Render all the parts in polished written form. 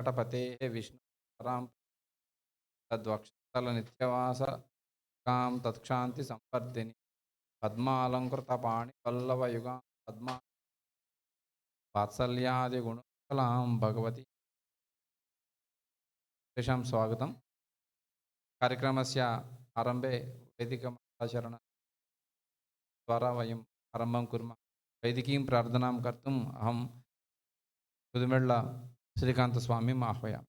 వెంకటపతే విష్ణుపరాం తద్వక్షస్థల నిత్యవాస కాం తత్క్షాంతి సంవర్ధిని పద్మాలంకృత పాణి పల్లవయుగాం పద్మా వాత్సల్యాది గుణకలాం భగవతి तेषां स्वागतं कार्यक्रमस्य आरम्भे वैदिकमन्त्राचरणद्वारा वयम् आरम्भं कुर्मः। वैदिकीं प्रार्थनां कर्तुम् अहं पुदुमेळ्ळ श्रीकान्तस्वामीम् आह्वयामि।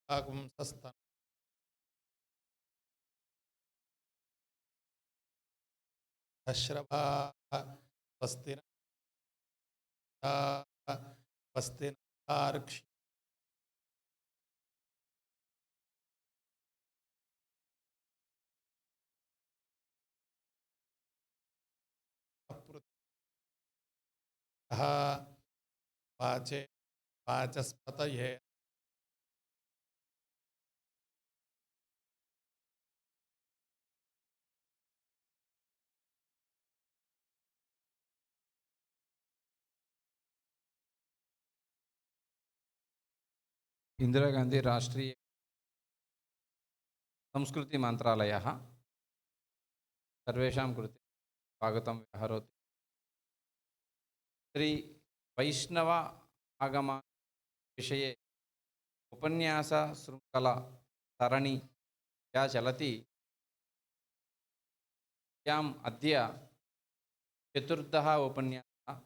आगुंसस्तन अश्रभा स्वस्ति स्वस्ति आर्क्ष वाचे वाचस्पतये इंदिरा गांधी राष्ट्रीय संस्कृति मंत्रालयः सर्वेषां कृते स्वागतं व्याहरोति। श्री वैष्णव आगम विषये उपन्यास शृंखला सरणि या चलति याम् अद्य चतुर्थः उपन्यासः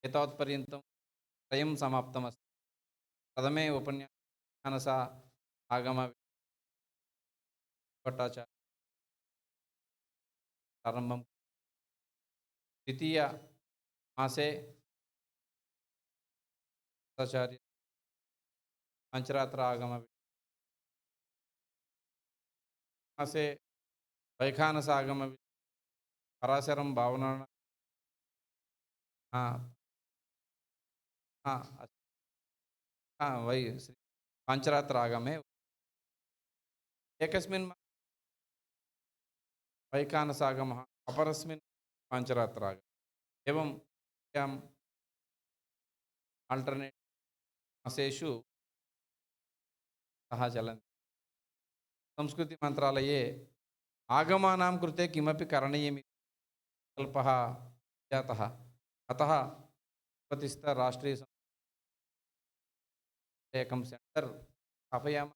एतावत्पर्यन्तं त्रयं समाप्तमस्ति। प्रथमे उपन्यास आगम भट्टाचार्य प्रारम्भं द्वितीय मासे आचार्य पंचरात्र आगम मासे वैखानस आगम पराशरं भावना वै पांचरात्र आगमे एकस्मिन् वैखानसागमः अपरस्मिन् पांचरात्रागम एवं आल्टर्नेट मासेषु सः चलन्ति। संस्कृति मंत्रालये आगमानां कृते किमपि करणीयमिति संकल्पः जातः, अतः तिरुपतिस्थ राष्ट्रीय एकं सेण्टर् स्थापयामः।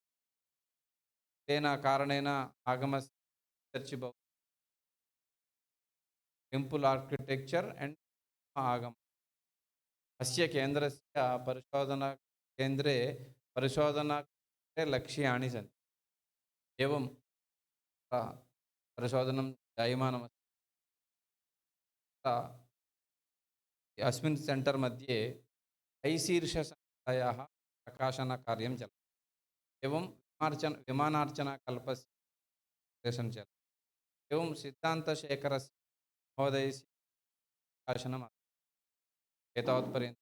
तेन कारणेन आगमस्य चर्च भवति। टेम्पल आर्किटेक्चर एंड आगम अस्य केन्द्रस्य परिशोधना केन्द्रे परिशोधना लक्ष्याणि सन्ति। एवं परिशोधनं जायमानमस्ति। अस्मिन् सेण्टर् मध्ये ऐशीर्षसंस्थायाः प्रकाशनकार्यं चलति। एवं विमानार्चनकल्पस्य चलति। एवं सिद्धान्तशेखरस्य महोदयस्य प्रकाशनम् एतावत्पर्यन्तं।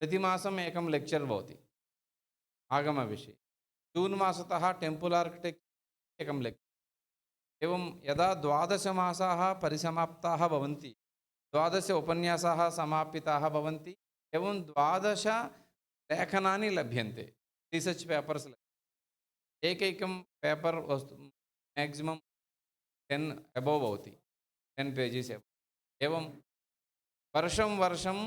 प्रतिमासम् एकं लेक्चर् भवति आगमविषये। जून् मासतः टेम्पल आर्किटेक्चर् एकं लेक्चर्। एवं यदा 12 मासाः परिसमाप्ताः भवन्ति, 12 उपन्यासाः समापिताः भवन्ति, एवं 12 लेखनानि लभ्यन्ते, रिसर्च् पेपर्स्। एकैकं पेपर् वस्तु मैक्सिमं 10 अबोव भवति, 10 पेजेस् एव। एवं वर्षं वर्षम्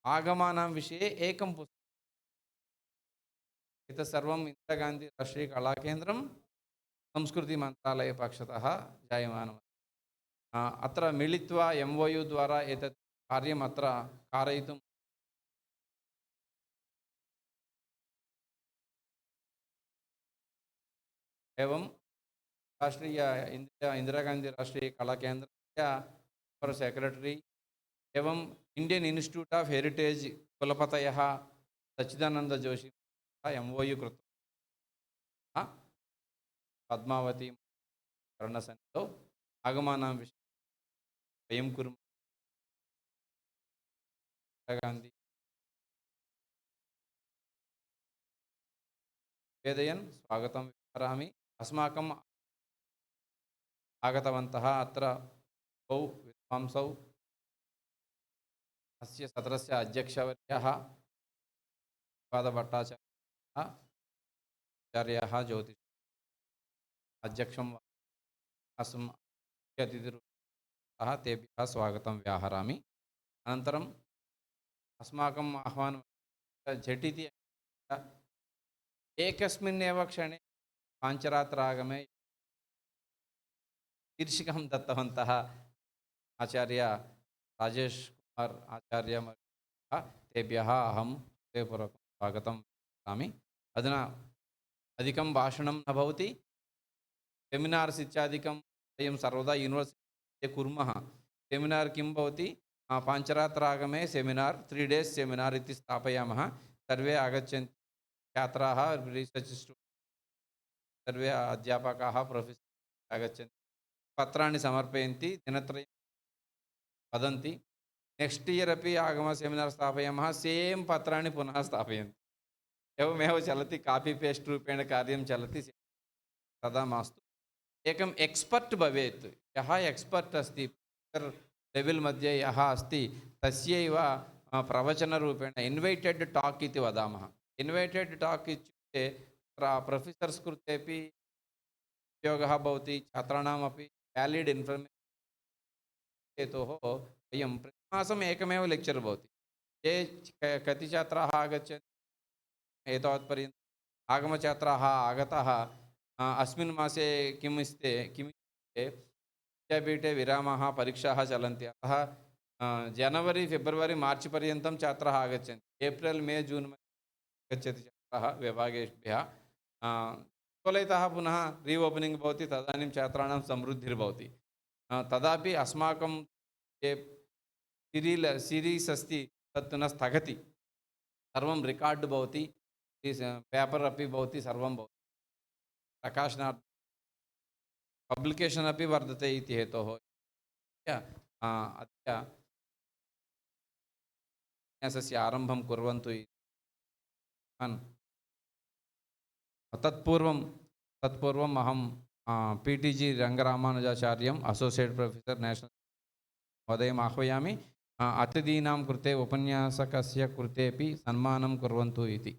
आगमानां विषये एकं पुस्तकम्। एतत् सर्वम् इन्दिरागान्धी राष्ट्रीयकलाकेन्द्रं संस्कृतिमन्त्रालय पक्षतः जायमानम्। अत्र मिलित्वा MOU द्वारा एतत् कार्यम् अत्र कारयितुं एवं राष्ट्रीय इंदिरा गांधी राष्ट्रीय कलाकेन्द्रस्य सेक्रेटरी एवं इंडियन इंस्टिट्यूट ऑफ हेरिटेज कुलपतयः सच्चिदानंद जोशी MOU कृत्वा पद्मावती कर्णसन्निधौ आगमानां विषये वयं कुर्मः। गान्धी निवेदयन् स्वागतं विवरामि। अस्माकम् आगतवन्तः अत्र द्वौ विद्वांसौ, अस्य सत्रस्य अध्यक्षवर्यः श्रीपादभट्टाचार्यः, आचार्यः ज्योतिष अध्यक्षं अस्म् अतिथिरूपेण तेभ्यः स्वागतं व्याहरामि। अनन्तरम् अस्माकम् आह्वानं झटिति एकस्मिन्नेव क्षणे पाञ्चरात्रागमे शीर्षिकां दत्तवन्तः आचार्य राजेश कुमार आचार्य तेभ्यः अहं हृदयपूर्वकं स्वागतं वदामि। अधुना अधिकं भाषणं न भवति। सेमिनार्स् इत्यादिकं वयं सर्वदा यूनिवर्सिटि कुर्मः। सेमिनार् किं भवति? पाञ्चरात्रागमे सेमिनार् 3 days सेमिनार् इति स्थापयामः। सर्वे आगच्छन्ति, छात्राः, रिसर्च् स्टूडेण्ट्, सर्वे अध्यापकाः, प्रोफेसर् आगच्छन्ति, पत्राणि समर्पयन्ति, दिनत्रयं वदन्ति। नेक्स्ट् इयर् अपि आगम सेमिनार् स्थापयामः, सेम् पत्राणि पुनः स्थापयन्ति। एवमेव चलति, कापी पेस्ट् रूपेण कार्यं चलति। तथा मास्तु। एकम् एक्स्पर्ट् भवेत्। यः एक्स्पर्ट् अस्ति, लेवल् मध्ये यः अस्ति, तस्यैव प्रवचनरूपेण इन्वैटेड् टाक् इति वदामः। इन्वैटेड् टाक् इत्युक्ते प्रोफेसर्स् कृतेपि उपयोगः भवति, छात्राणामपि व्यालिड् इन्फर्मेशन् हेतोः वयं प्रतिमासम् एकमेव लेक्चर् भवति। ये कति छात्राः आगच्छन्ति, एतावत्पर्यन्तम् आगमछात्राः आगताः, अस्मिन् मासे किम् इत्युक्ते विद्यापीठे विरामः, परीक्षाः चलन्ति। अतः जनवरी फेब्रवरी मार्च् पर्यन्तं छात्राः आगच्छन्ति। एप्रिल् मे जून् मध्ये गच्छति छात्राः विभागेभ्यः। तोलयतः पुनः रीओपनिङ्ग् भवति, तदानीं छात्राणां समृद्धिर्भवति। तदापि अस्माकं ये सीरीस् अस्ति तत् न स्थगति, सर्वं रिकार्ड् भवति, पेपर् अपि भवति, सर्वं भवति। प्रकाशनार्थं पब्लिकेशन् अपि वर्धते इति हेतोः अद्य उपन्यासस्य आरम्भं कुर्वन्तु इति। तत्पूर्वम् अहं PTG रङ्गरामानुजाचार्यम् असोसियेट् प्रोफेसर् नेशनल् महोदयम् आह्वयामि। अतिथीनां कृते उपन्यासकस्य कृतेपि सन्मानं कुर्वन्तु इति।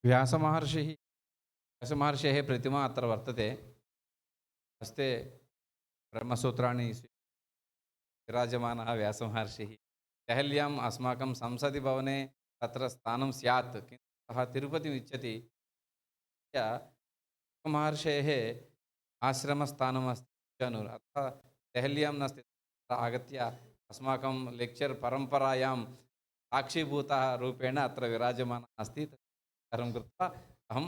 व्यासमहर्षेः प्रतिमा अत्र वर्तते। हस्ते ब्रह्मसूत्राणि विराजमानः व्यासमहर्षिः। देहल्याम् अस्माकं संसदि भवने तत्र स्थानं स्यात्, किन्तु सः तिरुपतिम् इच्छति। महर्षेः आश्रमस्थानमस्ति चनूर्, अतः देहल्यां नास्ति, आगत्य अस्माकं लेक्चर् परम्परायां साक्षीभूतः रूपेण अत्र विराजमानः अस्ति। तत् कृत्वा अहम्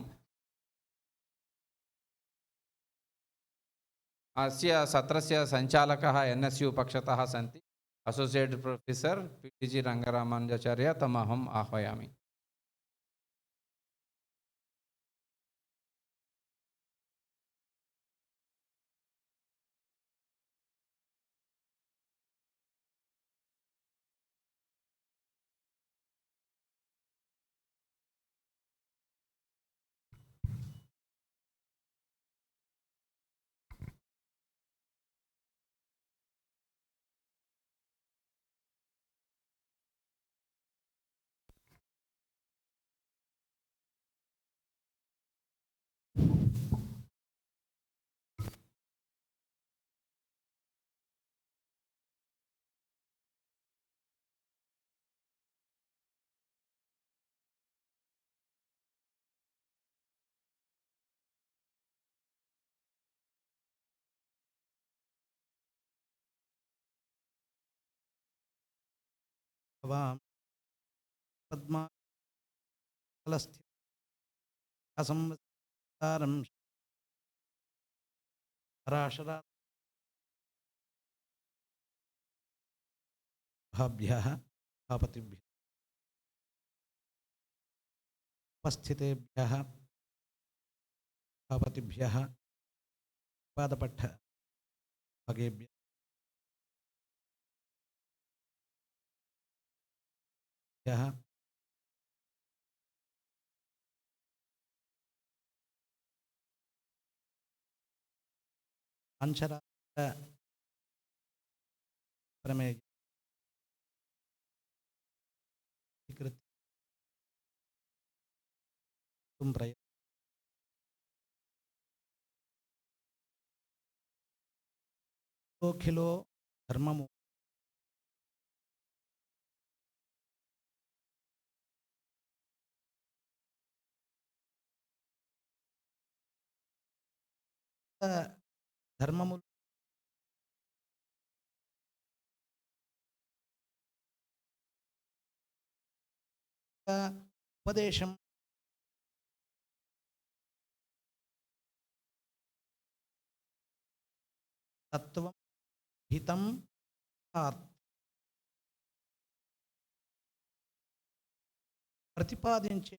अस्य सत्रस्य सञ्चालकः NSU पक्षतः सन्ति। असोसियेट् प्रोफेसर् PTG रङ्गरामानुजाचार्य तमहम् आह्वयामि। वां पद्मालस्थित असंवत्सारं पराशराभ्यः सभापतिभ्यः उपस्थितेभ्यः सभापतिभ्यः पादपट्ट भागेभ्यः अंशरात्र प्रमेय खिलो धर्ममु धर्ममु उपदेशं तत्त्वं हितं प्रतिपादिంచే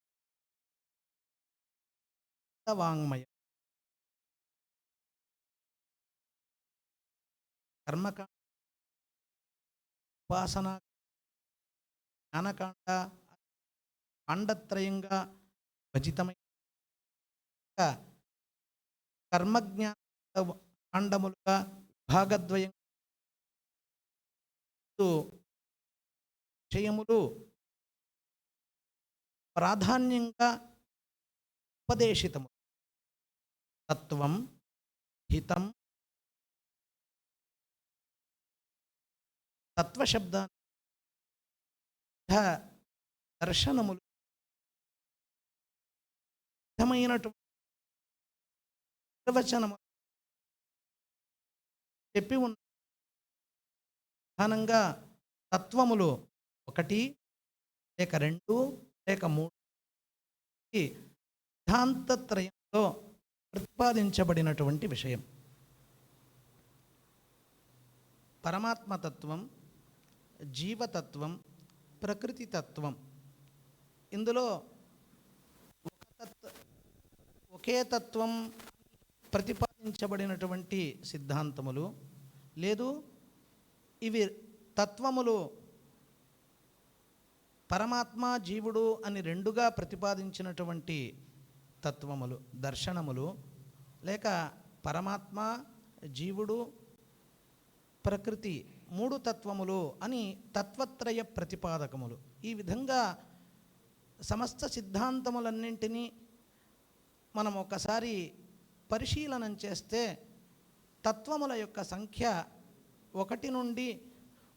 వాంగ్మయం कर्मकांड उपासना ज्ञानकांड कांडत्रयंगा भजितमై कर्मज्ञान कांडमुలుగా భాగద్వయం విషయములు ప్రాధాన్యంగా ఉపదేశితము తత్వం హితం తత్వశబ్ద దర్శనములు విధమైనటువంటి నిర్వచనము చెప్పి ఉన్న ప్రధానంగా తత్వములు 1 లేక 2 లేక 3 సిద్ధాంతత్రయంలో ప్రతిపాదించబడినటువంటి విషయం. పరమాత్మతత్వం, జీవతత్వం, ప్రకృతి తత్వం. ఇందులో ఒకే తత్వం ప్రతిపాదించబడినటువంటి సిద్ధాంతములు లేదు. ఇవి తత్వములు పరమాత్మ జీవుడు అని రెండుగా ప్రతిపాదించినటువంటి తత్వములు, దర్శనములు, లేక పరమాత్మ జీవుడు ప్రకృతి 3 తత్వములు అని తత్వత్రయ ప్రతిపాదకములు. ఈ విధంగా సమస్త సిద్ధాంతములన్నింటినీ మనం ఒకసారి పరిశీలనం చేస్తే తత్వముల యొక్క సంఖ్య 1 నుండి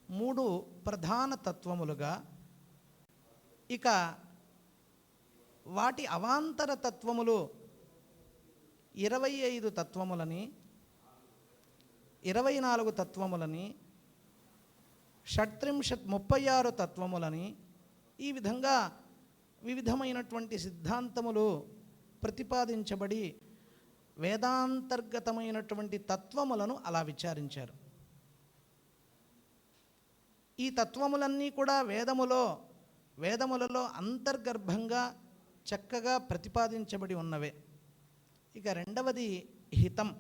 3 ప్రధాన తత్వములుగా, ఇక వాటి అవాంతర తత్వములు 25 తత్వములని, 24 తత్వములని, 36 తత్వములని, ఈ విధంగా వివిధమైనటువంటి సిద్ధాంతములు ప్రతిపాదించబడి వేదాంతర్గతమైనటువంటి తత్వములను అలా విచారించారు. ఈ తత్వములన్నీ కూడా వేదములలో అంతర్గర్భంగా చక్కగా ప్రతిపాదించబడి ఉన్నవే. ఇక రెండవది హితం.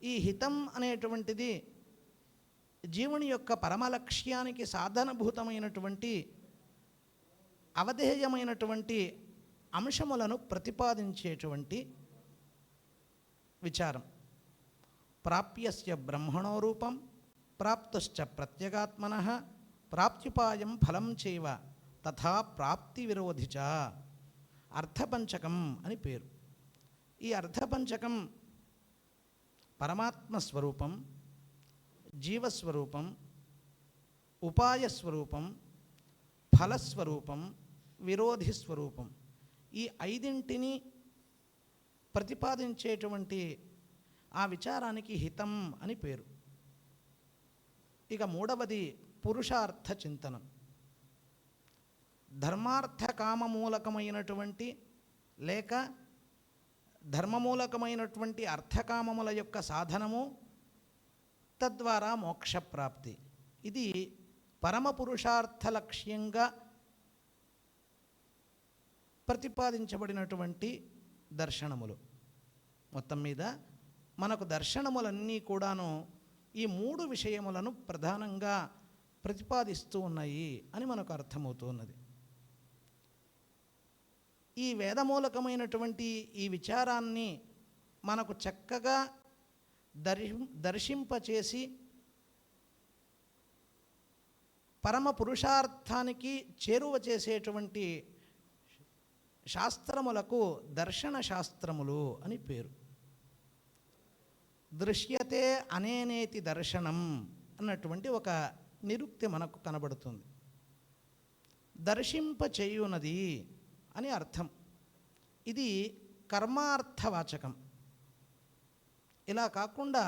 ఈ హితం అనేటువంటిది జీవుని యొక్క పరమలక్ష్యానికి సాధనభూతమైనటువంటి అవధేయమైనటువంటి అంశములను ప్రతిపాదించేటువంటి విచారం. ప్రాప్యస్య బ్రహ్మణో రూపం ప్రాప్తుశ్చ ప్రత్యేగాత్మనః ప్రాప్త్యుపాయం ఫలం చైవ తథా ప్రాప్తి విరోధి చ. అర్థపంచకం అని పేరు. ఈ అర్థపంచకం పరమాత్మ స్వరూపం, జీవస్వరూపం, ఉపాయస్వరూపం, ఫలస్వరూపం, విరోధి స్వరూపం, ఈ ఐదింటిని ప్రతిపాదించేటువంటి ఆ విచారానికి హితం అని పేరు. ఇక మూడవది పురుషార్థ చింతనం. ధర్మార్థ కామమూలకమైనటువంటి లేక ధర్మమూలకమైనటువంటి అర్థకామముల యొక్క సాధనము, తద్వారా మోక్షప్రాప్తి. ఇది పరమ పురుషార్థ లక్ష్యంగా ప్రతిపాదించబడినటువంటి దర్శనములు. మొత్తం మీద మనకు దర్శనములన్నీ కూడాను ఈ మూడు విషయములను ప్రధానంగా ప్రతిపాదిస్తూ ఉన్నాయి అని మనకు అర్థమవుతున్నది. ఈ వేదమూలకమైనటువంటి ఈ విచారాన్ని మనకు చక్కగా దర్శింపచేసి పరమ పురుషార్థానికి చేరువ చేసేటువంటి శాస్త్రములకు దర్శన శాస్త్రములు అని పేరు. దృశ్యతే అనేనేతి దర్శనం అన్నటువంటి ఒక నిరుక్తి మనకు కనబడుతుంది. దర్శింప చేయునది అని అర్థం. ఇది కర్మార్థవాచకం. ఇలా కాకుండా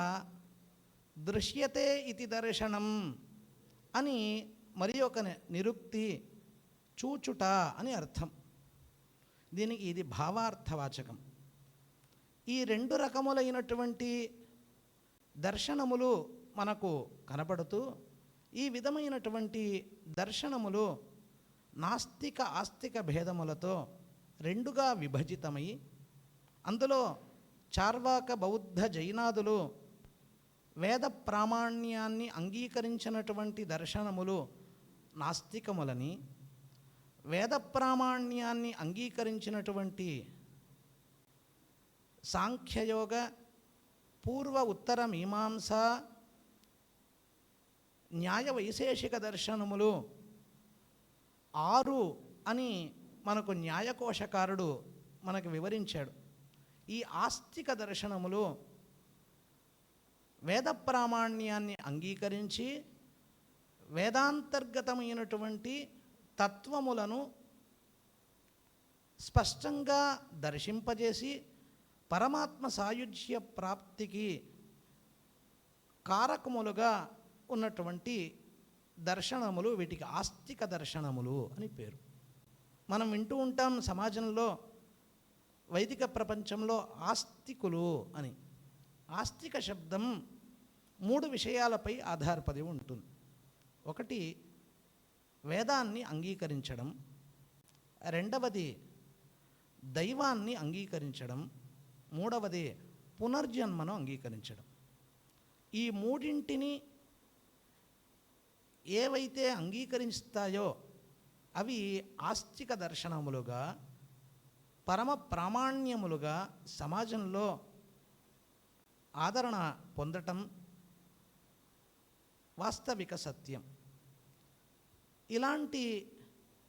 దృశ్యతే ఇతి దర్శనం అని మరి ఒక నిరుక్తి చూచుట అని అర్థం. దీనికి ఇది భావార్థవాచకం. ఈ రెండు రకములైనటువంటి దర్శనములు మనకు కనబడుతూ ఈ విధమైనటువంటి దర్శనములు నాస్తిక ఆస్తిక భేదములతో రెండుగా విభజితమై అందులో చార్వాక బౌద్ధ జైనాదులు వేద ప్రామాణ్యాన్ని అంగీకరించినటువంటి దర్శనములు నాస్తికములని, వేద ప్రామాణ్యాన్ని అంగీకరించినటువంటి సాంఖ్యయోగ పూర్వ ఉత్తర మీమాంస న్యాయ వైశేషిక దర్శనములు 6 అని మనకు న్యాయకోశకారుడు మనకు వివరించాడు. ఈ ఆస్తిక దర్శనములు వేద ప్రామాణ్యాన్ని అంగీకరించి వేదాంతర్గతమైనటువంటి తత్వములను స్పష్టంగా దర్శింపజేసి పరమాత్మ సాయుజ్య ప్రాప్తికి కారకములుగా ఉన్నటువంటి దర్శనములు, వీటికి ఆస్తిక దర్శనములు అని పేరు. మనం వింటూ ఉంటాం సమాజంలో, వైదిక ప్రపంచంలో ఆస్తికులు అని. ఆస్తిక శబ్దం 3 విషయాలపై ఆధారపడి ఉంటుంది. ఒకటి వేదాన్ని అంగీకరించడం, రెండవది దైవాన్ని అంగీకరించడం, మూడవది పునర్జన్మను అంగీకరించడం. ఈ మూడింటిని ఏవైతే అంగీకరిస్తాయో అవి ఆస్తిక దర్శనములుగా, పరమ ప్రామాణ్యములుగా సమాజంలో ఆదరణ పొందటం వాస్తవిక సత్యం. ఇలాంటి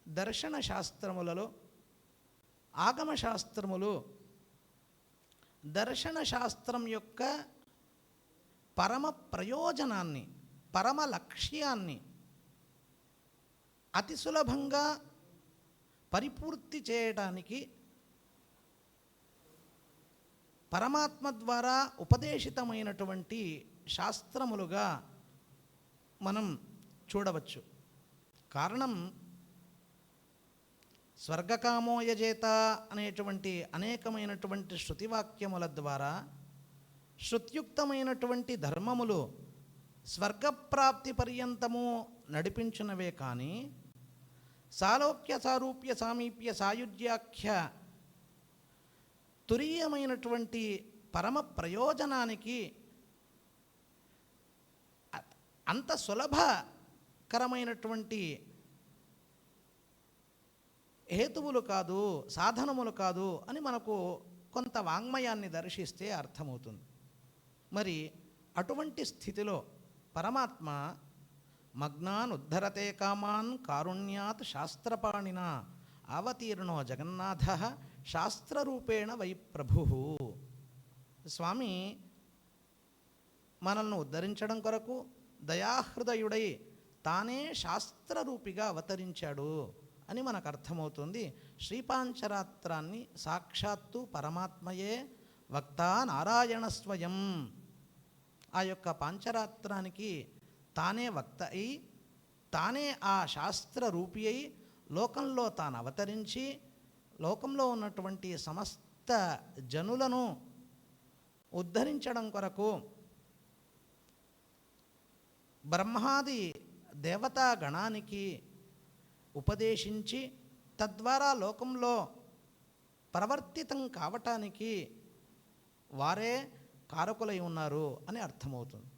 దర్శన శాస్త్రములలో ఆగమ శాస్త్రములు దర్శన శాస్త్రం యొక్క పరమ ప్రయోజనాన్ని, పరమ లక్ష్యాన్ని అతి సులభంగా పరిపూర్తి చేయడానికి పరమాత్మ ద్వారా ఉపదేశితమైనటువంటి శాస్త్రములుగా మనం చూడవచ్చు. కారణం స్వర్గకామోయజేత అనేటువంటి అనేకమైనటువంటి శృతివాక్యముల ద్వారా శృత్యుక్తమైనటువంటి ధర్మములు స్వర్గప్రాప్తి పర్యంతము నడిపించినవే కానీ సాలోక్య సారూప్య సామీప్య సాయుజ్యాఖ్య తురీయమైనటువంటి పరమ ప్రయోజనానికి అంత సులభకరమైనటువంటి హేతువులు కాదు, సాధనములు కాదు అని మనకు కొంత వాంగ్మయాన్ని దర్శిస్తే అర్థమవుతుంది. మరి అటువంటి స్థితిలో పరమాత్మ మగ్నాన్ ఉద్ధరతే కామాన్ కారుణ్యాత్ శాస్త్రపాణిన అవతీర్ణో జగన్నాథ శాస్త్రరూపేణ వై ప్రభు. స్వామి మనల్ని ఉద్ధరించడం కొరకు దయాహృదయుడై తానే శాస్త్రరూపిగా అవతరించాడు అని మనకు అర్థమవుతుంది. శ్రీపాంచరాత్రాన్ని సాక్షాత్తు పరమాత్మయే వక్త నారాయణ స్వయం ఆ యొక్క పాంచరాత్రానికి తానే వక్త అయి తానే ఆ శాస్త్ర రూపి అయి లోకంలో తాను అవతరించి లోకంలో ఉన్నటువంటి సమస్త జనులను ఉద్ధరించడం కొరకు బ్రహ్మాది దేవతా గణానికి ఉపదేశించి తద్వారా లోకంలో ప్రవర్తితం కావటానికి వారే కారకులై ఉన్నారు అని అర్థమవుతుంది.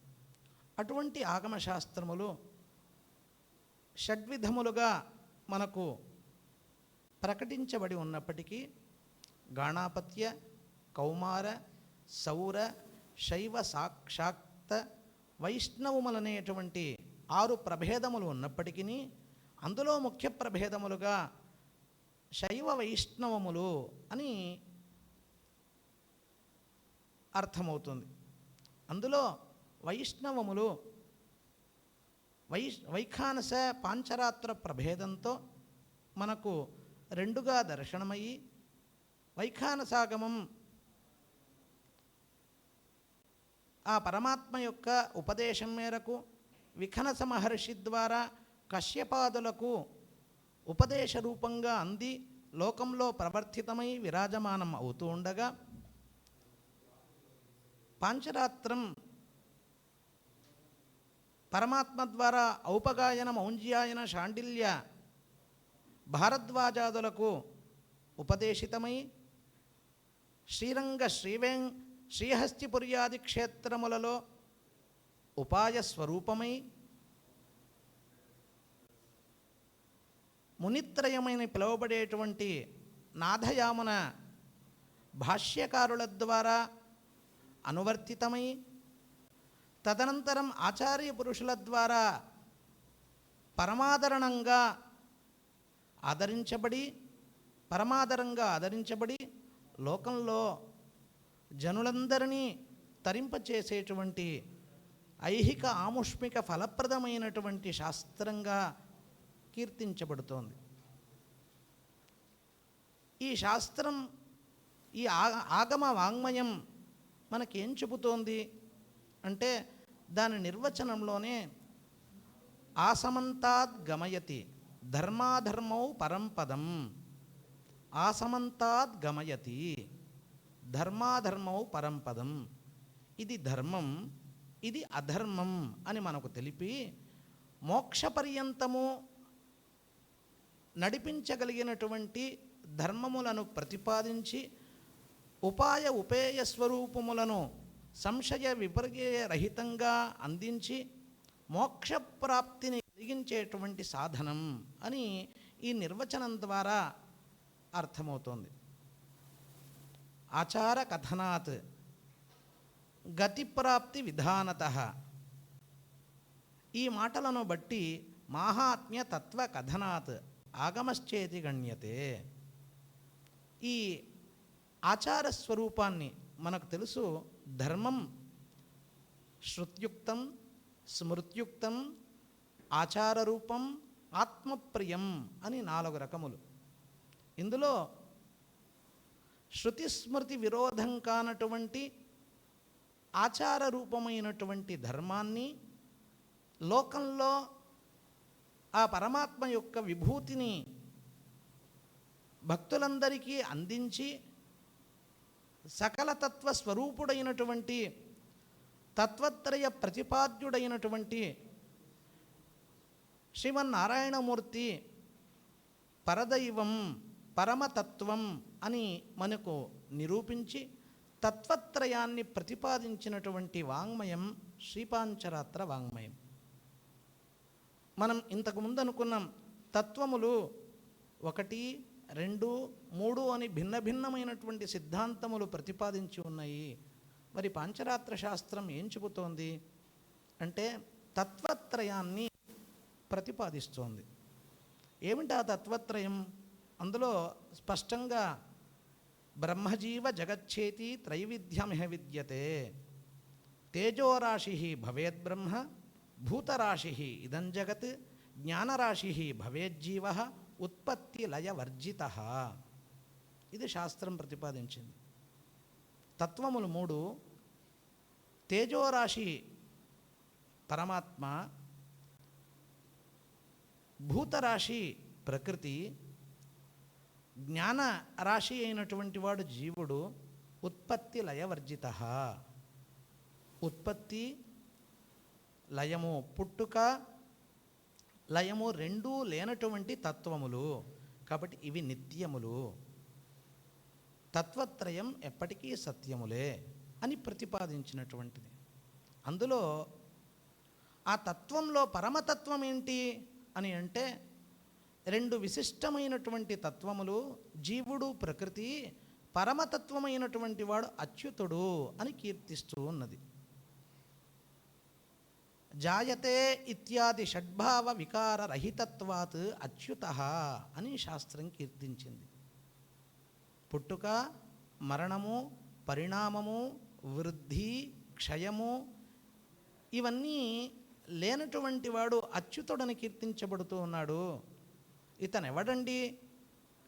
అటువంటి ఆగమశాస్త్రములు షడ్విధములుగా మనకు ప్రకటించబడి ఉన్నప్పటికీ గాణాపత్య, కౌమార, సౌర, శైవ, సాక్షాక్త, వైష్ణవములనేటువంటి 6 ప్రభేదములు ఉన్నప్పటికీ అందులో ముఖ్య ప్రభేదములుగా శైవ వైష్ణవములు అని అర్థమవుతుంది. అందులో వైష్ణవములు వైఖానస పాంచరాత్ర ప్రభేదంతో మనకు 2గా దర్శనమయ్యి వైఖానసాగమం ఆ పరమాత్మ యొక్క ఉపదేశం మేరకు విఖనస మహర్షి ద్వారా కశ్యపాదులకు ఉపదేశ రూపంగా అంది లోకంలో ప్రవర్తితమై విరాజమానం అవుతూ ఉండగా పాంచరాత్రం పరమాత్మ ద్వారా ఔపగాయన, మౌంజ్యాయన, శాండిల్య, భారద్వాజాదులకు ఉపదేశితమై శ్రీరంగ, శ్రీహస్తిపుర్యాది క్షేత్రములలో ఉపాయ స్వరూపమై మునిత్రయమైన పిలువబడేటువంటి నాథయామున భాష్యకారుల ద్వారా అనువర్తితమై తదనంతరం ఆచార్య పురుషుల ద్వారా పరమాదరణంగా ఆదరించబడి లోకంలో జనులందరినీ తరింపచేసేటువంటి ఐహిక ఆముష్మిక ఫలప్రదమైనటువంటి శాస్త్రంగా కీర్తించబడుతోంది. ఈ శాస్త్రం, ఈ ఆగమ వాంగ్మయం మనకేం చెబుతోంది అంటే దాని నిర్వచనంలోనే ఆసమంతాద్ గమయతి ధర్మాధర్మౌ పరంపదం, ఆసమంతాద్ గమయతి ధర్మాధర్మౌ పరంపదం, ఇది ధర్మం, ఇది అధర్మం అని మనకు తెలిపి మోక్షపర్యంతము నడిపించగలిగినటువంటి ధర్మములను ప్రతిపాదించి ఉపేయ స్వరూపములను సంశయ విపర్యయ రహితంగా అందించి మోక్షప్రాప్తిని కలిగించేటువంటి సాధనం అని ఈ నిర్వచనం ద్వారా అర్థమవుతోంది. ఆచార కథనాత్ గతిప్రాప్తి విధానతః, ఈ మాటలను బట్టి మాహాత్మ్య తత్వ కథనాత్ ఆగమశ్చేతి గణ్యతే. ఈ ఆచార స్వరూపాన్ని మనకు తెలుసు. ధర్మం శృత్యుక్తం, స్మృత్యుక్తం, ఆచారరూపం, ఆత్మప్రియం అని 4 రకములు. ఇందులో శృతి స్మృతి విరోధం కానటువంటి ఆచార రూపమైనటువంటి ధర్మాన్ని లోకంలో ఆ పరమాత్మ యొక్క విభూతిని భక్తులందరికీ అందించి సకల తత్వ స్వరూపుడైనటువంటి తత్వత్రయ ప్రతిపాద్యుడైనటువంటి శ్రీమన్నారాయణమూర్తి పరదైవం పరమతత్వం అని మనకు నిరూపించి తత్వత్రయాన్ని ప్రతిపాదించినటువంటి వాంగ్మయం శ్రీపాంచరాత్ర వాంగ్మయం. మనం ఇంతకుముందు అనుకున్నాం తత్వములు 1, 2, 3 అని భిన్న భిన్నమైనటువంటి సిద్ధాంతములు ప్రతిపాదించి ఉన్నాయి. మరి పాంచరాత్ర శాస్త్రం ఏం చెబుతోంది అంటే తత్వత్రయాన్ని ప్రతిపాదిస్తోంది. ఏమిటి ఆ తత్వత్రయం? అందులో స్పష్టంగా బ్రహ్మజీవ జగచ్చేతి త్రైవిధ్యమిహ విద్యతే, తేజోరాశి భవేద్బ్రహ్మ, భూతరాశి ఇదం జగత్, జ్ఞానరాశి భవేజ్జీవ, ఉత్పత్తి లయ వర్జిత. ఇది శాస్త్రం ప్రతిపాదించింది. తత్వములు 3: తేజోరాశి పరమాత్మ, భూతరాశి ప్రకృతి, జ్ఞాన రాశి అయినటువంటి వాడు జీవుడు, ఉత్పత్తి లయవర్జిత. ఉత్పత్తి లయము, పుట్టుక లయము రెండూ లేనటువంటి తత్వములు కాబట్టి ఇవి నిత్యములు. తత్వత్రయం ఎప్పటికీ సత్యములే అని ప్రతిపాదించినటువంటిది. అందులో ఆ తత్వంలో పరమతత్వం ఏంటి అని అంటే 2 విశిష్టమైనటువంటి తత్వములు, జీవుడు ప్రకృతి, పరమతత్వమైనటువంటి వాడు అచ్యుతుడు అని కీర్తిస్తూ ఉన్నది. జాయతే ఇత్యాది షడ్భావ వికార రహితత్వాత్ అచ్యుత అని శాస్త్రం కీర్తించింది. పుట్టుక, మరణము, పరిణామము, వృద్ధి, క్షయము ఇవన్నీ లేనటువంటి వాడు అచ్యుతుడని కీర్తించబడుతూ ఉన్నాడు. ఇతనెవడండి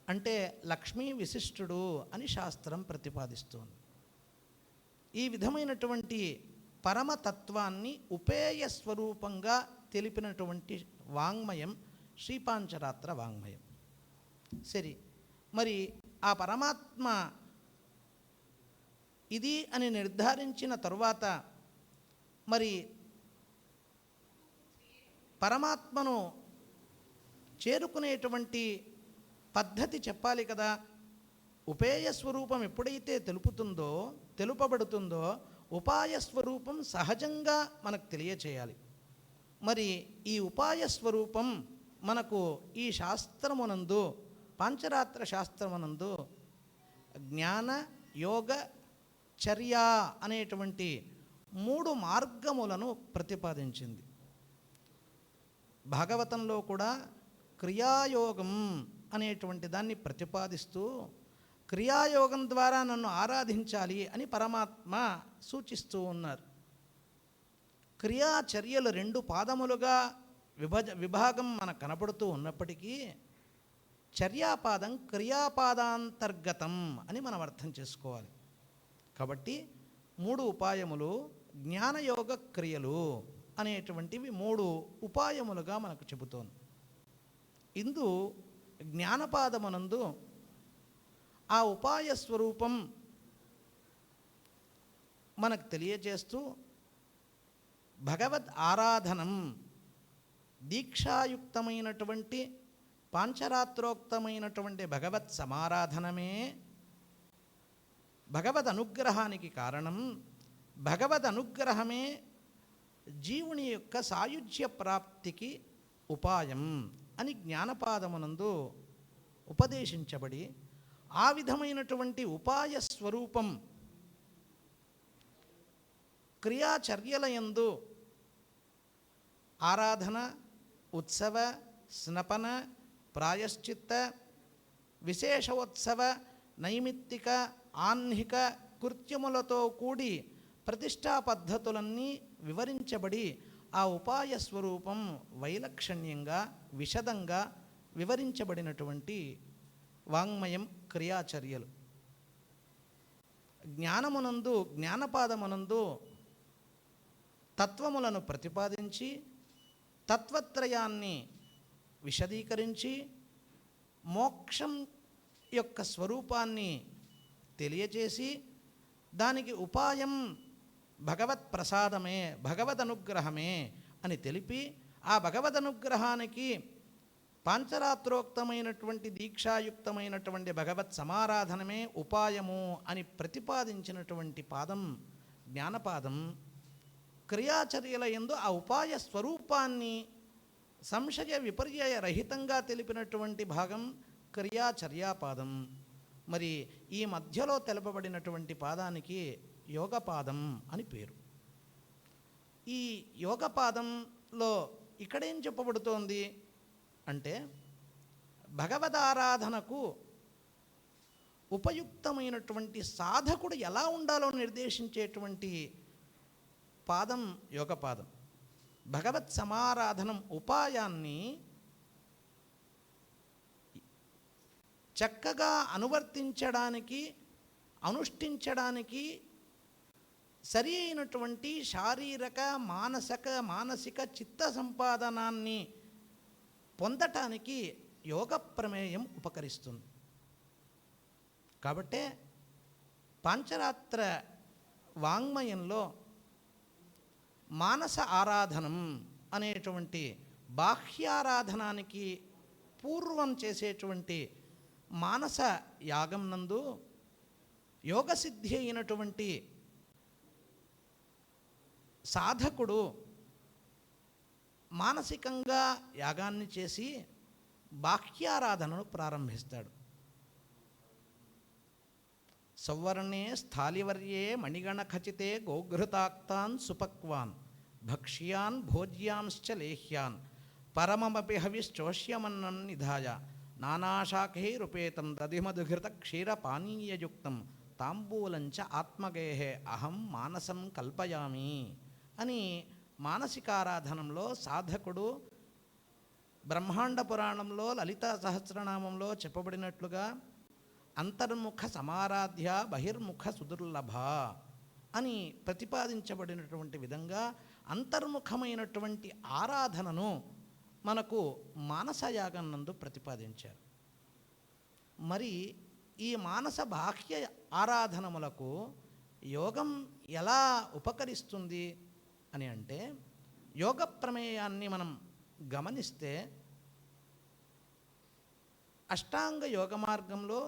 అంటే లక్ష్మీ విశిష్టుడు అని శాస్త్రం ప్రతిపాదిస్తోంది. ఈ విధమైనటువంటి పరమతత్వాన్ని ఉపేయ స్వరూపంగా తెలిపినటువంటి వాంగ్మయం శ్రీపాంచరాత్ర వాంగ్మయం. సరి, మరి ఆ పరమాత్మ ఇది అని నిర్ధారించిన తరువాత మరి పరమాత్మను చేరుకునేటువంటి పద్ధతి చెప్పాలి కదా. ఉపేయ స్వరూపం ఎప్పుడైతే తెలుపబడుతుందో ఉపాయ స్వరూపం సహజంగా మనకు తెలియచేయాలి. మరి ఈ ఉపాయ స్వరూపం మనకు ఈ శాస్త్రమునందు, పాంచరాత్ర శాస్త్రమునందు జ్ఞాన యోగ చర్య అనేటువంటి 3 మార్గములను ప్రతిపాదించింది. భాగవతంలో కూడా క్రియాయోగం అనేటువంటి దాన్ని ప్రతిపాదిస్తూ క్రియాయోగం ద్వారా నన్ను ఆరాధించాలి అని పరమాత్మ సూచిస్తూ ఉన్నారు. క్రియాచర్యలు 2 పాదములుగా విభాగం మనకు కనపడుతూ ఉన్నప్పటికీ చర్యాపాదం క్రియాపాదాంతర్గతం అని మనం అర్థం చేసుకోవాలి. కాబట్టి 3 ఉపాయములు, జ్ఞానయోగ క్రియలు అనేటువంటివి 3 ఉపాయములుగా మనకు చెబుతోంది. ఇందు జ్ఞానపాదమునందు ఆ ఉపాయ స్వరూపం మనకు తెలియజేస్తూ భగవద్ ఆరాధనం, దీక్షాయుక్తమైనటువంటి పాంచరాత్రోక్తమైనటువంటి భగవత్ సమారాధనమే భగవద్ అనుగ్రహానికి కారణం. భగవద్ అనుగ్రహమే జీవుని యొక్క సాయుజ్య ప్రాప్తికి ఉపాయం అని జ్ఞానపాదమునందు ఉపదేశించబడి ఆ విధమైనటువంటి ఉపాయ స్వరూపం క్రియాచర్యలయందు ఆరాధన, ఉత్సవ, స్నపన, ప్రాయశ్చిత్త, విశేషోత్సవ, నైమిత్తిక, ఆహ్నిక కృత్యములతో కూడి ప్రతిష్టా పద్ధతులన్నీ వివరించబడి ఆ ఉపాయ స్వరూపం వైలక్షణ్యంగా విశదంగా వివరించబడినటువంటి వాంగ్మయం క్రియాచర్యలు. జ్ఞానమునందు, జ్ఞానపాదమునందు తత్వములను ప్రతిపాదించి తత్వత్రయాన్ని విశదీకరించి మోక్షం యొక్క స్వరూపాన్ని తెలియజేసి దానికి ఉపాయం భగవత్ ప్రసాదమే, భగవద్ అనుగ్రహమే అని తెలిపి ఆ భగవద్ అనుగ్రహానికి పాంచరాత్రోక్తమైనటువంటి దీక్షాయుక్తమైనటువంటి భగవత్ సమారాధనమే ఉపాయము అని ప్రతిపాదించినటువంటి పాదం జ్ఞానపాదం. క్రియాచర్యల యందు ఆ ఉపాయ స్వరూపాన్ని సంశయ విపర్యయ రహితంగా తెలిపినటువంటి భాగం క్రియాచర్యాపాదం. మరి ఈ మధ్యలో తెలపబడినటువంటి పాదానికి యోగపాదం అని పేరు. ఈ యోగపాదంలో ఇక్కడేం చెప్పబడుతోంది అంటే భగవదారాధనకు ఉపయుక్తమైనటువంటి సాధకుడు ఎలా ఉండాలో నిర్దేశించేటువంటి పాదం యోగపాదం. భగవత్ సమారాధనం ఉపాయాన్ని చక్కగా అనువర్తించడానికి, అనుష్ఠించడానికి సరి అయినటువంటి శారీరక మానసిక చిత్త సంపాదనాన్ని పొందటానికి యోగ ప్రమేయం ఉపకరిస్తుంది. కాబట్టే పాంచరాత్ర వాంగ్మయంలో మానస ఆరాధనం అనేటువంటి బాహ్యారాధనానికి పూర్వం చేసేటువంటి మానస యాగం నందు యోగసిద్ధి అయినటువంటి సాధకుడు మానసికంగా యాగాన్ని చేసి బాహ్యారాధనను ప్రారంభిస్తాడు. సౌవర్ణే స్థాలివర్యే మణిగణఖచితే గోఘృతాక్తాన్ సుపక్వాన్ భక్ష్యాన్ భోజ్యాంశ్చ లేహ్యాన్ పరమమపి హవిశ్చోష్యమన్నం నిధాయ నానాశాఖైరుపేతం దధిమధుఘృత క్షీరపానీయయుక్తం తాంబూలంచ ఆత్మగేహే అహం మానసం కల్పయామి అని మానసికారాధనంలో సాధకుడు బ్రహ్మాండ పురాణంలో లలితా సహస్రనామంలో చెప్పబడినట్లుగా అంతర్ముఖ సమారాధ్య బహిర్ముఖ సుదుర్లభ అని ప్రతిపాదించబడినటువంటి విధంగా అంతర్ముఖమైనటువంటి ఆరాధనను మనకు మానసయాగం నందు ప్రతిపాదించారు. మరి ఈ మానస బాహ్య ఆరాధనములకు యోగం ఎలా ఉపకరిస్తుంది అని అంటే యోగ ప్రమేయాన్ని మనం గమనిస్తే అష్టాంగ యోగ మార్గంలో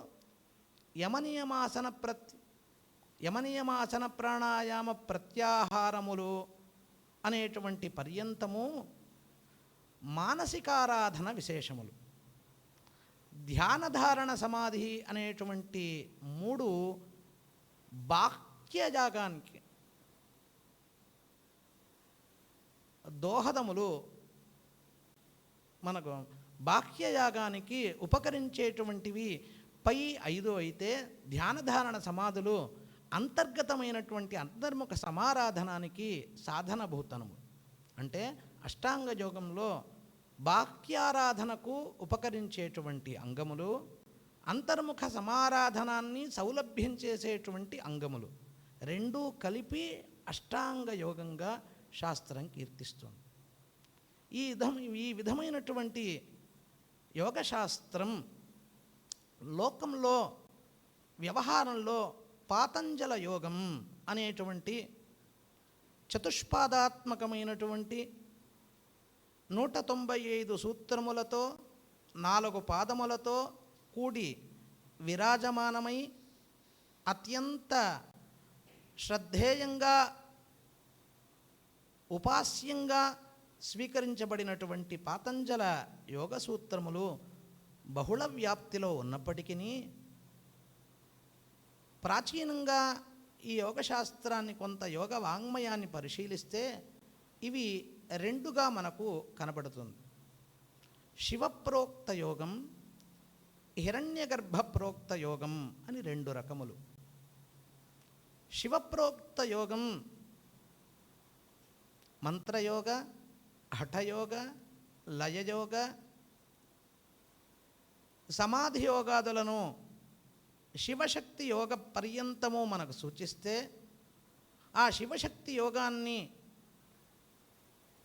యమనియమాసన ప్రాణాయామ ప్రత్యాహారములు అనేటువంటి పర్యంతము మానసికారాధన విశేషములు. ధ్యానధారణ సమాధి అనేటువంటి 3 బాహ్యయాగానికి దోహదములు, మనకు బాహ్యయాగానికి ఉపకరించేటువంటివి పై 5 అయితే ధ్యానధారణ సమాధులు అంతర్గతమైనటువంటి అంతర్ముఖ సమారాధనానికి సాధనభూతనము. అంటే అష్టాంగ యోగంలో బాహ్యారాధనకు ఉపకరించేటువంటి అంగములు, అంతర్ముఖ సమారాధనాన్ని సౌలభ్యం చేసేటువంటి అంగములు రెండూ కలిపి అష్టాంగ యోగంగా శాస్త్రం కీర్తిస్తుంది. ఈ విధమైనటువంటి యోగశాస్త్రం లోకంలో వ్యవహారంలో పాతంజల యోగం అనేటువంటి చతుష్పాదాత్మకమైనటువంటి 195 సూత్రములతో 4 పాదములతో కూడి విరాజమానమై అత్యంత శ్రద్ధేయంగా ఉపాస్యంగా స్వీకరించబడినటువంటి పాతంజల యోగ సూత్రములు బహుళ వ్యాప్తిలో ఉన్నప్పటికీ ప్రాచీనంగా ఈ యోగశాస్త్రాన్ని కొంత యోగ వాంగ్మయాన్ని పరిశీలిస్తే ఇవి 2గా మనకు కనబడుతుంది. శివప్రోక్త యోగం, హిరణ్యగర్భ ప్రోక్త యోగం అని 2 రకములు. శివప్రోక్త యోగం మంత్రయోగ, హఠయోగ, లయయోగ, సమాధి యోగాదులను శివశక్తి యోగ పర్యంతము మనకు సూచిస్తే ఆ శివశక్తి యోగాన్ని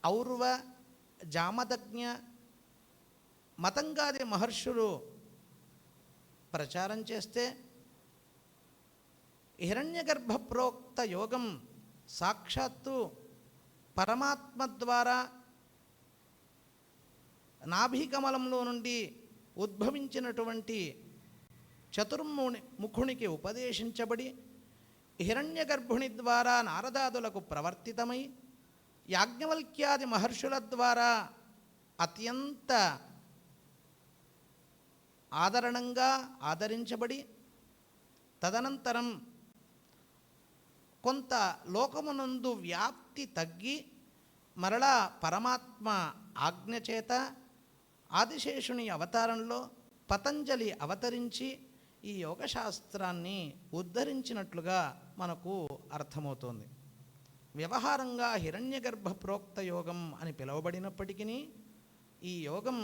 ఔర్వ, జామదగ్ఞ, మతంగాది మహర్షులు ప్రచారం చేస్తే హిరణ్యగర్భ ప్రోక్త యోగం సాక్షాత్తు పరమాత్మ ద్వారా నాభికమలంలో నుండి ఉద్భవించినటువంటి చతుర్ముఖునికి ఉపదేశించబడి హిరణ్యగర్భుని ద్వారా నారదాదులకు ప్రవర్తితమై యాజ్ఞవల్క్యాది మహర్షుల ద్వారా అత్యంత ఆదరణంగా ఆదరించబడి తదనంతరం కొంత లోకమునందు వ్యాప్తి తగ్గి మరలా పరమాత్మ ఆజ్ఞ చేత ఆదిశేషుని అవతారంలో పతంజలి అవతరించి ఈ యోగశాస్త్రాన్ని ఉద్ధరించినట్లుగా మనకు అర్థమవుతోంది. వ్యవహారంగా హిరణ్యగర్భ ప్రోక్త యోగం అని పిలువబడినప్పటికీ ఈ యోగం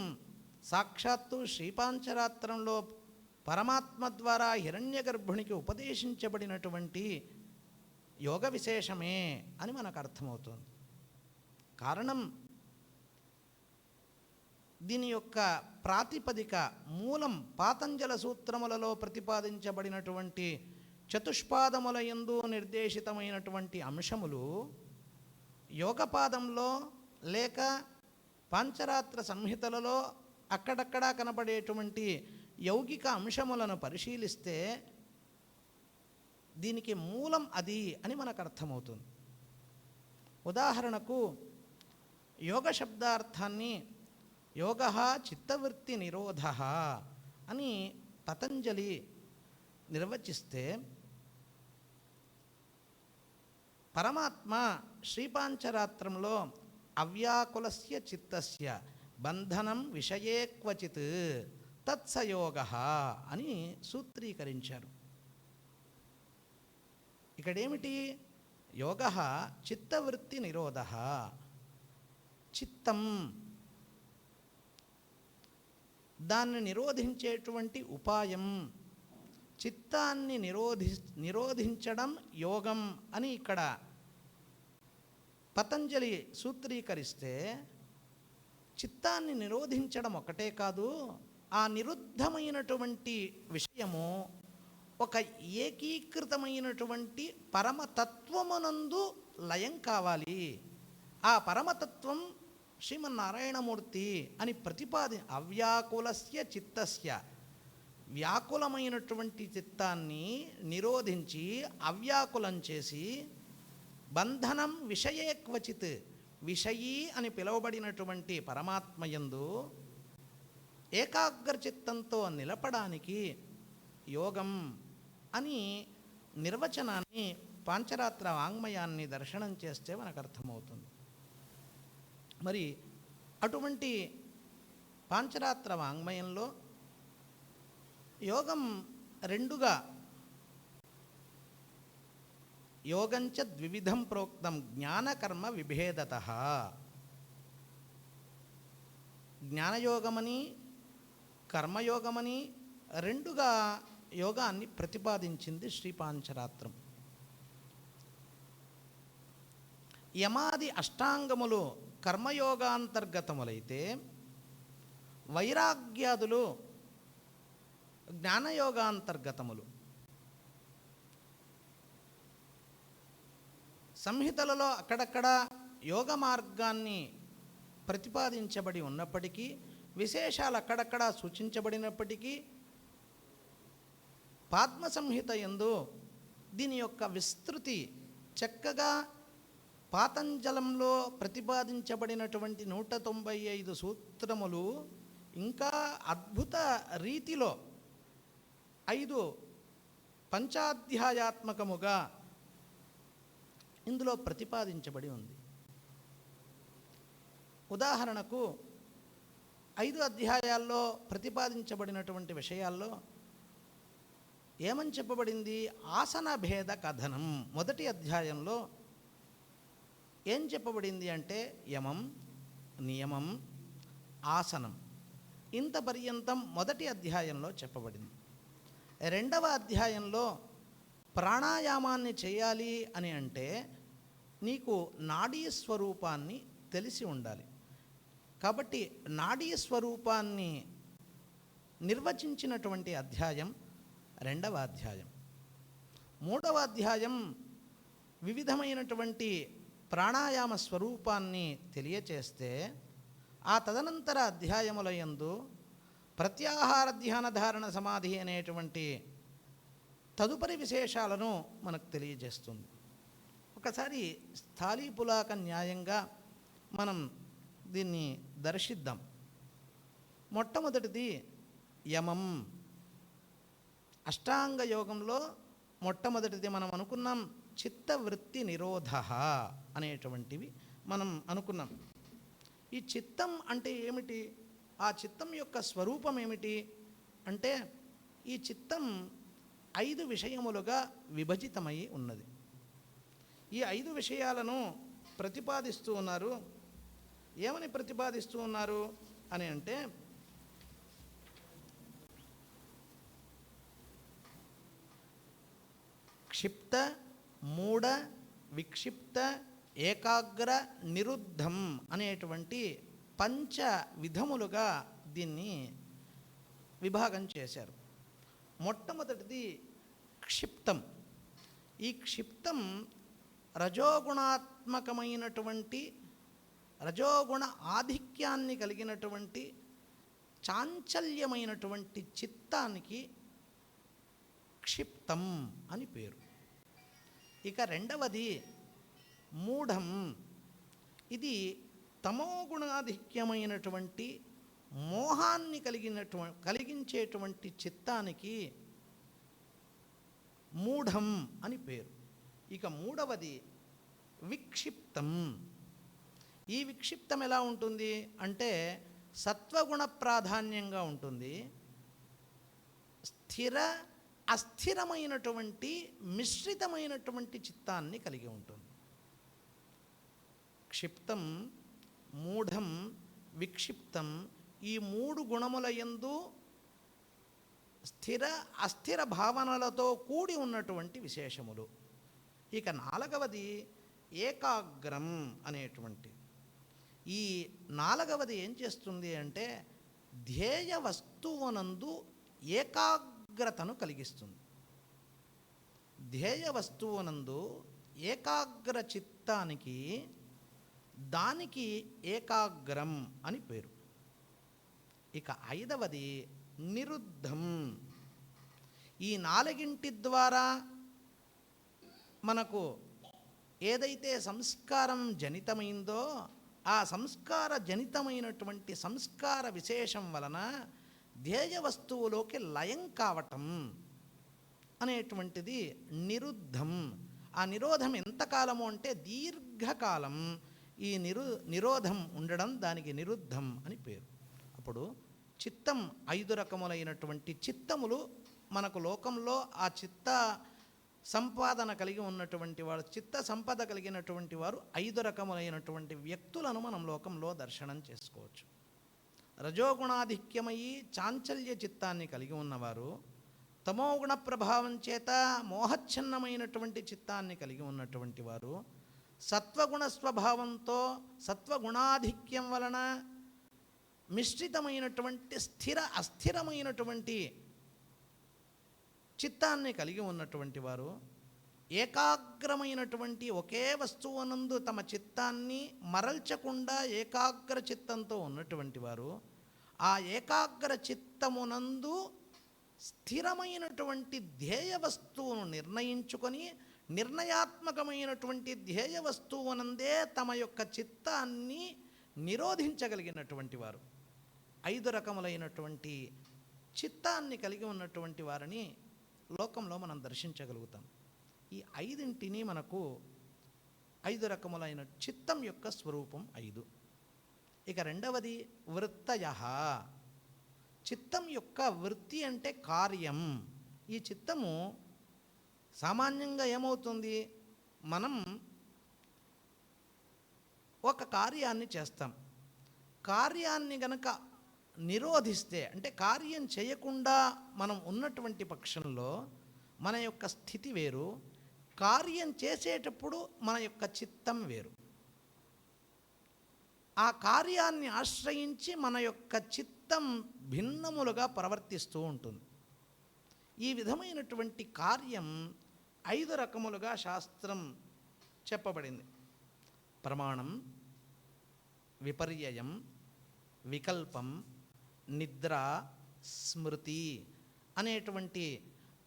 సాక్షాత్తు శ్రీపాంచరాత్రంలో పరమాత్మ ద్వారా హిరణ్యగర్భునికి ఉపదేశించబడినటువంటి యోగ విశేషమే అని మనకు అర్థమవుతుంది. కారణం దీని యొక్క ప్రాతిపదిక మూలం పాతంజల సూత్రములలో ప్రతిపాదించబడినటువంటి చతుష్పాదముల యందు నిర్దేశితమైనటువంటి అంశములు యోగపాదంలో లేక పాంచరాత్ర సంహితలలో అక్కడక్కడా కనబడేటువంటి యౌగిక అంశములను పరిశీలిస్తే దీనికి మూలం అది అని మనకు అర్థమవుతుంది. ఉదాహరణకు యోగ శబ్దార్థాన్ని యోగ చిత్తవృత్తి నిరోధ అని పతంజలి నిర్వచిస్తే పరమాత్మ శ్రీపాంచరాత్రంలో అవ్యాకులస్య చిత్తస్య బంధనం విషయే క్వచిత్ తత్సయోగ అని సూత్రీకరించారు. ఇక్కడేమిటి? యోగ చిత్తవృత్తి నిరోధ. చిత్తం దాన్ని నిరోధించేటువంటి ఉపాయం, చిత్తాన్ని నిరోధించడం యోగం అని ఇక్కడ పతంజలి సూత్రీకరిస్తే చిత్తాన్ని నిరోధించడం ఒకటే కాదు, ఆ నిరుద్ధమైనటువంటి విషయము ఒక ఏకీకృతమైనటువంటి పరమతత్వమునందు లయం కావాలి. ఆ పరమతత్వం శ్రీమన్నారాయణమూర్తి అని అవ్యాకులస్య చిత్తస్య, వ్యాకులమైనటువంటి చిత్తాన్ని నిరోధించి అవ్యాకులం చేసి బంధనం విషయే క్వచిత్, విషయీ అని పిలువబడినటువంటి పరమాత్మయందు ఏకాగ్రచిత్తంతో నిలపడానికి యోగం అని నిర్వచనాన్ని పాంచరాత్ర వాంగ్మయాన్ని దర్శనం చేస్తే మనకు అర్థమవుతుంది. మరి అటువంటి పాంచరాత్ర వాంగ్మయంలో యోగం రెండుగా, యోగంచ ద్వివిధం ప్రోక్తం జ్ఞానకర్మ విభేదతః. జ్ఞానయోగమని కర్మయోగమని రెండుగా యోగాన్ని ప్రతిపాదించింది శ్రీపాంచరాత్రం. యమాది అష్టాంగములు కర్మయోగాంతర్గతములైతే వైరాగ్యాదులు జ్ఞానయోగాంతర్గతములు. సంహితలలో అక్కడక్కడ యోగ మార్గాన్ని ప్రతిపాదించబడి ఉన్నప్పటికీ, విశేషాలు అక్కడక్కడ సూచించబడినప్పటికీ, పాద్మ సంహిత యందు దీని యొక్క విస్తృతి చక్కగా పాతంజలంలో ప్రతిపాదించబడినటువంటి 195 సూత్రములు ఇంకా అద్భుత రీతిలో 5 పంచాధ్యాయాత్మకముగా ఇందులో ప్రతిపాదించబడి ఉంది. ఉదాహరణకు 5 అధ్యాయాల్లో ప్రతిపాదించబడినటువంటి విషయాల్లో ఏమని చెప్పబడింది? ఆసన భేద కథనం. మొదటి అధ్యాయంలో ఏం చెప్పబడింది అంటే యమం, నియమం, ఆసనం, ఇంత పర్యంతం మొదటి అధ్యాయంలో చెప్పబడింది. రెండవ అధ్యాయంలో ప్రాణాయామాన్ని చేయాలి అని అంటే నీకు నాడీ స్వరూపాన్ని తెలిసి ఉండాలి. కాబట్టి నాడీ స్వరూపాన్ని నిర్వచించినటువంటి అధ్యాయం రెండవ అధ్యాయం. మూడవ అధ్యాయం వివిధమైనటువంటి ప్రాణాయామ స్వరూపాన్ని తెలియచేస్తే, ఆ తదనంతర అధ్యాయముల యందు ప్రత్యాహార ధ్యాన ధారణ సమాధి అనేటువంటి తదుపరి విశేషాలను మనకు తెలియజేస్తుంది. ఒకసారి స్థాళీపులాక న్యాయంగా మనం దీన్ని దర్శిద్దాం. మొట్టమొదటిది యమం. అష్టాంగ యోగంలో మొట్టమొదటిది మనం అనుకున్నాం చిత్తవృత్తి నిరోధ అనేటువంటివి మనం అనుకున్నాం. ఈ చిత్తం అంటే ఏమిటి? ఆ చిత్తం యొక్క స్వరూపం ఏమిటి అంటే, ఈ చిత్తం 5 విషయములుగా విభజితమై ఉన్నది. ఈ 5 విషయాలను ప్రతిపాదిస్తూ ఉన్నారు. ఏమని ప్రతిపాదిస్తూ ఉన్నారు అని అంటే, క్షిప్త, మూఢ, విక్షిప్త, ఏకాగ్ర, నిరుద్ధం అనేటువంటి 5 విధములుగా దీన్ని విభాగం చేశారు. మొట్టమొదటిది క్షిప్తం. ఈ క్షిప్తం రజోగుణాత్మకమైనటువంటి, రజోగుణ ఆధిక్యాన్ని కలిగినటువంటి చాంచల్యమైనటువంటి చిత్తానికి క్షిప్తం అని పేరు. ఇక రెండవది మూఢం. ఇది తమోగుణాధిక్యమైనటువంటి మోహాన్ని కలిగించేటువంటి చిత్తానికి మూఢం అని పేరు. ఇక మూడవది విక్షిప్తం. ఈ విక్షిప్తం ఎలా ఉంటుంది అంటే, సత్వగుణ ప్రాధాన్యంగా ఉంటుంది. స్థిర అస్థిరమైనటువంటి మిశ్రితమైనటువంటి చిత్తాన్ని కలిగి ఉంటుంది. క్షిప్తం, మూఢం, విక్షిప్తం ఈ 3 గుణముల యందు స్థిర అస్థిర భావనలతో కూడి ఉన్నటువంటి విశేషములు. ఇక 4వది ఏకాగ్రం అనేటువంటి. ఈ 4వది ఏం చేస్తుంది అంటే, ధ్యేయ వస్తువునందు ఏకాగ్రతను కలిగిస్తుంది. ధ్యేయ వస్తువునందు ఏకాగ్ర చిత్తానికి, దానికి ఏకాగ్రం అని పేరు. ఇక 5వది నిరుద్ధం. ఈ 4 ద్వారా మనకు ఏదైతే సంస్కారం జనితమైందో, ఆ సంస్కార జనితమైనటువంటి సంస్కార విశేషం వలన ధ్యేయ వస్తువులోకి లయం కావటం అనేటువంటిది నిరుద్ధం. ఆ నిరోధం ఎంతకాలము అంటే దీర్ఘకాలం ఈ నిరోధం ఉండడం, దానికి నిరుద్ధం అని పేరు. అప్పుడు చిత్తం 5 రకములైనటువంటి చిత్తములు మనకు లోకంలో, ఆ చిత్త సంపాదన కలిగి ఉన్నటువంటి వారు, చిత్త సంపద కలిగినటువంటి వారు 5 రకములైనటువంటి వ్యక్తులను మనం లోకంలో దర్శనం చేసుకోవచ్చు. రజోగుణాధిక్యమయ్యి చాంచల్య చిత్తాన్ని కలిగి ఉన్నవారు, తమోగుణ ప్రభావం చేత మోహచ్ఛన్నమైనటువంటి చిత్తాన్ని కలిగి ఉన్నటువంటి వారు, సత్వగుణ స్వభావంతో సత్వగుణాధిక్యం వలన మిశ్రితమైనటువంటి స్థిర అస్థిరమైనటువంటి చిత్తాన్ని కలిగి ఉన్నటువంటి వారు, ఏకాగ్రమైనటువంటి ఒకే వస్తువునందు తమ చిత్తాన్ని మరల్చకుండా ఏకాగ్ర చిత్తంతో ఉన్నటువంటి వారు, ఆ ఏకాగ్ర చిత్తమునందు స్థిరమైనటువంటి ధ్యేయ వస్తువును నిర్ణయించుకొని, నిర్ణయాత్మకమైనటువంటి ధ్యేయ వస్తువునందే తమ యొక్క చిత్తాన్ని నిరోధించగలిగినటువంటి వారు. 5 రకములైనటువంటి చిత్తాన్ని కలిగి ఉన్నటువంటి వారిని లోకంలో మనం దర్శించగలుగుతాం. ఈ 5 మనకు 5 రకములైన చిత్తం యొక్క స్వరూపం 5. ఇక రెండవది వృత్తయ. చిత్తం యొక్క వృత్తి అంటే కార్యం. ఈ చిత్తము సామాన్యంగా ఏమవుతుంది, మనం ఒక కార్యాన్ని చేస్తాం. కార్యాన్ని గనక నిరోధిస్తే, అంటే కార్యం చేయకుండా మనం ఉన్నటువంటి పక్షంలో మన యొక్క స్థితి వేరు, కార్యం చేసేటప్పుడు మన యొక్క చిత్తం వేరు. ఆ కార్యాన్ని ఆశ్రయించి మన యొక్క చిత్తం భిన్నములుగా ప్రవర్తిస్తూ ఉంటుంది. ఈ విధమైనటువంటి కార్యం 5 రకములుగా శాస్త్రం చెప్పబడింది. ప్రమాణం, విపర్యయం, వికల్పం, నిద్ర, స్మృతి అనేటువంటి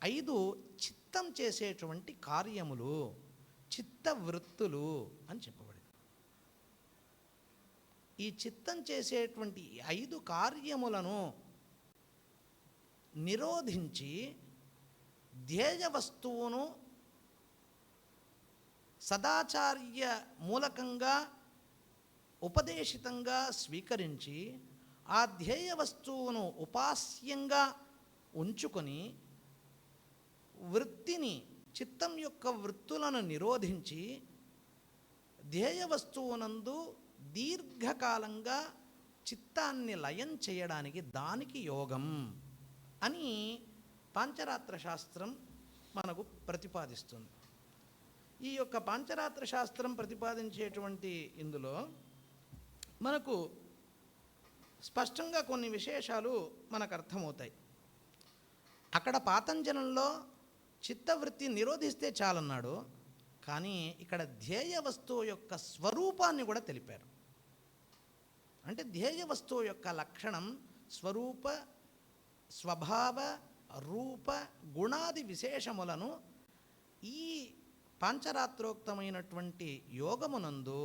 5 చిత్తం చేసేటువంటి కార్యములు, చిత్తవృత్తులు అని చెప్పబడింది. ఈ చిత్తం చేసేటువంటి 5 కార్యములను నిరోధించి ధ్యేయ వస్తువును సదాచార్య మూలకంగా ఉపదేశితంగా స్వీకరించి ఆ ధ్యేయ వస్తువును ఉపాస్యంగా ఉంచుకొని వృత్తిని, చిత్తం యొక్క వృత్తులను నిరోధించి ధ్యేయ వస్తువునందు దీర్ఘకాలంగా చిత్తాన్ని లయం చేయడానికి దానికి యోగం అని పాంచరాత్ర శాస్త్రం మనకు ప్రతిపాదిస్తుంది. ఈ యొక్క పాంచరాత్ర శాస్త్రం ప్రతిపాదించేటువంటి ఇందులో మనకు స్పష్టంగా కొన్ని విశేషాలు మనకు అర్థమవుతాయి. అక్కడ పాతంజలంలో చిత్తవృత్తి నిరోధిస్తే చాలన్నాడు, కానీ ఇక్కడ ధ్యేయ వస్తువు యొక్క స్వరూపాన్ని కూడా తెలిపారు. అంటే ధ్యేయ వస్తువు యొక్క లక్షణం, స్వరూప, స్వభావ, రూప, గుణాది విశేషములను ఈ పాంచరాత్రోక్తమైనటువంటి యోగమునందు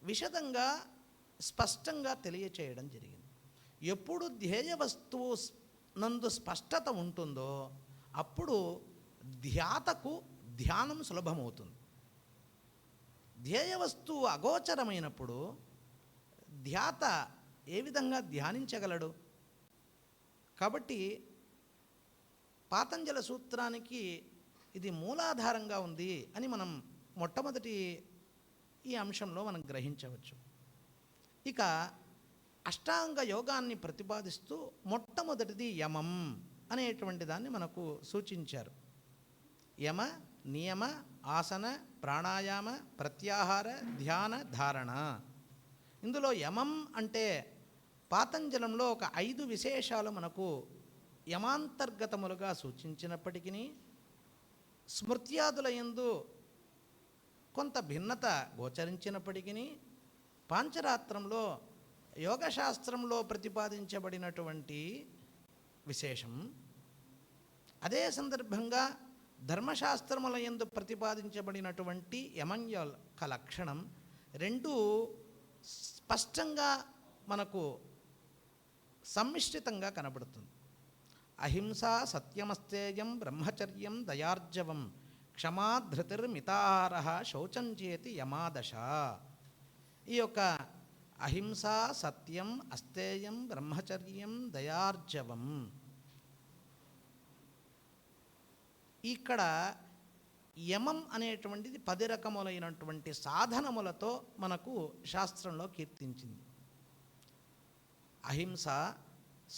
విశదంగా స్పష్టంగా తెలియచేయడం జరిగింది. ఎప్పుడు ధ్యేయ వస్తువు నందు స్పష్టత ఉంటుందో అప్పుడు ధ్యాతకు ధ్యానం సులభమవుతుంది. ధ్యేయ వస్తువు అగోచరమైనప్పుడు ధ్యాత ఏ విధంగా ధ్యానించగలడు? కాబట్టి పాతంజల సూత్రానికి ఇది మూలాధారంగా ఉంది అని మనం మొట్టమొదటి ఈ అంశంలో మనం గ్రహించవచ్చు. ఇక అష్టాంగ యోగాన్ని ప్రతిపాదిస్తూ మొట్టమొదటిది యమం అనేటువంటి దాన్ని మనకు సూచించారు. యమ, నియమ, ఆసన, ప్రాణాయామ, ప్రత్యాహార, ధ్యాన, ధారణ. ఇందులో యమం అంటే పాతంజలంలో ఒక 5 విశేషాలు మనకు యమాంతర్గతములుగా సూచించినప్పటికీ స్మృత్యాదుల యందు కొంత భిన్నత గోచరించినప్పటికీ పాంచరాత్రంలో యోగశాస్త్రంలో ప్రతిపాదించబడినటువంటి విశేషం, అదే సందర్భంగా ధర్మశాస్త్రముల యందు ప్రతిపాదించబడినటువంటి యమం యొక్క లక్షణం రెండూ స్పష్టంగా మనకు సమ్మిశ్రితంగా కనబడుతుంది. అహింస, సత్యమస్తేయం, బ్రహ్మచర్యం, దయార్జవం, క్షమా, ధృతిర్మితాహార, శౌచం చేతి యమాదశ. ఈ యొక్క అహింస, సత్యం, అస్తేయం, బ్రహ్మచర్యం, దయార్జవం, ఇక్కడ యమం అనేటువంటిది 10 రకములైనటువంటి సాధనములతో మనకు శాస్త్రంలో కీర్తించింది. అహింస,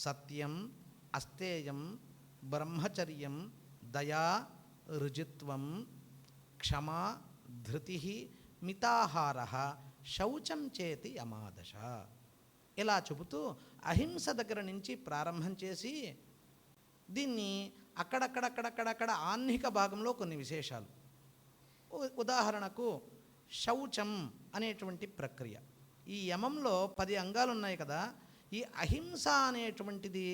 సత్యం, అస్తేయం, బ్రహ్మచర్యం, దయా, రుజుత్వం, క్షమా, ధృతి, మితాహార, శౌచం చేతి యమాదశ. ఇలా చెబుతూ అహింస దగ్గర నుంచి ప్రారంభం చేసి దీన్ని అక్కడక్కడక్కడక్కడక్కడ ఆహ్నిక భాగంలో కొన్ని విశేషాలు, ఉదాహరణకు శౌచం అనేటువంటి ప్రక్రియ. ఈ యమంలో 10 అంగాలు ఉన్నాయి కదా, ఈ అహింస అనేటువంటిది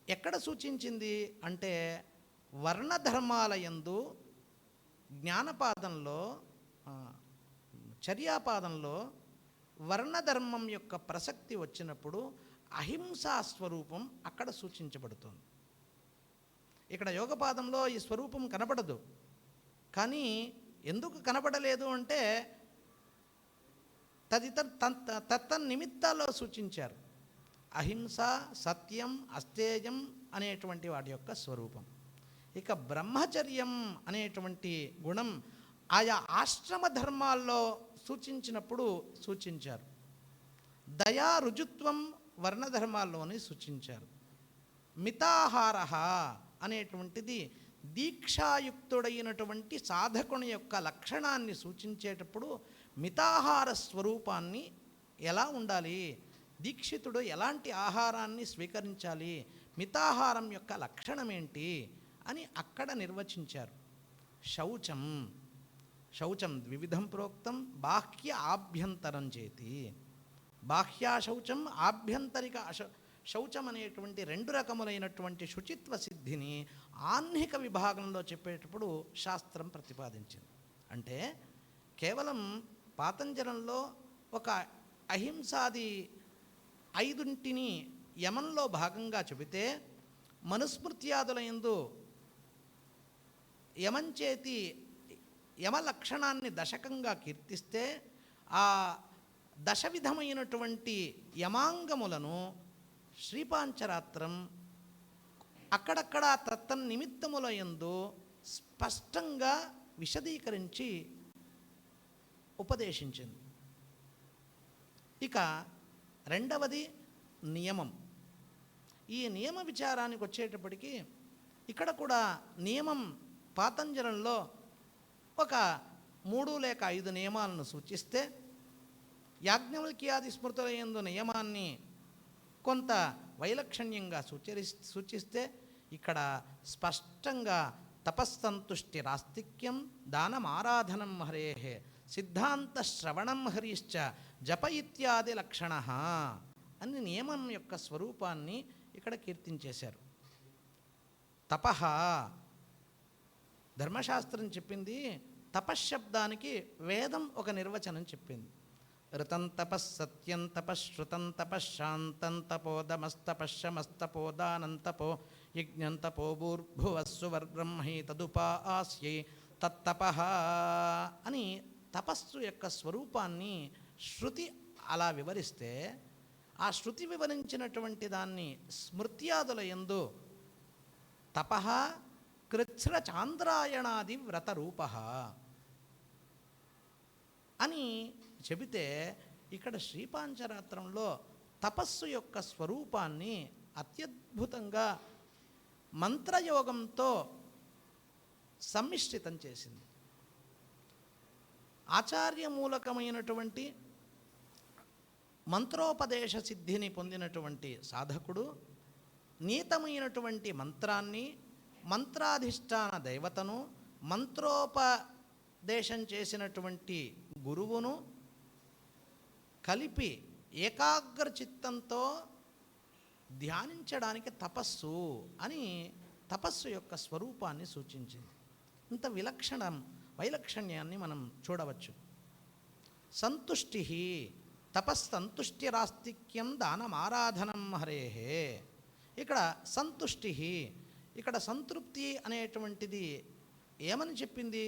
ఎక్కడ సూచించింది అంటే వర్ణధర్మాలయందు జ్ఞానపాదంలో, చర్యాపాదంలో వర్ణధర్మం యొక్క ప్రసక్తి వచ్చినప్పుడు అహింసా స్వరూపం అక్కడ సూచించబడుతుంది. ఇక్కడ యోగపాదంలో ఈ స్వరూపం కనపడదు. కానీ ఎందుకు కనపడలేదు అంటే తత్తన్నిమిత్తాల్లో సూచించారు. అహింస, సత్యం, అస్తేయం అనేటువంటి వాటి యొక్క స్వరూపం. ఇక బ్రహ్మచర్యం అనేటువంటి గుణం ఆయా ఆశ్రమ ధర్మాల్లో సూచించినప్పుడు సూచించారు. దయా, రుజుత్వం వర్ణధర్మాల్లోని సూచించారు. మితాహార అనేటువంటిది దీక్షాయుక్తుడైనటువంటి సాధకుని యొక్క లక్షణాన్ని సూచించేటప్పుడు మితాహార స్వరూపాన్ని ఎలా ఉండాలి, దీక్షితుడు ఎలాంటి ఆహారాన్ని స్వీకరించాలి, మితాహారం యొక్క లక్షణం ఏంటి అని అక్కడ నిర్వచించారు. శౌచం, శౌచం ద్వివిధం ప్రోక్తం, బాహ్య ఆభ్యంతరం చేతి. బాహ్యాశౌచం, ఆభ్యంతరిక శౌచం అనేటువంటి రెండు రకములైనటువంటి శుచిత్వ సిద్ధిని ఆహ్నిక విభాగంలో చెప్పేటప్పుడు శాస్త్రం ప్రతిపాదించింది. అంటే కేవలం పాతంజలంలో ఒక అహింసాది 5 యమంలో భాగంగా చెబితే, మనుస్మృత్యాదుల యందు యమంచేతి యమ లక్షణాన్ని దశకంగా కీర్తిస్తే, ఆ దశవిధమైనటువంటి యమాంగములను శ్రీపాంచరాత్రం అక్కడక్కడ తత్తన్నిమిత్తముల యందు స్పష్టంగా విశదీకరించి ఉపదేశించింది. ఇక రెండవది నియమం. ఈ నియమ విచారానికి వచ్చేటప్పటికి ఇక్కడ కూడా నియమం పాతంజలంలో ఒక 3 లేక 5 నియమాలను సూచిస్తే, యాజ్ఞవల్క్యాది స్మృతుల యందు నియమాన్ని కొంత వైలక్షణ్యంగా సూచిస్తే, ఇక్కడ స్పష్టంగా తపస్సంతుష్టి రాస్తిక్యం, దానమారాధనం హరేహే, సిద్ధాంత శ్రవణం హరిశ్చ, జప ఇత్యాది లక్షణ అని నియమం యొక్క స్వరూపాన్ని ఇక్కడ కీర్తించేశారు. తపః, ధర్మశాస్త్రం చెప్పింది తపశ్శబ్దానికి వేదం ఒక నిర్వచనం చెప్పింది. ఋతం తపస్సత్యం తపశ్రుతం తపశ్శాంతం తపోదమస్తపశ్యమస్తపోదానంతపో యజ్ఞం తపో భూర్భువస్సువర్బ్రహ్మై తదుపా ఆస్యై తత్తపః అని తపస్సు యొక్క స్వరూపాన్ని శృతి అలా వివరిస్తే, ఆ శృతి వివరించినటువంటి దాన్ని స్మృత్యాదుల యందు తపః కృచ్ఛ్ర చాంద్రాయణాది వ్రతరూపః అని చెబితే, ఇక్కడ శ్రీపాంచరాత్రంలో తపస్సు యొక్క స్వరూపాన్ని అత్యద్భుతంగా మంత్రయోగంతో సమ్మిశ్రితం చేసింది. ఆచార్యమూలకమైనటువంటి మంత్రోపదేశ సిద్ధిని పొందినటువంటి సాధకుడు నీతమైనటువంటి మంత్రాన్ని, మంత్రాధిష్టాన దైవతను, మంత్రోపదేశం చేసినటువంటి గురువును కలిపి ఏకాగ్ర చిత్తంతో ధ్యానించడానికి తపస్సు అని తపస్సు యొక్క స్వరూపాన్ని సూచించింది. ఇంత వైలక్షణ్యాన్ని మనం చూడవచ్చు. సంతుష్టి, తపస్సంతుష్టిరాస్తిక్యం, దానమారాధనం హరేహే. ఇక్కడ సంతుష్టి, ఇక్కడ సంతృప్తి అనేటువంటిది ఏమని చెప్పింది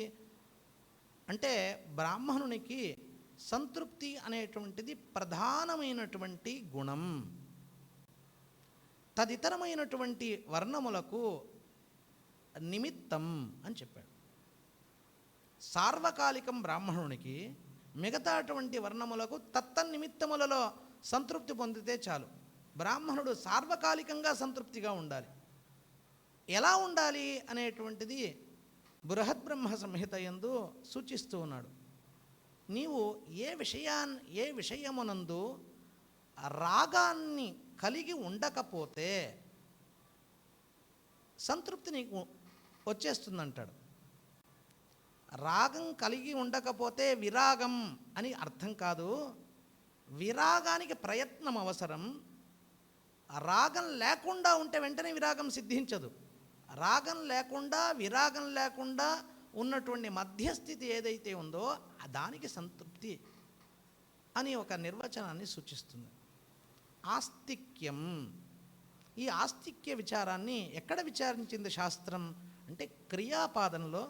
అంటే, బ్రాహ్మణునికి సంతృప్తి అనేటువంటిది ప్రధానమైనటువంటి గుణం. తదితరమైనటువంటి వర్ణములకు నిమిత్తం అని చెప్పాడు. సార్వకాలికం బ్రాహ్మణునికి, మిగతా అటువంటి వర్ణములకు తత్తన్నిమిత్తములలో సంతృప్తి పొందితే చాలు. బ్రాహ్మణుడు సార్వకాలికంగా సంతృప్తిగా ఉండాలి. ఎలా ఉండాలి అనేటువంటిది బృహద్బ్రహ్మ సంహిత యందు సూచిస్తూ ఉన్నాడు. నీవు ఏ విషయమునందు రాగాన్ని కలిగి ఉండకపోతే సంతృప్తి నీకు వచ్చేస్తుందంటాడు. రాగం కలిగి ఉండకపోతే విరాగం అని అర్థం కాదు. విరాగానికి ప్రయత్నం అవసరం. రాగం లేకుండా ఉంటే వెంటనే విరాగం సిద్ధించదు. రాగం లేకుండా, విరాగం లేకుండా ఉన్నటువంటి మధ్యస్థితి ఏదైతే ఉందో దానికి సంతృప్తి అని ఒక నిర్వచనాన్ని సూచిస్తుంది. ఆస్తిక్యం, ఈ ఆస్తిక్య విచారాన్ని ఎక్కడ విచారించింది శాస్త్రం అంటే, క్రియాపాదంలో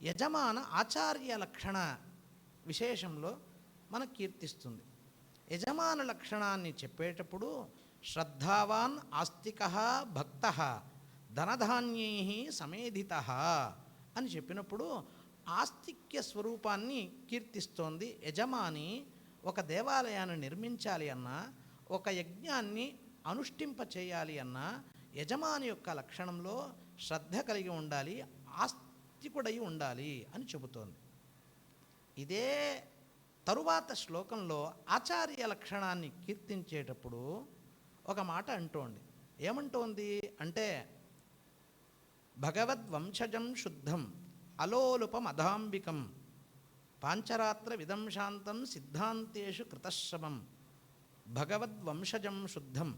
యజమాన ఆచార్య లక్షణ విశేషంలో మనకు కీర్తిస్తుంది. యజమాన లక్షణాన్ని చెప్పేటప్పుడు శ్రద్ధావాన్ ఆస్తికః భక్తః ధనధాన్యైః సమేధితః అని చెప్పినప్పుడు ఆస్తిక్య స్వరూపాన్ని కీర్తిస్తోంది. యజమాని ఒక దేవాలయాన్ని నిర్మించాలి అన్నా, ఒక యజ్ఞాన్ని అనుష్ఠింప చేయాలి అన్నా, యజమాని యొక్క లక్షణంలో శ్రద్ధ కలిగి ఉండాలి, ఆస్తికుడై ఉండాలి అని చెబుతోంది. ఇదే తరువాత శ్లోకంలో ఆచార్య లక్షణాన్ని కీర్తించేటప్పుడు ఒక మాట అంటోంది. ఏమంటోంది అంటే, భగవద్వంశజం శుద్ధం అలోలుపం అధాంబికం పాంచరాత్ర విదం శాంతం సిద్ధాంతేషు కృతశ్రమం భగవద్వంశజం శుద్ధం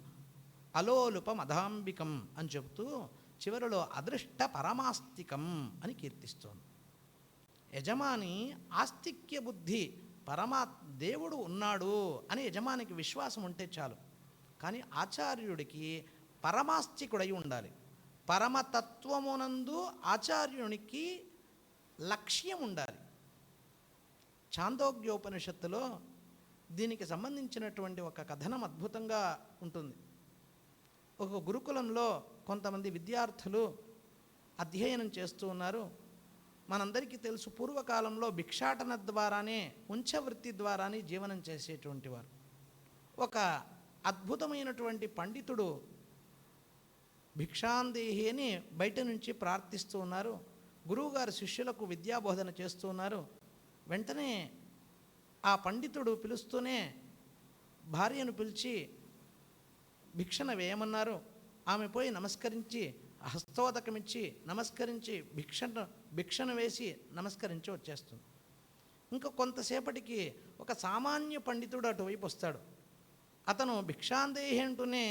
అలోలుపం అధాంబికం అని చెబుతూ చివరిలో అదృష్ట పరమాస్తికం అని కీర్తిస్తోంది. యజమాని ఆస్తిక్య బుద్ధి, దేవుడు ఉన్నాడు అని యజమానికి విశ్వాసం ఉంటే చాలు. కానీ ఆచార్యుడికి పరమాస్తికుడై ఉండాలి. పరమతత్వమునందు ఆచార్యునికి లక్ష్యం ఉండాలి. ఛాందోగ్యోపనిషత్తులో దీనికి సంబంధించినటువంటి ఒక కథనం అద్భుతంగా ఉంటుంది. ఒక గురుకులంలో కొంతమంది విద్యార్థులు అధ్యయనం చేస్తూ ఉన్నారు. మనందరికీ తెలుసు, పూర్వకాలంలో భిక్షాటన ద్వారానే, ఉంచవృత్తి ద్వారానే జీవనం చేసేటువంటి వారు. ఒక అద్భుతమైనటువంటి పండితుడు భిక్షాందేహి అని బయట నుంచి ప్రార్థిస్తూ ఉన్నారు. గురువుగారు శిష్యులకు విద్యాబోధన చేస్తూ ఉన్నారు. వెంటనే ఆ పండితుడు పిలుస్తూనే భార్యను పిలిచి భిక్షణ వేయమన్నారు. ఆమె పోయి నమస్కరించి హస్తోదకమిచ్చి నమస్కరించి భిక్షను వేసి నమస్కరించి వచ్చేస్తుంది. ఇంకా కొంతసేపటికి ఒక సామాన్య పండితుడు అటువైపు వస్తాడు. అతను భిక్షాందేహి అంటూనే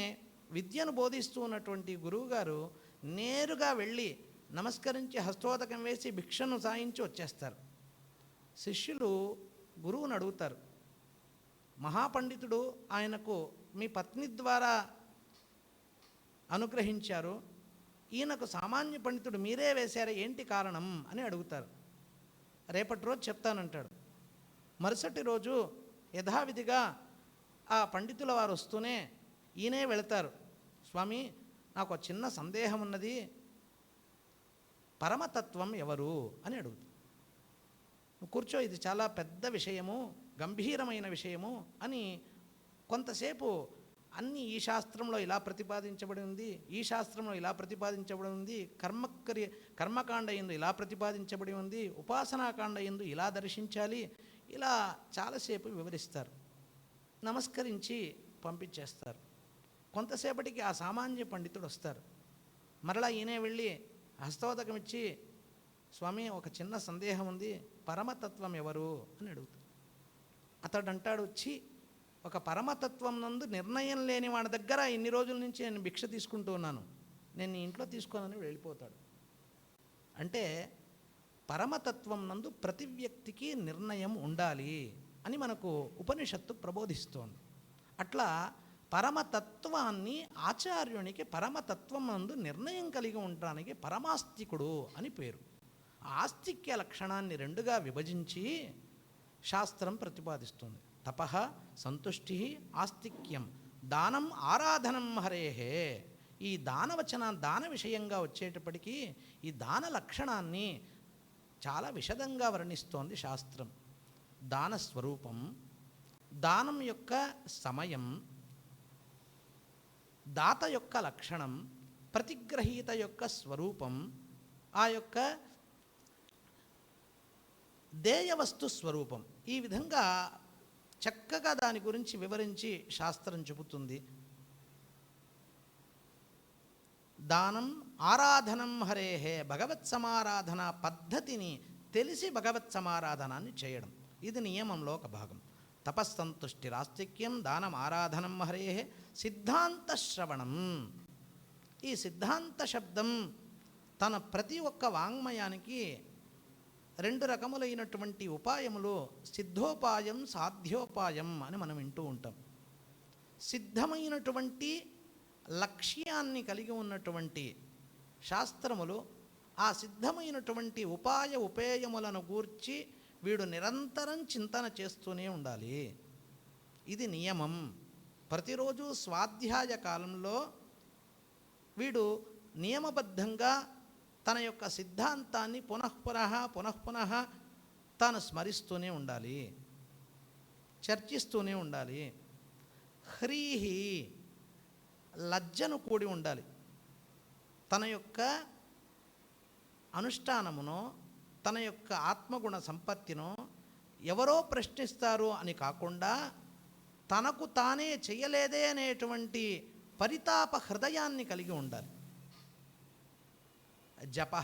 విద్యను బోధిస్తూ ఉన్నటువంటి గురువుగారు నేరుగా వెళ్ళి నమస్కరించి హస్తోదకం వేసి భిక్షను సాయించి వచ్చేస్తారు. శిష్యులు గురువుని అడుగుతారు, మహాపండితుడు ఆయనకు మీ పత్ని ద్వారా అనుగ్రహించారు, ఈయనకు సామాన్య పండితుడు మీరే వేశారా, ఏంటి కారణం అని అడుగుతారు. రేపటి రోజు చెప్తానంటాడు. మరుసటి రోజు యథావిధిగా ఆ పండితుల వారు వస్తూనే ఈయనే వెళతారు. స్వామి, నాకు చిన్న సందేహం ఉన్నది, పరమతత్వం ఎవరు అని అడుగుతారు. కూర్చో, ఇది చాలా పెద్ద విషయము, గంభీరమైన విషయము అని కొంతసేపు అన్నీ ఈ శాస్త్రంలో ఇలా ప్రతిపాదించబడి ఉంది, ఈ శాస్త్రంలో ఇలా ప్రతిపాదించబడి ఉంది, కర్మకాండ యందు ఇలా ప్రతిపాదించబడి ఉంది, ఉపాసనాకాండ యందు ఇలా దర్శించాలి, ఇలా చాలాసేపు వివరిస్తారు. నమస్కరించి పంపించేస్తారు. కొంతసేపటికి ఆ సామాన్య పండితుడు వస్తారు. మరలా ఈయనే వెళ్ళి హస్తోదకం ఇచ్చి, స్వామి, ఒక చిన్న సందేహం ఉంది, పరమతత్వం ఎవరు అని అడుగుతాడు. అతడు అంటాడు, ఒక పరమతత్వం నందు నిర్ణయం లేని వాడి దగ్గర ఇన్ని రోజుల నుంచి నేను భిక్ష తీసుకుంటూ ఉన్నాను, నేను ఇంట్లో తీసుకోనని వెళ్ళిపోతాడు. అంటే పరమతత్వం నందు ప్రతి వ్యక్తికి నిర్ణయం ఉండాలి అని మనకు ఉపనిషత్తు ప్రబోధిస్తోంది. అట్లా పరమతత్వాన్ని ఆచార్యునికి పరమతత్వం నందు నిర్ణయం కలిగి ఉండడానికి పరమాస్తికుడు అని పేరు. ఆస్తిక్య లక్షణాన్ని రెండుగా విభజించి శాస్త్రం ప్రతిపాదిస్తుంది. తపః సంతుష్టి ఆస్తిక్యం, దానం ఆరాధనం హరేహే. ఈ దాన విషయంగా వచ్చేటప్పటికీ ఈ దాన లక్షణాన్ని చాలా విశదంగా వర్ణిస్తోంది శాస్త్రం. దాన స్వరూపం, దానం యొక్క సమయం, దాత యొక్క లక్షణం, ప్రతిగ్రహీత యొక్క స్వరూపం, ఆ యొక్క దేయవస్తు స్వరూపం, ఈ విధంగా చక్కగా దాని గురించి వివరించి శాస్త్రం చెబుతుంది. దానం ఆరాధనం హరేహే, భగవత్ సమారాధన పద్ధతిని తెలిసి భగవత్ సమారాధనాన్ని చేయడం, ఇది నియమంలో ఒక భాగం. తపస్సంతుష్టిరాస్తిక్యం, దానం ఆరాధనం హరేహే, సిద్ధాంత శ్రవణం. ఈ సిద్ధాంత శబ్దం తన ప్రతి ఒక్క వాంగ్మయానికి రెండు రకములైనటువంటి ఉపాయములు, సిద్ధోపాయం, సాధ్యోపాయం అని మనం వింటూ ఉంటాం. సిద్ధమైనటువంటి లక్ష్యాన్ని కలిగి ఉన్నటువంటి శాస్త్రములు ఆ సిద్ధమైనటువంటి ఉపేయములను గూర్చి వీడు నిరంతరం చింతన చేస్తూనే ఉండాలి. ఇది నియమం. ప్రతిరోజు స్వాధ్యాయ కాలంలో వీడు నియమబద్ధంగా తన యొక్క సిద్ధాంతాన్ని పునఃపునః తాను స్మరిస్తూనే ఉండాలి, చర్చిస్తూనే ఉండాలి. హ్రీహి, లజ్జను కూడి ఉండాలి. తన యొక్క అనుష్ఠానమునో తన యొక్క ఆత్మగుణ సంపత్తినో ఎవరో ప్రశ్నిస్తారు అని కాకుండా తనకు తానే చేయలేదే అనేటువంటి పరితాప హృదయాన్ని కలిగి ఉండాలి. జప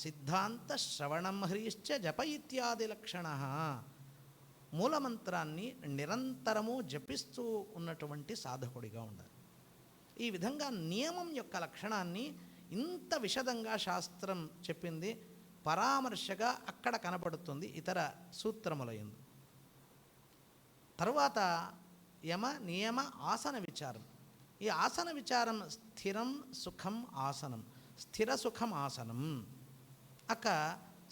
సిద్ధాంత శ్రవణం హ్రీశ్చ జప ఇత్యాది లక్షణ. మూలమంత్రాన్ని నిరంతరము జపిస్తూ ఉన్నటువంటి సాధకుడిగా ఉండాలి. ఈ విధంగా నియమం యొక్క లక్షణాన్ని ఇంత విశదంగా శాస్త్రం చెప్పింది. పరామర్శగా అక్కడ కనబడుతుంది ఇతర సూత్రముల యందు. తరువాత యమ నియమ ఆసన విచారం. ఈ ఆసన విచారం స్థిరం సుఖం ఆసనం, స్థిర సుఖం ఆసనం. అక్క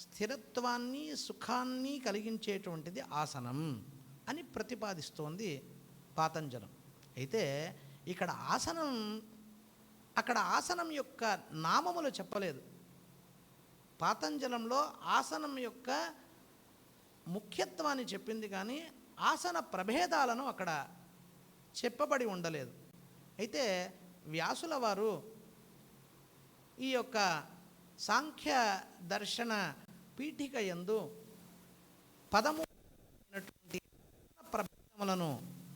స్థిరత్వాన్ని సుఖాన్ని కలిగించేటువంటిది ఆసనం అని ప్రతిపాదిస్తోంది పాతంజలం. అయితే ఇక్కడ ఆసనం, అక్కడ ఆసనం యొక్క నామములు చెప్పలేదు. పాతంజలంలో ఆసనం యొక్క ముఖ్యత్వాన్ని చెప్పింది కానీ ఆసన ప్రభేదాలను అక్కడ చెప్పబడి ఉండలేదు. అయితే వ్యాసుల వారు ఈ యొక్క సాంఖ్య దర్శన పీఠిక యందు 13 ప్రభేదములను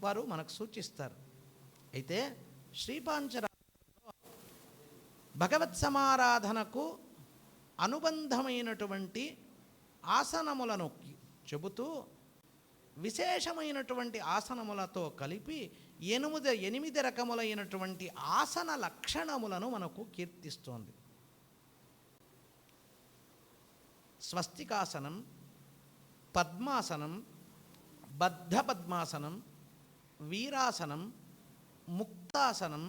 వారు మనకు సూచిస్తారు. అయితే శ్రీపాంచరాత్రంలో భగవత్ సమారాధనకు అనుబంధమైనటువంటి ఆసనములను చెబుతూ విశేషమైనటువంటి ఆసనములతో కలిపి 8 రకములైనటువంటి ఆసన లక్షణములను మనకు కీర్తిస్తోంది. స్వస్తికాసనం, పద్మాసనం, బద్ధ పద్మాసనం, వీరాసనం, ముక్తాసనం,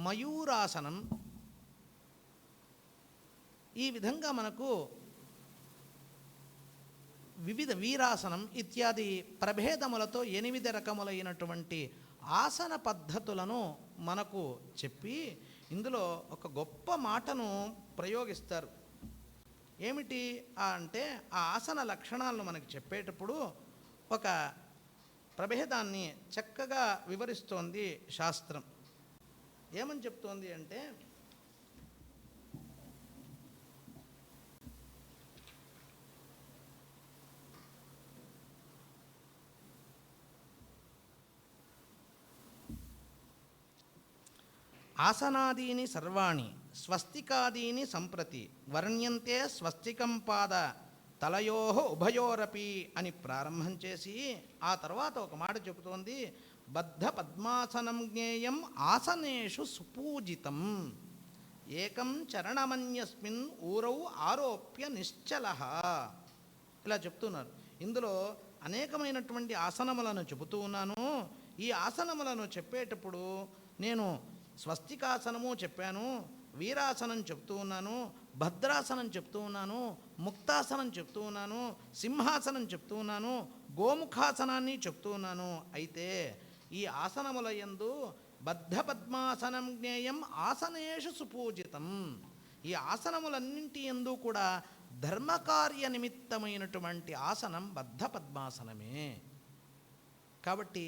మయూరాసనం. ఈ విధంగా మనకు వివిధ వీరాసనం ఇత్యాది ప్రభేదములతో 8 రకములైనటువంటి ఆసన పద్ధతులను మనకు చెప్పి ఇందులో ఒక గొప్ప మాటను ప్రయోగిస్తారు. ఏమిటి అంటే ఆ ఆసన లక్షణాలను మనకు చెప్పేటప్పుడు ఒక ప్రభేదాన్ని చక్కగా వివరిస్తోంది శాస్త్రం. ఏమని చెప్తోంది అంటే, ఆసనాదీని సర్వాణి స్వస్తికాదీని సంప్రతి వర్ణ్యంతే స్వస్తికం పాద తలయో ఉభయోరపి అని ప్రారంభం చేసి ఆ తర్వాత ఒక మాట చెబుతోంది, బద్ధ పద్మాసనం జ్ఞేయం ఆసనేషు సుపూజితం ఏకం చరణమన్యస్మిన్ ఊరౌ ఆరోప్య నిశ్చలః. ఇలా చెప్తున్నారు. ఇందులో అనేకమైనటువంటి ఆసనములను చెబుతూ ఉన్నాను. ఈ ఆసనములను చెప్పేటప్పుడు నేను స్వస్తికాసనము చెప్పాను, వీరాసనం చెప్తూ ఉన్నాను, భద్రాసనం చెప్తూ ఉన్నాను, ముక్తాసనం చెప్తూ ఉన్నాను, సింహాసనం చెప్తూ ఉన్నాను, గోముఖాసనాన్ని చెప్తూ ఉన్నాను. అయితే ఈ ఆసనముల యందు బద్ధ పద్మాసనం జ్ఞేయం ఆసనేషు సుపూజితం. ఈ ఆసనములన్నింటి యందు కూడా ధర్మకార్య నిమిత్తమైనటువంటి ఆసనం బద్ధ పద్మాసనమే. కాబట్టి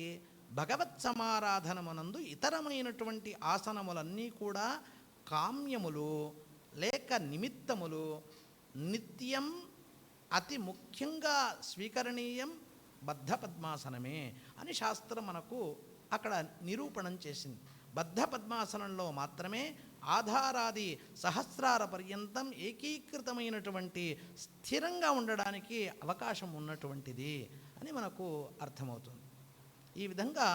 భగవత్ సమారాధనమునందు ఇతరమైనటువంటి ఆసనములన్నీ కూడా కామ్యములు లేక నిమిత్తములు. నిత్యం అతి ముఖ్యంగా స్వీకరణీయం బద్ధ పద్మాసనమే అని శాస్త్రం మనకు అక్కడ నిరూపణం చేసింది. బద్ధ పద్మాసనంలో మాత్రమే ఆధారాది సహస్రార పర్యంతం ఏకీకృతమైనటువంటి స్థిరంగా ఉండడానికి అవకాశం ఉన్నటువంటిది అని మనకు అర్థమవుతుంది. ఈ విధంగా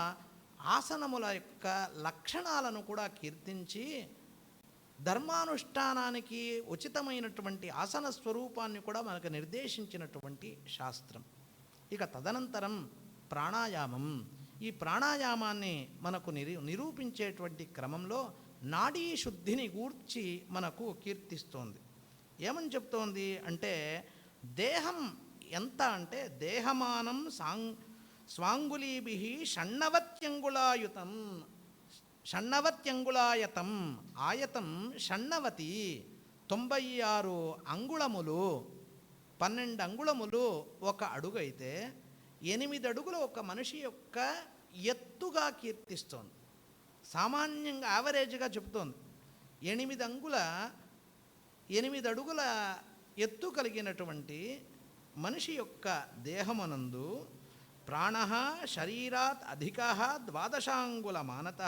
ఆసనముల యొక్క లక్షణాలను కూడా కీర్తించి ధర్మానుష్ఠానానికి ఉచితమైనటువంటి ఆసన స్వరూపాన్ని కూడా మనకు నిర్దేశించినటువంటి శాస్త్రం. ఇక తదనంతరం ప్రాణాయామం. ఈ ప్రాణాయామాన్ని మనకు నిరూపించేటువంటి క్రమంలో నాడీ శుద్ధిని గూర్చి మనకు కీర్తిస్తోంది. ఏమని చెప్తోంది అంటే, దేహం ఎంత అంటే దేహమానం స్వాంగులీభిః షణ్ణవత్యంగుళాయుతం, షణ్ణవత్యంగుళాయతం, ఆయతం షణ్ణవతి 96 అంగుళములు, 12 అంగుళములు ఒక అడుగు అయితే 8 అడుగులు ఒక మనిషి యొక్క ఎత్తుగా కీర్తిస్తోంది. సామాన్యంగా యావరేజ్గా చెప్తోంది. 8 అడుగుల ఎత్తు కలిగినటువంటి మనిషి యొక్క దేహమనందు ప్రాణ శరీరాత్ అధిక ద్వాదశాంగుల మానత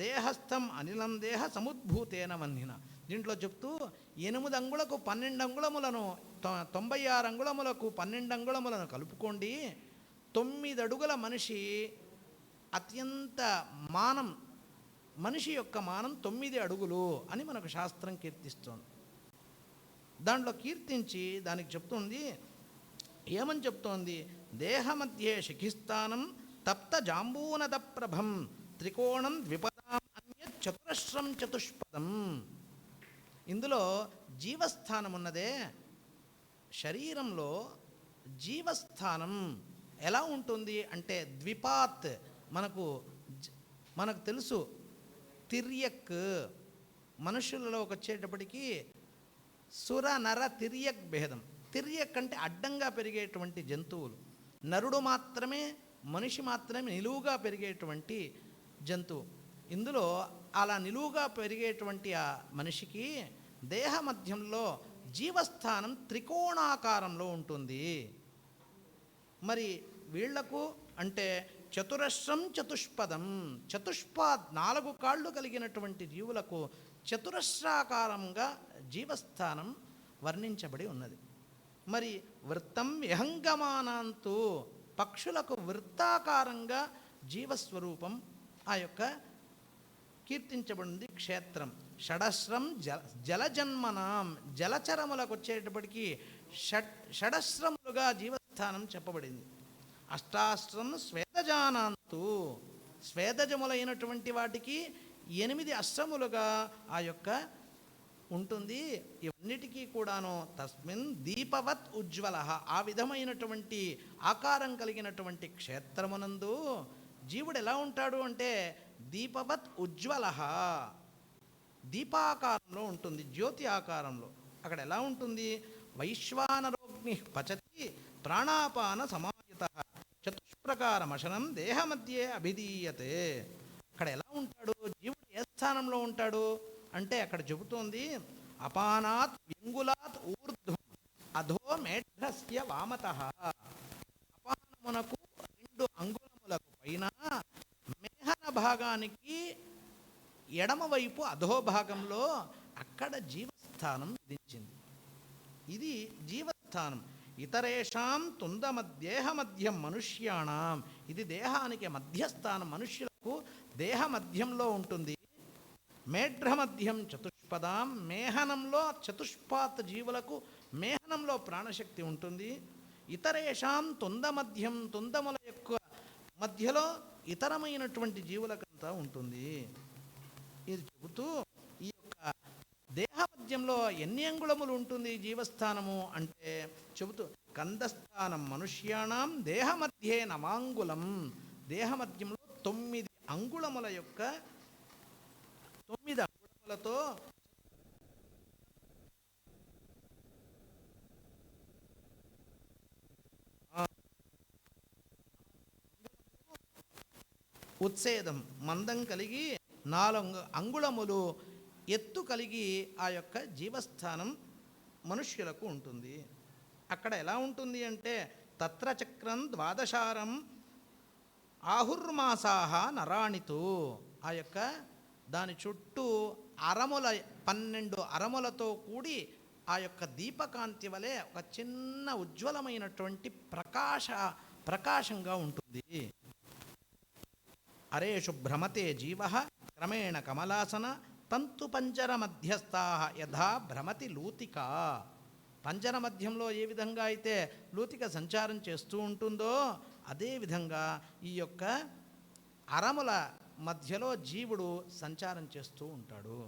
దేహస్థం అనిలం దేహ సముద్భూతేన వన్నిన. దీంట్లో చెప్తూ 8 అంగుళకు 12 అంగుళములను 96 అంగుళములకు 12 అంగుళములను కలుపుకోండి. 9 అడుగుల మనిషి అత్యంత మానం, మనిషి యొక్క మానం 9 అడుగులు అని మనకు శాస్త్రం కీర్తిస్తోంది. దాంట్లో కీర్తించి దానికి చెప్తుంది, ఏమని చెప్తోంది? దేహమధ్యే శిఖిస్థానం తప్త జాంబూనద ప్రభం త్రికోణం ద్విపదాం అన్యత్ చతురస్రం చతుష్పదం. ఇందులో జీవస్థానం ఉన్నదే, శరీరంలో జీవస్థానం ఎలా ఉంటుంది అంటే ద్విపాత్. మనకు తెలుసు తిర్యక్, మనుషులలోకి వచ్చేటప్పటికీ సుర నర తిర్యక్ భేదం. తిర్యక్ అంటే అడ్డంగా పెరిగేటువంటి జంతువులు, నరుడు మాత్రమే, మనిషి మాత్రమే నిలువుగా పెరిగేటువంటి జంతువు. ఇందులో అలా నిలువుగా పెరిగేటువంటి ఆ మనిషికి దేహ మధ్యంలో జీవస్థానం త్రికోణాకారంలో ఉంటుంది. మరి వీళ్లకు అంటే చతురస్రం చతుష్పదం, 4 కాళ్ళు కలిగినటువంటి జీవులకు చతురస్రాకారంగా జీవస్థానం వర్ణించబడి ఉన్నది. మరి వృత్తం విహంగమానాంతు, పక్షులకు వృత్తాకారంగా జీవస్వరూపం ఆ యొక్క కీర్తించబడింది క్షేత్రం. షడస్రం జలజన్మనాం, జలచరములకు వచ్చేటప్పటికీ షడస్రములుగా జీవస్థానం చెప్పబడింది. అష్టాస్రం స్వేదజానాంతు, స్వేదజములైనటువంటి వాటికి 8 అశ్రములుగా ఆ యొక్క ఉంటుంది. ఇవన్నిటికీ కూడాను తస్మిన్ దీపవత్ ఉజ్వల, ఆ విధమైనటువంటి ఆకారం కలిగినటువంటి క్షేత్రమునందు జీవుడు ఎలా ఉంటాడు అంటే దీపవత్ ఉజ్వల, దీపాకారంలో ఉంటుంది, జ్యోతి ఆకారంలో. అక్కడ ఎలా ఉంటుంది? వైశ్వానరోగ్ని పచతి ప్రాణాపాన సమాయుత చతుష్ప్రకారమశనం దేహమధ్యే అభిధీయతే. అక్కడ ఎలా ఉంటాడు జీవుడు? ఏ స్థానంలో ఉంటాడు అంటే అక్కడ చెబుతోంది, అపానాత్ వ్యంగులాత్ ఊర్ధ్వం అధో మేఢ్రస్య వామతః. అపానమునకు 2 అంగుళములకు పైన మేహన భాగానికి ఎడమవైపు అధోభాగంలో అక్కడ జీవస్థానం విధించింది. ఇది జీవస్థానం. ఇతరేషాం తుందమధ్యేహ మధ్యం మనుష్యాణం, ఇది దేహానికి మధ్యస్థానం, మనుష్యులకు దేహ మధ్యంలో ఉంటుంది. మేఢ్రమధ్యం చతుష్పదాం, మేహనంలో చతుష్పాత్ జీవులకు మేహనంలో ప్రాణశక్తి ఉంటుంది. ఇతరేషాం తుందమధ్యం, తుందముల యొక్క మధ్యలో ఇతరమైనటువంటి జీవులకంతా ఉంటుంది. ఇది చెబుతూ ఈ యొక్క దేహ మధ్యంలో ఎన్ని అంగుళములు ఉంటుంది జీవస్థానము అంటే చెబుతూ, కందస్థానం మనుష్యాణం దేహ మధ్యే నవాంగులం, దేహ మధ్యంలో 9 అంగుళముల యొక్క 9 అంగుళములతో ఉత్సేదం మందం కలిగి 4 అంగుళములు ఎత్తు కలిగి ఆ యొక్క జీవస్థానం మనుష్యులకు ఉంటుంది. అక్కడ ఎలా ఉంటుంది అంటే తత్ర చక్రం ద్వాదశారం ఆహుర్మాసాహ నరాణితు, ఆ యొక్క దాని చుట్టూ 12 అరములతో కూడి ఆ యొక్క దీపకాంతి వలె ఒక చిన్న ఉజ్వలమైనటువంటి ప్రకాశంగా ఉంటుంది. అరేషు భ్రమతే జీవ క్రమేణ కమలాసన తంతు పంజర మధ్యస్థా యథా భ్రమతి లూతిక. పంజర మధ్యంలో ఏ విధంగా అయితే లూతిక సంచారం చేస్తూ ఉంటుందో అదేవిధంగా ఈ యొక్క అరముల మధ్యలో జీవుడు సంచారం చేస్తూ ఉంటాడు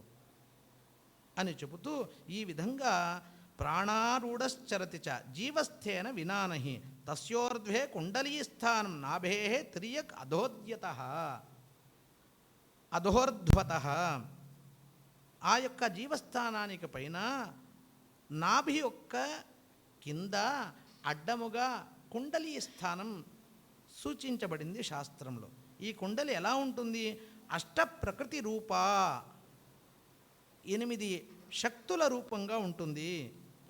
అని చెబుతూ, ఈ విధంగా ప్రాణారూఢశ్చరతి చ జీవస్థేన వినానహి తస్యోర్ధ్వే కుండలీస్థానం నాభే తిరియక్ అధోర్ధ్వత. ఆ యొక్క జీవస్థానానికి పైన నాభి యొక్క కింద అడ్డముగా కుండలీ స్థానం సూచించబడింది శాస్త్రంలో. ఈ కుండలి ఎలా ఉంటుంది? అష్ట ప్రకృతి రూప, 8 శక్తుల రూపంగా ఉంటుంది.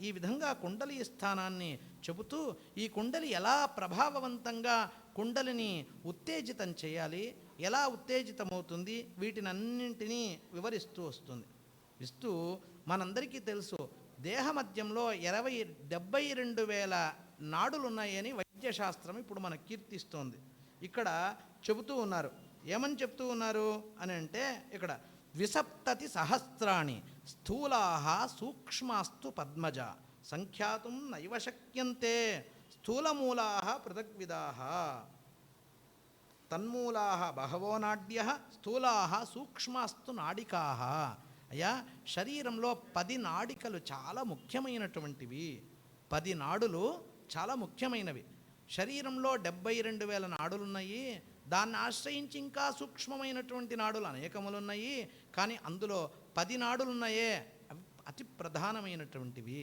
ఈ విధంగా కుండలి స్థానాన్ని చెబుతూ ఈ కుండలి ఎలా ప్రభావవంతంగా కుండలిని ఉత్తేజితం చేయాలి, ఎలా ఉత్తేజితమవుతుంది, వీటినన్నింటినీ వివరిస్తూ వస్తుంది. ఇస్తూ మనందరికీ తెలుసు దేహమధ్యంలో 72,000 నాడులున్నాయని వైద్యశాస్త్రం ఇప్పుడు మనకు కీర్తిస్తోంది. ఇక్కడ చెబుతూ ఉన్నారు. ఏమని చెప్తూ ఉన్నారు అని అంటే ఇక్కడ 270 స్థూలాః సూక్ష్మాస్తు పద్మజ సంఖ్యాతుం నైవ శక్యంతే స్థూలమూలాః పృథగ్విదాః తన్మూలాః బహవో నాడ్యః స్థూలాః సూక్ష్మాస్తు నాడికాః. అయ్యా, శరీరంలో 10 నాడికలు చాలా ముఖ్యమైనటువంటివి. 10 నాడులు చాలా ముఖ్యమైనవి. శరీరంలో 72,000 నాడులున్నాయి. దాన్ని ఆశ్రయించి ఇంకా సూక్ష్మమైనటువంటి నాడులు అనేకములున్నాయి. కానీ అందులో 10 నాడులున్నాయే, అవి అతి ప్రధానమైనటువంటివి.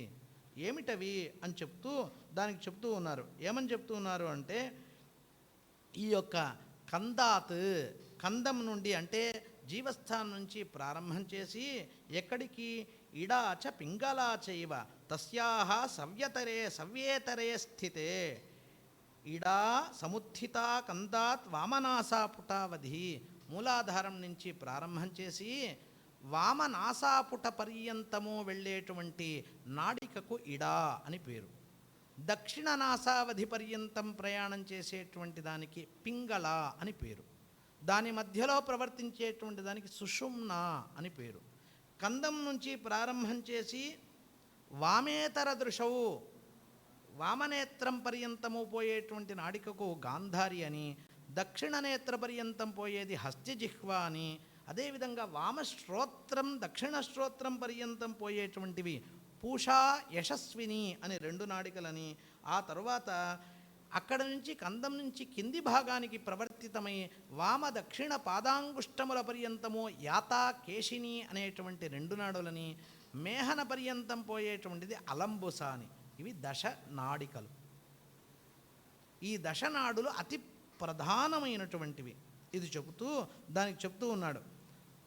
ఏమిటవి అని చెప్తూ దానికి చెప్తూ ఉన్నారు. ఏమని చెప్తూ ఉన్నారు అంటే ఈ యొక్క కందాత్, కందం నుండి అంటే జీవస్థానం నుంచి ప్రారంభం చేసి ఎక్కడికి ఇడాచ పింగళాచైవ తస్యాహ సవ్యేతరే స్థితే ఇడా సముత్థిత కందాత్ వామనాసాపుటావధి, మూలాధారం నుంచి ప్రారంభం చేసి వామనాసాపుట పర్యంతము వెళ్ళేటువంటి నాడికకు ఇడా అని పేరు. దక్షిణ నాసావధి పర్యంతం ప్రయాణం చేసేటువంటి దానికి పింగళ అని పేరు. దాని మధ్యలో ప్రవర్తించేటువంటి దానికి సుషుమ్న అని పేరు. కందం నుంచి ప్రారంభం చేసి వామేతర దృశవు, వామనేత్రం పర్యంతము పోయేటువంటి నాడికకు గాంధారి అని, దక్షిణ నేత్ర పర్యంతం పోయేది హస్త్యజిహ్వ అని, అదేవిధంగా వామశ్రోత్రం దక్షిణ శ్రోత్రం పర్యంతం పోయేటువంటివి పూషా యశస్విని అని 2 నాడికలని, ఆ తరువాత అక్కడ నుంచి కందం నుంచి కింది భాగానికి ప్రవర్తితమై వామ దక్షిణ పాదాంగుష్టముల పర్యంతము యాతా కేశిని అనేటువంటి 2 నాడులని, మేహన పర్యంతం పోయేటువంటిది అలంబుస అని. ఇవి 10 నాడికలు. ఈ 10 నాడులు అతి ప్రధానమైనటువంటివి. ఇది చెబుతూ దానికి చెప్తూ ఉన్నాడు.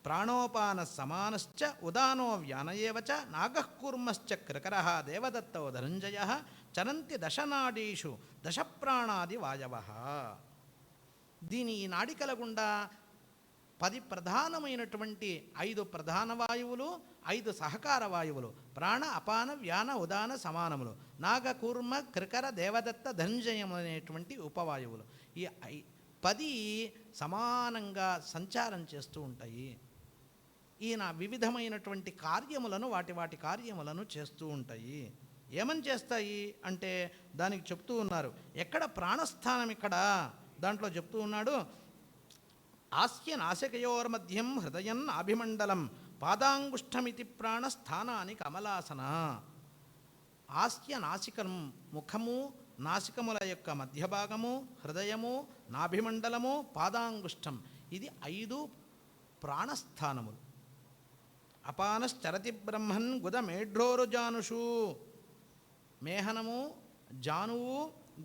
ప్రాణోపాన సమానశ్చ ఉదానో వ్యానయేవచ నాగఃకూర్మశ్చ క్రకరః దేవదత్తో ధనంజయః చరంతి 10 నాడీషు 10 ప్రాణాది వాయవః. దీని ఈ నాడికల గుండా 10 ప్రధానమైనటువంటి 5 ప్రధాన వాయువులు, 5 సహకార వాయువులు, ప్రాణ అపాన వ్యాన ఉదాన సమానములు, నాగ కూర్మ క్రికర దేవదత్త ధనంజయం అనేటువంటి ఉపవాయువులు. ఈ 10 సమానంగా సంచారం చేస్తూ ఉంటాయి. ఈయన వివిధమైనటువంటి కార్యములను వాటి కార్యములను చేస్తూ ఉంటాయి. ఏమని చేస్తాయి అంటే దానికి చెప్తూ ఉన్నారు. ఎక్కడ ప్రాణస్థానం ఇక్కడ దాంట్లో చెప్తూ ఉన్నాడు. ఆస్య నాసికయోర్మధ్యం హృదయం నాభిమండలం పాదాంగుష్టమితి ప్రాణస్థానాని కమలాసన. ఆస్య నాసికం ముఖము, నాసికముల యొక్క మధ్య భాగము, హృదయము, నాభిమండలము, పాదాంగుష్టం, ఇది 5 ప్రాణస్థానములు. అపానశ్చరతి బ్రహ్మన్ గుదమేఢ్రోరు జానుషు, మేహనము, జానువు,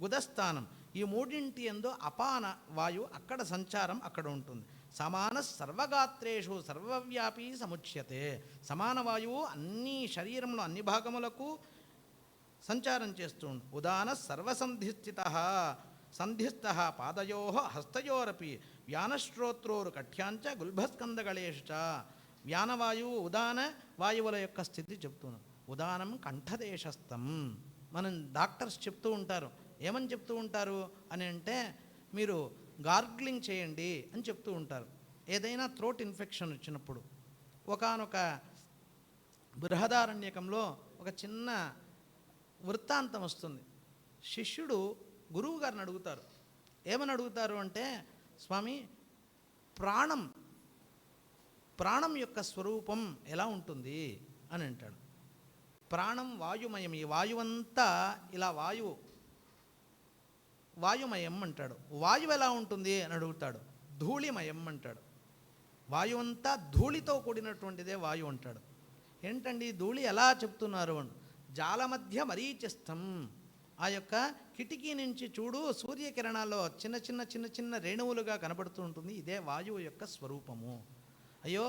గుదస్థానం, ఈ 3 యందు అపాన వాయు అక్కడ సంచారం అక్కడ ఉంటుంది. సమాన సర్వగాత్రేషు సర్వవ్యాపీ సముచ్యతే. సమాన వాయువు అన్ని శరీరంలో అన్ని భాగములకు సంచారం చేస్తూ ఉంటుంది. ఉదాన సంధిస్థ పాదయో హస్తయోరపి వ్యానశ్రోత్రోరు కఠ్యాంచ గుల్భస్కందగళేషు చ. వ్యానవాయువు ఉదాన వాయువుల యొక్క స్థితి చెప్తున్నాం. ఉదానం కంఠదేశస్థం. మనం డాక్టర్స్ చెప్తూ ఉంటారు. ఏమని చెప్తూ ఉంటారు అని అంటే మీరు గార్గ్లింగ్ చేయండి అని చెప్తూ ఉంటారు. ఏదైనా థ్రోట్ ఇన్ఫెక్షన్ వచ్చినప్పుడు. ఒకానొక బృహదారణ్యకంలో ఒక చిన్న వృత్తాంతం వస్తుంది. శిష్యుడు గురువు గారిని అడుగుతారు. ఏమని అడుగుతారు అంటే, స్వామి, ప్రాణం యొక్క స్వరూపం ఎలా ఉంటుంది అని అంటాడు. ప్రాణం వాయుమయం. ఈ వాయువంతా ఇలా వాయుమయం అంటాడు. వాయువు ఎలా ఉంటుంది అని అడుగుతాడు. ధూళిమయం అంటాడు. వాయువంతా ధూళితో కూడినటువంటిదే వాయువు అంటాడు. ఏంటండి ధూళి ఎలా చెప్తున్నారు? జాలమధ్య మరీచస్థం. ఆ యొక్క కిటికీ నుంచి చూడు, సూర్యకిరణాల్లో చిన్న చిన్న రేణువులుగా కనబడుతూ ఉంటుంది. ఇదే వాయువు యొక్క స్వరూపము. అయ్యో,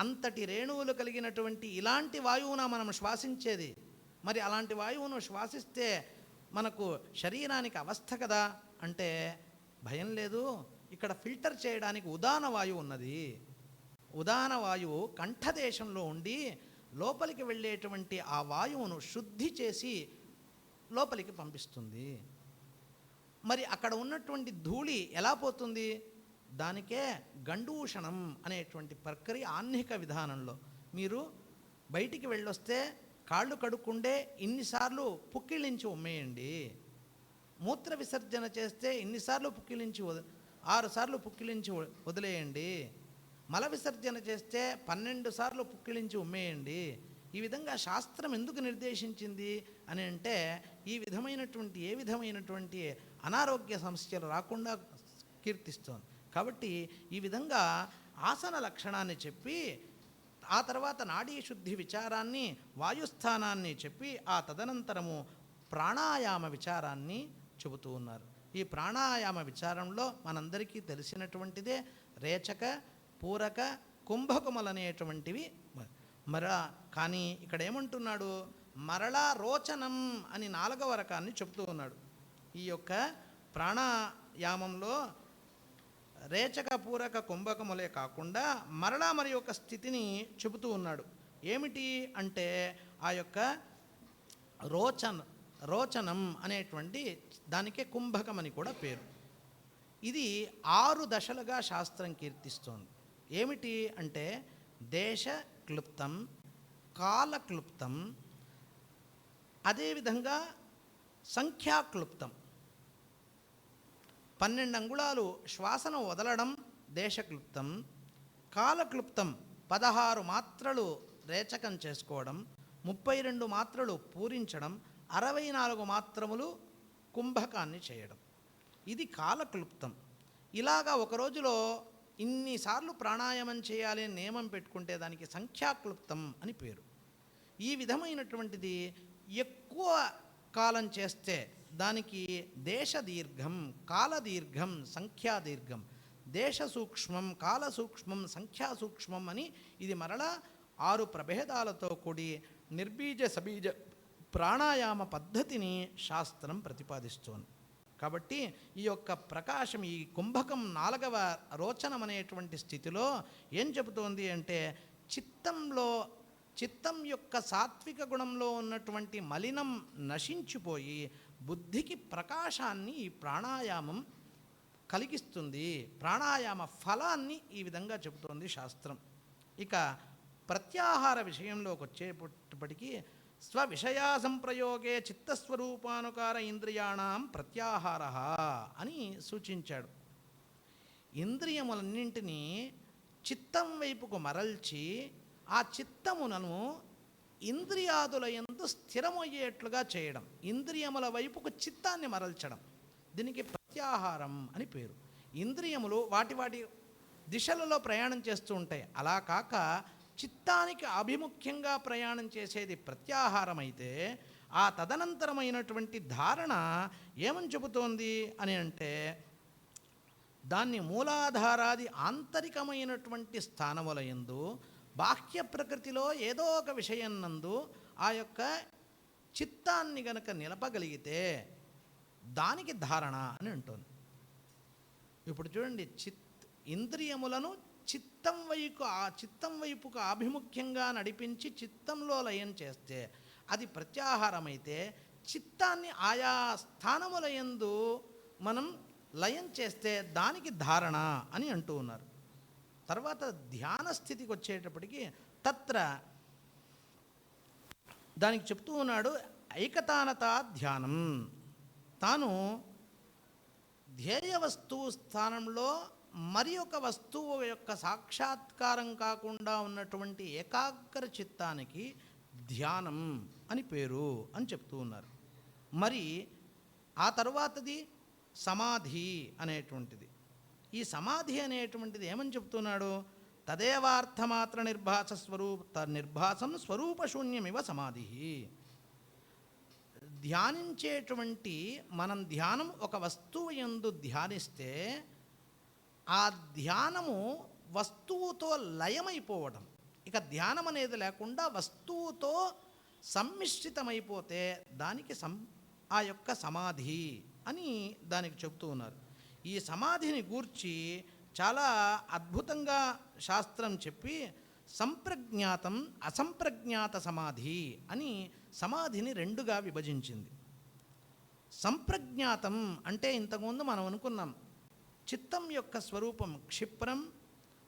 అంతటి రేణువులు కలిగినటువంటి ఇలాంటి వాయువున మనం శ్వాసించేది. మరి అలాంటి వాయువును శ్వాసిస్తే మనకు శరీరానికి అవస్థ కదా అంటే భయం లేదు. ఇక్కడ ఫిల్టర్ చేయడానికి ఉదాన వాయువు ఉన్నది. ఉదాన వాయువు కంఠదేశంలో ఉండి లోపలికి వెళ్ళేటువంటి ఆ వాయువును శుద్ధి చేసి లోపలికి పంపిస్తుంది. మరి అక్కడ ఉన్నటువంటి ధూళి ఎలా పోతుంది? దానికే గండూషణం అనేటువంటి ప్రక్రియ ఆహ్నిక విధానంలో. మీరు బయటికి వెళ్ళొస్తే కాళ్ళు కడుక్కుండే ఇన్నిసార్లు పుక్కిలించి ఉమ్మేయండి. మూత్ర విసర్జన చేస్తే ఇన్నిసార్లు పుక్కిలించి 6 సార్లు పుక్కిలించి వదిలేయండి. మల విసర్జన చేస్తే 12 సార్లు పుక్కిలించి ఉమ్మేయండి. ఈ విధంగా శాస్త్రం ఎందుకు నిర్దేశించింది అని అంటే ఈ విధమైనటువంటి ఏ విధమైనటువంటి అనారోగ్య సమస్యలు రాకుండా కీర్తిస్తోంది. కాబట్టి ఈ విధంగా ఆసన లక్షణాన్ని చెప్పి ఆ తర్వాత నాడీ శుద్ధి విచారాన్ని, వాయుస్థానాన్ని చెప్పి ఆ తదనంతరము ప్రాణాయామ విచారాన్ని చెబుతూ ఉన్నారు. ఈ ప్రాణాయామ విచారంలో మనందరికీ తెలిసినటువంటిదే రేచక, పూరక, కుంభకుమలనేటువంటివి. కానీ ఇక్కడ ఏమంటున్నాడు? మరలా రోచనం అని 4వ రకాన్ని చెప్తూ ఉన్నాడు. ఈ యొక్క ప్రాణాయామంలో రేచక, పూరక, కుంభకములే కాకుండా మరలా మరి యొక్క స్థితిని చెబుతూ ఉన్నాడు. ఏమిటి అంటే ఆ యొక్క రోచనం అనేటువంటి దానికే కుంభకం అని కూడా పేరు. ఇది 6 దశలుగా శాస్త్రం కీర్తిస్తోంది. ఏమిటి అంటే దేశ క్లుప్తం, కాలక్లుప్తం, అదేవిధంగా సంఖ్యాక్లుప్తం. 12 అంగుళాలు శ్వాసను వదలడం దేశక్లుప్తం, కాలక్లుప్తం 16 మాత్రలు రేచకం చేసుకోవడం, 32 మాత్రలు పూరించడం, 64 మాత్రములు కుంభకాన్ని చేయడం. ఇది కాలక్లుప్తం. ఇలాగా ఒక రోజులో ఇన్నిసార్లు ప్రాణాయామం చేయాలి అని నియమం పెట్టుకుంటే దానికి సంఖ్యాక్లుప్తం అని పేరు. ఈ విధమైనటువంటిది ఎక్కువ కాలం చేస్తే దానికి దేశదీర్ఘం, కాలదీర్ఘం, సంఖ్యాదీర్ఘం. దేశ సూక్ష్మం, కాల సూక్ష్మం, సంఖ్యా సూక్ష్మం అని ఇది మరలా 6 ప్రభేదాలతో కూడి నిర్బీజ సబీజ ప్రాణాయామ పద్ధతిని శాస్త్రం ప్రతిపాదిస్తోంది. కాబట్టి ఈ యొక్క ప్రకాశం, ఈ కుంభకం 4వ రోచనం అనేటువంటి స్థితిలో ఏం చెబుతోంది అంటే చిత్తం యొక్క సాత్విక గుణంలో ఉన్నటువంటి మలినం నశించిపోయి బుద్ధికి ప్రకాశాన్ని ఈ ప్రాణాయామం కలిగిస్తుంది. ప్రాణాయామ ఫలాన్ని ఈ విధంగా చెబుతోంది శాస్త్రం. ఇక ప్రత్యాహార విషయంలోకి వచ్చేటప్పటికీ స్వవిషయా సంప్రయోగే చిత్తస్వరూపానుకార ఇంద్రియాణం ప్రత్యాహార అని సూచించాడు. ఇంద్రియములన్నింటినీ చిత్తం వైపుకు మరల్చి ఆ చిత్తమునను ఇంద్రియాదుల యందు స్థిరమయ్యేట్లుగా చేయడం, ఇంద్రియముల వైపుకు చిత్తాన్ని మరల్చడం, దీనికి ప్రత్యాహారం అని పేరు. ఇంద్రియములు వాటి దిశలలో ప్రయాణం చేస్తూ ఉంటాయి. అలా కాక చిత్తానికి అభిముఖ్యంగా ప్రయాణం చేసేది ప్రత్యాహారం అయితే ఆ తదనంతరమైనటువంటి ధారణ ఏమని చెబుతోంది అని అంటే దాన్ని మూలాధారాది ఆంతరికమైనటువంటి స్థానముల యందు బాహ్య ప్రకృతిలో ఏదో ఒక విషయం నందు ఆ యొక్క చిత్తాన్ని గనక నిలపగలిగితే దానికి ధారణ అని అంటోంది. ఇప్పుడు చూడండి, ఇంద్రియములను చిత్తం వైపుకు ఆభిముఖ్యంగా నడిపించి చిత్తంలో లయం చేస్తే అది ప్రత్యాహారం అయితే, చిత్తాన్ని ఆయా స్థానముల యందు మనం లయం చేస్తే దానికి ధారణ అని అంటూ ఉన్నారు. తర్వాత ధ్యాన స్థితికి వచ్చేటప్పటికి దానికి చెప్తూ ఉన్నాడు ఐకతానత ధ్యానం. తాను ధ్యేయ వస్తువు స్థానంలో మరి ఒక వస్తువు యొక్క సాక్షాత్కారం కాకుండా ఉన్నటువంటి ఏకాగ్ర చిత్తానికి ధ్యానం అని పేరు అని చెప్తూ ఉన్నారు. మరి ఆ తరువాతది సమాధి అనేటువంటిది. ఈ సమాధి అనేటువంటిది ఏమని చెప్తున్నాడు? తదేవార్థమాత్ర నిర్భాసం స్వరూపశూన్యమివ సమాధి. ధ్యానించేటువంటి మనం ధ్యానం ఒక వస్తువు యందు ధ్యానిస్తే ఆ ధ్యానము వస్తువుతో లయమైపోవడం. ఇక ధ్యానం అనేది లేకుండా వస్తువుతో సమ్మిశ్రితమైపోతే దానికి ఆ యొక్క సమాధి అని దానికి చెప్తూ ఉన్నారు. ఈ సమాధిని గూర్చి చాలా అద్భుతంగా శాస్త్రం చెప్పి సంప్రజ్ఞాతం అసంప్రజ్ఞాత సమాధి అని సమాధిని రెండుగా విభజించింది. సంప్రజ్ఞాతం అంటే ఇంతకుముందు మనం అనుకున్నాం, చిత్తం యొక్క స్వరూపం క్షిప్రం,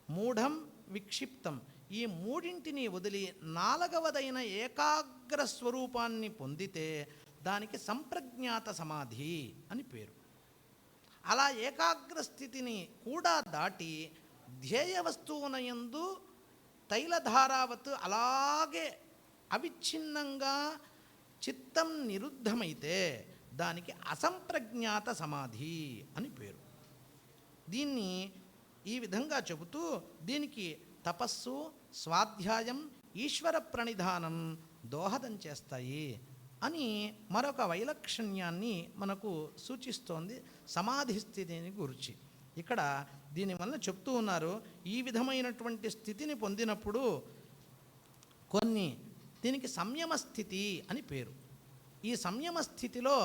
మూఢం, విక్షిప్తం. ఈ మూడింటిని వదిలి నాలుగవదైన ఏకాగ్ర స్వరూపాన్ని పొందితే దానికి సంప్రజ్ఞాత సమాధి అని పేరు. అలా ఏకాగ్ర స్థితిని కూడా దాటి ధ్యేయ వస్తువునయందు తైలధారావత్ అలాగే అవిచ్ఛిన్నంగా చిత్తం నిరుద్ధమైతే దానికి అసంప్రజ్ఞాత సమాధి అని పేరు. దీన్ని ఈ విధంగా చెబుతూ దీనికి తపస్సు, స్వాధ్యాయం, ఈశ్వర ప్రణిధానం దోహదం చేస్తాయి అని మరొక వైలక్షణ్యాన్ని మనకు సూచిస్తోంది సమాధి స్థితిని గురించి. ఇక్కడ దీనివల్ల చెప్తూ ఉన్నారు, ఈ విధమైనటువంటి స్థితిని పొందినప్పుడు దీనికి సంయమ స్థితి అని పేరు. ఈ సంయమ స్థితిలో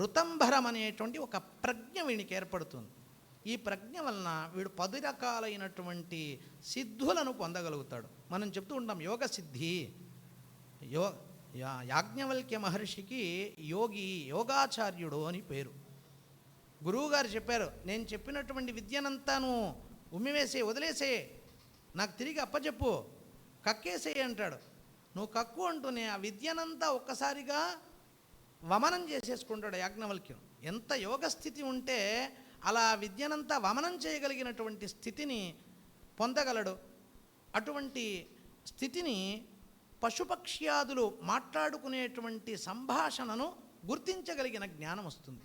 ఋతంభరం అనేటువంటి ఒక ప్రజ్ఞ వీడికి ఏర్పడుతుంది. ఈ ప్రజ్ఞ వలన వీడు 10 రకాలైనటువంటి సిద్ధులను పొందగలుగుతాడు. మనం చెప్తూ ఉంటాం యోగ సిద్ధి. యాజ్ఞవల్క్య మహర్షికి యోగాచార్యుడు అని పేరు. గురువుగారు చెప్పారు, నేను చెప్పినటువంటి విద్యనంతాను వదిలేసే, నాకు తిరిగి అప్పచెప్పు, కక్కేసే అంటాడు. నువ్వు కక్కు అంటూనే ఆ విద్యనంతా ఒక్కసారిగా వమనం చేసేసుకుంటాడు యాజ్ఞవల్క్యం. ఎంత యోగస్థితి ఉంటే అలా విద్యనంతా వమనం చేయగలిగినటువంటి స్థితిని పొందగలడు. అటువంటి స్థితిని పశుపక్ష్యాదులు మాట్లాడుకునేటువంటి సంభాషణను గుర్తించగలిగిన జ్ఞానం వస్తుంది.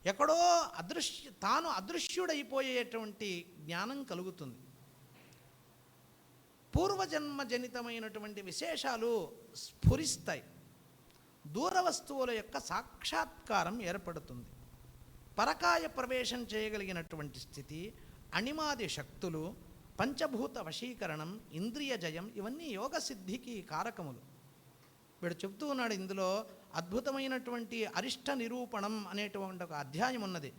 ఎక్కడో తాను అదృశ్యుడైపోయేటువంటి జ్ఞానం కలుగుతుంది. పూర్వజన్మ జనితమైనటువంటి విశేషాలు స్ఫురిస్తాయి. దూర వస్తువుల యొక్క సాక్షాత్కారం ఏర్పడుతుంది. పరకాయ ప్రవేశం చేయగలిగినటువంటి స్థితి, అణిమాది శక్తులు, పంచభూత వశీకరణం, ఇంద్రియ జయం ఇవన్నీ యోగ సిద్ధికి కారకములు. వీడు చెప్తూ ఉన్నాడు, ఇందులో అద్భుతమైనటువంటి అరిష్ట నిరూపణం అనేటువంటి ఒక అధ్యాయం ఉన్నది.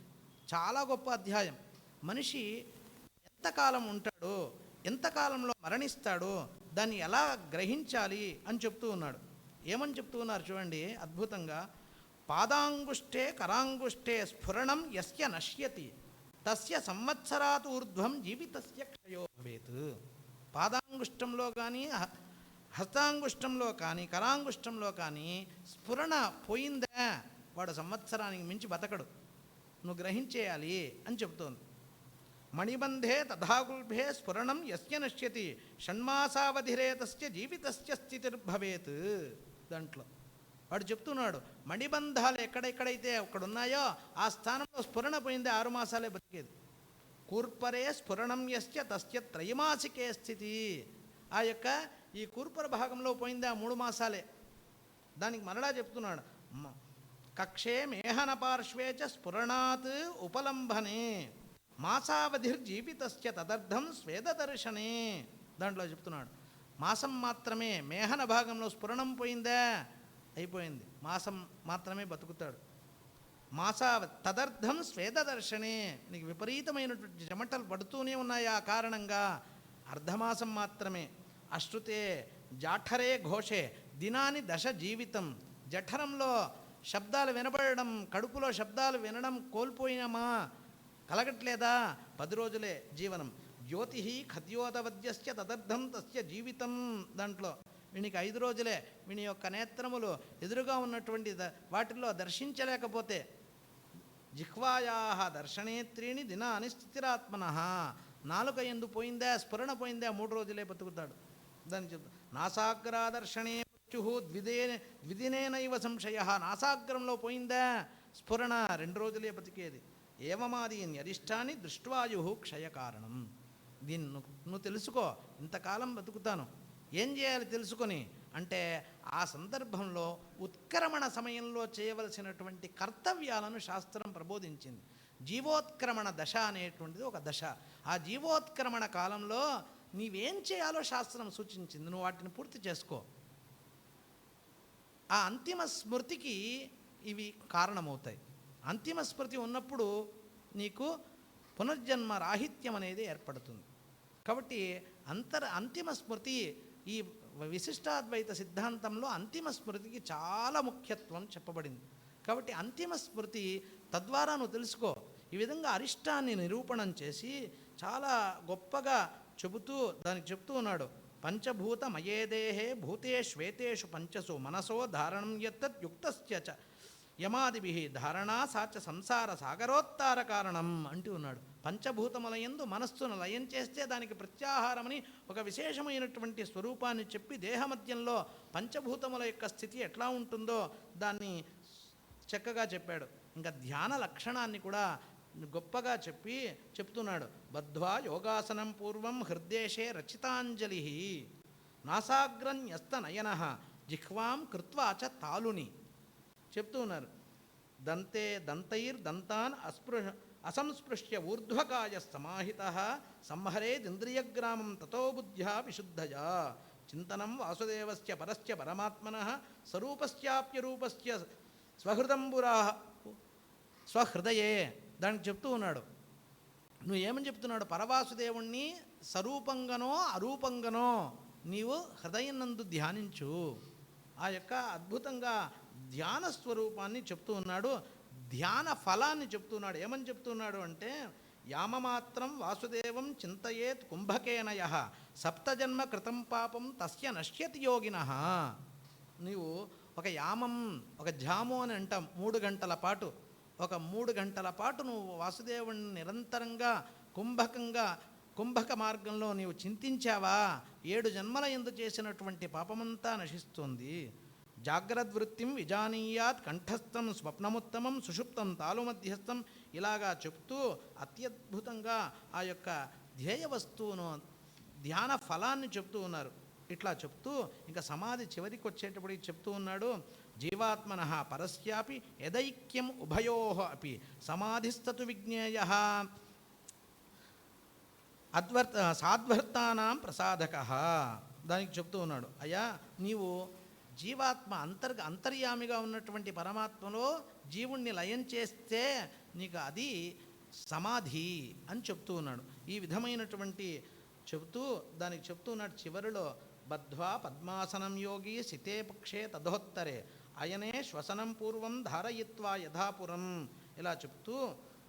చాలా గొప్ప అధ్యాయం. మనిషి ఎంతకాలం ఉంటాడో, ఎంతకాలంలో మరణిస్తాడో దాన్ని ఎలా గ్రహించాలి అని చెప్తూ ఉన్నాడు. ఏమని చెప్తూ ఉన్నారు చూడండి అద్భుతంగా. పాదాంగుష్టే కరాంగుష్టే స్ఫురణం యస్య నశ్యతి తస్య సంవత్సరాత్ ఊర్ధ్వం జీవితస్య క్షయో భవేత్. పాదాంగుష్టంలో కానీ, హస్తాంగుష్టంలో కానీ, కరాంగుష్టంలో కానీ స్ఫురణ పోయిందా వాడు సంవత్సరానికి మించి బతకడు. నువ్వు గ్రహించేయాలి అని చెప్తోంది. మణిబంధే తథాగుల్భే స్ఫురణం యస్య నశ్యతి షణ్మాసావధిరే తస్య జీవితస్య స్థితిర్భవేత్. దాంట్లో వాడు చెప్తున్నాడు, మణిబంధాలు ఎక్కడెక్కడైతే ఉన్నాయో ఆ స్థానంలో స్ఫురణ పోయిందే 6 మాసాలే బతికేది. కూర్పరే స్ఫురణం యస్య తస్య త్రైమాసికే స్థితి. ఆ యొక్క ఈ కూర్పర భాగంలో పోయిందే 3 మాసాలే. దానికి మరలా చెప్తున్నాడు, కక్షే మేహన పార్శ్వే చ స్ఫురణాత్ ఉపలంభనే మాసావధిర్జీవితస్య తదర్థం స్వేదదర్శనే. దాంట్లో చెప్తున్నాడు, మాసం మాత్రమే, మేహన భాగంలో స్ఫురణం పోయిందా అయిపోయింది, మాసం మాత్రమే బతుకుతాడు. తదర్థం స్వేదదర్శనే. నీకు విపరీతమైనటువంటి చెమటలు పడుతూనే ఉన్నాయి. ఆ కారణంగా అర్ధమాసం మాత్రమే. అశ్రుతే జాఠరే ఘోషే దినాని దశ జీవితం. జఠరంలో శబ్దాలు వినబడడం, కడుపులో శబ్దాలు వినడం కోల్పోయినామా, కలగట్లేదా, 10 రోజులే జీవనం. జ్యోతి ఖద్యోతవద్యస్య తదర్థం తస్య జీవితం. దాంట్లో వీనికి 5 రోజులే. వీని యొక్క నేత్రములు ఎదురుగా ఉన్నటువంటి వాటిల్లో దర్శించలేకపోతే జిహ్వాయా దర్శనేత్రీని దినాని స్థితిరాత్మన. నాలుక ఎందు పోయిందా, స్ఫురణ పోయిందా 3 రోజులే బతుకుతాడు. దాన్ని చెప్తా. నాసాగ్రాదర్శనే మృత్యు ద్విదినేనైవ సంశయ. నాసాగ్రంలో పోయిందా స్ఫురణ 2 రోజులే బతికేది. ఏవమాదీని అరిష్టాన్ని దృష్ట్వాయు క్షయకారణం. దీన్ని నువ్వు తెలుసుకో, ఇంతకాలం బతుకుతాను, ఏం చేయాలి తెలుసుకొని అంటే ఆ సందర్భంలో ఉత్క్రమణ సమయంలో చేయవలసినటువంటి కర్తవ్యాలను శాస్త్రం ప్రబోధించింది. జీవోత్క్రమణ దశ అనేటువంటిది ఒక దశ. ఆ జీవోత్క్రమణ కాలంలో నీవేం చేయాలో శాస్త్రం సూచించింది, నువ్వు వాటిని పూర్తి చేసుకో. ఆ అంతిమ స్మృతికి ఇవి కారణమవుతాయి. అంతిమ స్మృతి ఉన్నప్పుడు నీకు పునర్జన్మ రాహిత్యం అనేది ఏర్పడుతుంది. కాబట్టి అంతిమ స్మృతి ఈ విశిష్టాద్వైత సిద్ధాంతంలో అంతిమ స్మృతికి చాలా ముఖ్యత్వం చెప్పబడింది. కాబట్టి అంతిమ స్మృతి తద్వారా నువ్వు తెలుసుకో. ఈ విధంగా అరిష్టాన్ని నిరూపణం చేసి చాలా గొప్పగా దానికి చెబుతూ ఉన్నాడు. పంచభూత మయేదేహే భూతేష్వేతేషు పంచసు మనసో ధారణం యత్తత్ యుక్తస్య చ యమాదిభి ధారణా సాచ సంసార సాగరోత్తార కారణం అంటూ ఉన్నాడు. పంచభూతములయందు మనస్సును లయం చేస్తే దానికి ప్రత్యాహారమని ఒక విశేషమైనటువంటి స్వరూపాన్ని చెప్పి దేహమధ్యంలో పంచభూతముల యొక్క స్థితి ఎట్లా ఉంటుందో దాన్ని చక్కగా చెప్పాడు. ఇంకా ధ్యాన లక్షణాన్ని కూడా గొప్పగా చెప్తున్నాడు. బద్ధ్వా యోగాసనం పూర్వం హృద్దేశే రచితాంజలి నాసాగ్రన్యస్త నయన జిహ్వాం కృత్వా చ తాలుని చెప్తూ ఉన్నారు. దంతైర్దంతాన్ అసంస్పృశ్య ఊర్ధ్వకాయ సమాహిత సంహరేదింద్రియగ్రామం తతో బుద్ధ్యా విశుద్ధయా చింతనం వాసుదేవస్య పరస్య పరమాత్మనః స్వరూపస్యాప్యరూపస్య స్వహృదంబురా స్వహృదయే దానికి చెప్తూ ఉన్నాడు. నువ్వు ఏమని చెప్తున్నాడు? పరవాసుదేవుణ్ణి స్వరూపంగానో అరూపంగానో నీవు హృదయనందు ధ్యానించు. ఆ యొక్క అద్భుతంగా ధ్యాన స్వరూపాన్ని చెప్తూ ఉన్నాడు. ధ్యాన ఫలాన్ని చెప్తున్నాడు. ఏమని చెప్తున్నాడు అంటే, యామమాత్రం వాసుదేవం చింతయేత్ కుంభకేనయ సప్తజన్మ కృతం పాపం తస్య నశ్యతి యోగినః. నీవు ఒక యామం, ఒక జాము అని అంటాం, 3 గంటల పాటు, ఒక 3 గంటల పాటు నువ్వు వాసుదేవుని నిరంతరంగా కుంభక మార్గంలో నీవు చింతించావా, 7 జన్మల యందు చేసినటువంటి పాపమంతా నశిస్తుంది. జాగ్రద్వృత్తిం విజానీయాత్ కంఠస్థం స్వప్నముత్తమం సుషుప్తం తాలు మధ్యస్థం ఇలాగా చెప్తూ అత్యద్భుతంగా ఆ యొక్క ధ్యేయ వస్తువును ధ్యాన ఫలాన్ని చెప్తూ ఉన్నారు. ఇట్లా చెప్తూ ఇంకా సమాధి చివరికి వచ్చేటప్పటికి చెప్తూ ఉన్నాడు. జీవాత్మనః పరస్యాపి యదైక్యం ఉభయోః అపి సమాధిస్తతు విజ్ఞేయః సాధ్వర్తానాం ప్రసాదకః. దానికి చెప్తూ ఉన్నాడు, అయ్యా నీవు జీవాత్మ అంతర్యామిగా ఉన్నటువంటి పరమాత్మలో జీవుణ్ణి లయం చేస్తే నీకు అది సమాధి అని చెప్తూ ఉన్నాడు. ఈ విధమైనటువంటి దానికి చెప్తూ ఉన్నాడు చివరిలో, బద్ధ్వా పద్మాసనం యోగి సితే పక్షే తదోత్తరే అయనే శ్వసనం పూర్వం ధారయిత్వా యథాపురం ఇలా చెప్తూ,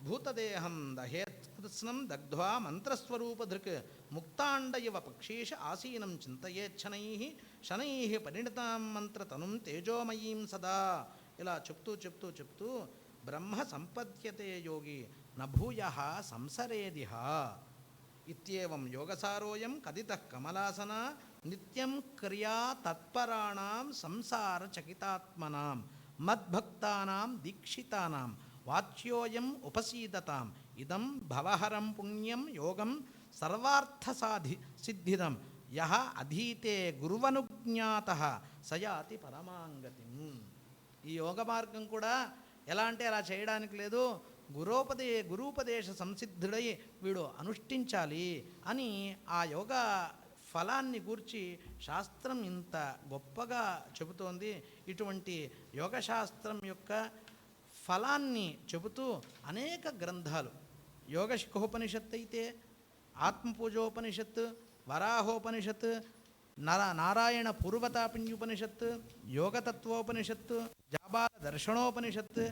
భూతదేహం దహేత్స్నం దగ్ధ్వా మంత్రస్వరూపధృక్ ముక్తాండ ఇవ పక్షీష ఆసీనం శనై పరిణితాం మంత్రతనుం తేజోమయీం సదా ఇలా చెప్తూ బ్రహ్మ సంపద్యతే యోగి నభూయః సంసరేదిహ ఇత్యేవం యోగసారోయం కదితః కమలాసన నిత్యం క్రియా తత్పరాణాం సంసార చకితాత్మనాం మద్భక్తానాం దీక్షితానాం వాచ్యోయం ఉపసీదతాం ఇదం భవహరం పుణ్యం యోగం సర్వార్థ సిద్ధిదం యహ అధీతే గురువనుజ్ఞాతః సయాతి పరమాంగతిం. ఈ యోగ మార్గం కూడా ఎలా అంటే అలా చేయడానికి లేదు, గురూపదేశ సంసిద్ధుడై వీడు అనుష్ఠించాలి అని ఆ యోగ ఫలాన్ని గూర్చి శాస్త్రం ఇంత గొప్పగా చెబుతోంది. ఇటువంటి యోగశాస్త్రం యొక్క ఫలాన్ని చెబుతూ అనేక గ్రంథాలు, యోగశిఖోపనిషత్తు అయితే, ఆత్మపూజోపనిషత్తు, వరాహోపనిషత్తు, నారాయణ పూర్వతాపిన్యుపనిషత్తు, యోగతత్వోపనిషత్తు, జాబాల దర్శనోపనిషత్తు,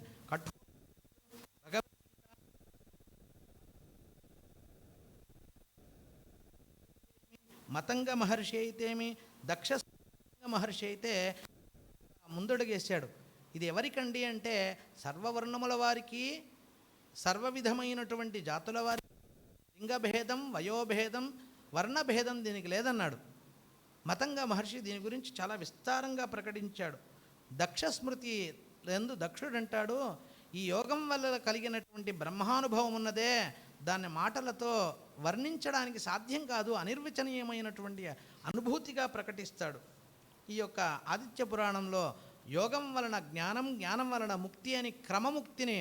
మతంగ మహర్షి అయితేమి, దక్ష మహర్షి అయితే ముందడుగేశాడు. ఇది ఎవరికండి అంటే సర్వవర్ణముల వారికి, సర్వవిధమైనటువంటి జాతుల వారికి, లింగభేదం, వయోభేదం, వర్ణభేదం దీనికి లేదన్నాడు. మతంగ మహర్షి దీని గురించి చాలా విస్తారంగా ప్రకటించాడు. దక్ష స్మృతి ఎందు దక్షుడు అంటాడు, ఈ యోగం వల్ల కలిగినటువంటి బ్రహ్మానుభవం ఉన్నదే దాన్ని మాటలతో వర్ణించడానికి సాధ్యం కాదు, అనిర్వచనీయమైనటువంటి అనుభూతిగా ప్రకటిస్తాడు. ఈ యొక్క ఆదిత్య పురాణంలో యోగం వలన జ్ఞానం, జ్ఞానం వలన ముక్తి అని క్రమముక్తిని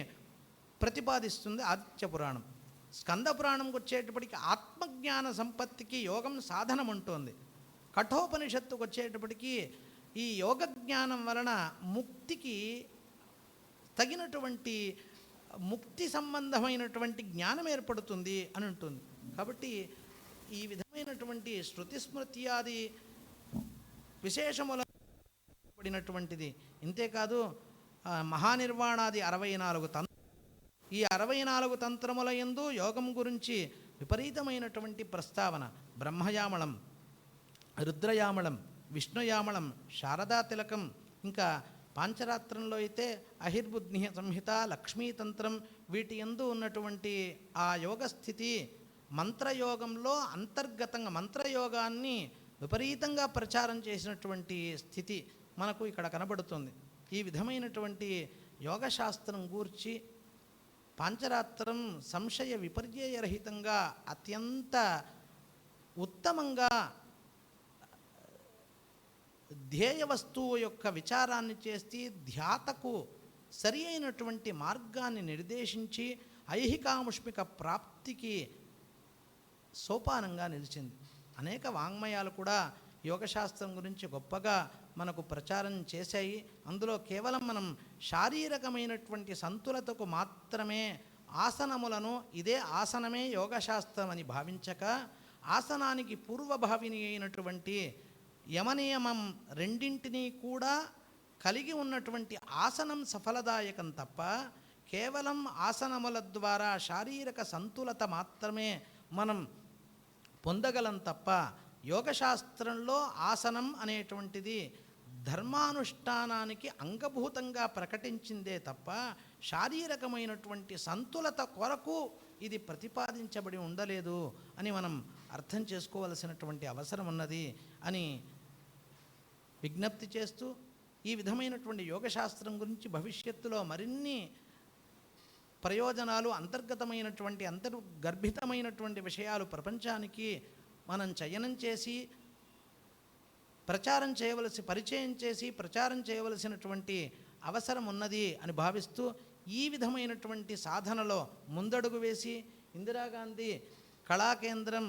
ప్రతిపాదిస్తుంది ఆదిత్య పురాణం. స్కంద పురాణంకి వచ్చేటప్పటికి ఆత్మజ్ఞాన సంపత్తికి యోగం సాధనం ఉంటుంది. కఠోపనిషత్తుకు వచ్చేటప్పటికి ఈ యోగ జ్ఞానం వలన ముక్తికి తగినటువంటి ముక్తి సంబంధమైనటువంటి జ్ఞానం ఏర్పడుతుంది అని ఉంటుంది. కాబట్టి ఈ విధమైనటువంటి శృతి స్మృత్యాది విశేషముల పడినటువంటిది. ఇంతేకాదు మహానిర్వాణాది 64 తంత్రం, ఈ 64 తంత్రముల యందు యోగం గురించి విపరీతమైనటువంటి ప్రస్తావన. బ్రహ్మయామళం, రుద్రయామళం, విష్ణుయామళం, శారదా తిలకం, ఇంకా పాంచరాత్రంలో అయితే అహిర్బుద్ని సంహిత, లక్ష్మీతంత్రం, వీటి యందు ఉన్నటువంటి ఆ యోగస్థితి మంత్రయోగంలో అంతర్గతంగా మంత్రయోగాన్ని విపరీతంగా ప్రచారం చేసినటువంటి స్థితి మనకు ఇక్కడ కనబడుతుంది. ఈ విధమైనటువంటి యోగశాస్త్రం గూర్చి పాంచరాత్రం సంశయ విపర్యయరహితంగా అత్యంత ఉత్తమంగా ధ్యేయ వస్తువు యొక్క విచారాన్ని చేసి ధ్యాతకు సరి అయినటువంటి మార్గాన్ని నిర్దేశించి ఐహికాముష్మిక ప్రాప్తికి సోపానంగా నిలిచింది. అనేక వాంగ్మయాలు కూడా యోగశాస్త్రం గురించి గొప్పగా మనకు ప్రచారం చేశాయి. అందులో కేవలం మనం శారీరకమైనటువంటి సంతులతకు మాత్రమే ఆసనములను ఇదే ఆసనమే యోగశాస్త్రం అని భావించక, ఆసనానికి పూర్వభావిని అయినటువంటి యమనియమం రెండింటినీ కూడా కలిగి ఉన్నటువంటి ఆసనం సఫలదాయకం తప్ప, కేవలం ఆసనముల ద్వారా శారీరక సంతులత మాత్రమే మనం పొందగలం తప్ప, యోగశాస్త్రంలో ఆసనం అనేటువంటిది ధర్మానుష్ఠానానికి అంగభూతంగా ప్రకటించిందే తప్ప శారీరకమైనటువంటి సంతులత కొరకు ఇది ప్రతిపాదించబడి ఉండలేదు అని మనం అర్థం చేసుకోవలసినటువంటి అవసరం ఉన్నది అని విజ్ఞప్తి చేస్తూ, ఈ విధమైనటువంటి యోగశాస్త్రం గురించి భవిష్యత్తులో మరిన్ని ప్రయోజనాలు, అంతర్గతమైనటువంటి అంతర్గర్భితమైనటువంటి విషయాలు ప్రపంచానికి మనం చయనం చేసి పరిచయం చేసి ప్రచారం చేయవలసినటువంటి అవసరం ఉన్నది అని భావిస్తూ, ఈ విధమైనటువంటి సాధనలో ముందడుగు వేసి ఇందిరాగాంధీ కళాకేంద్రం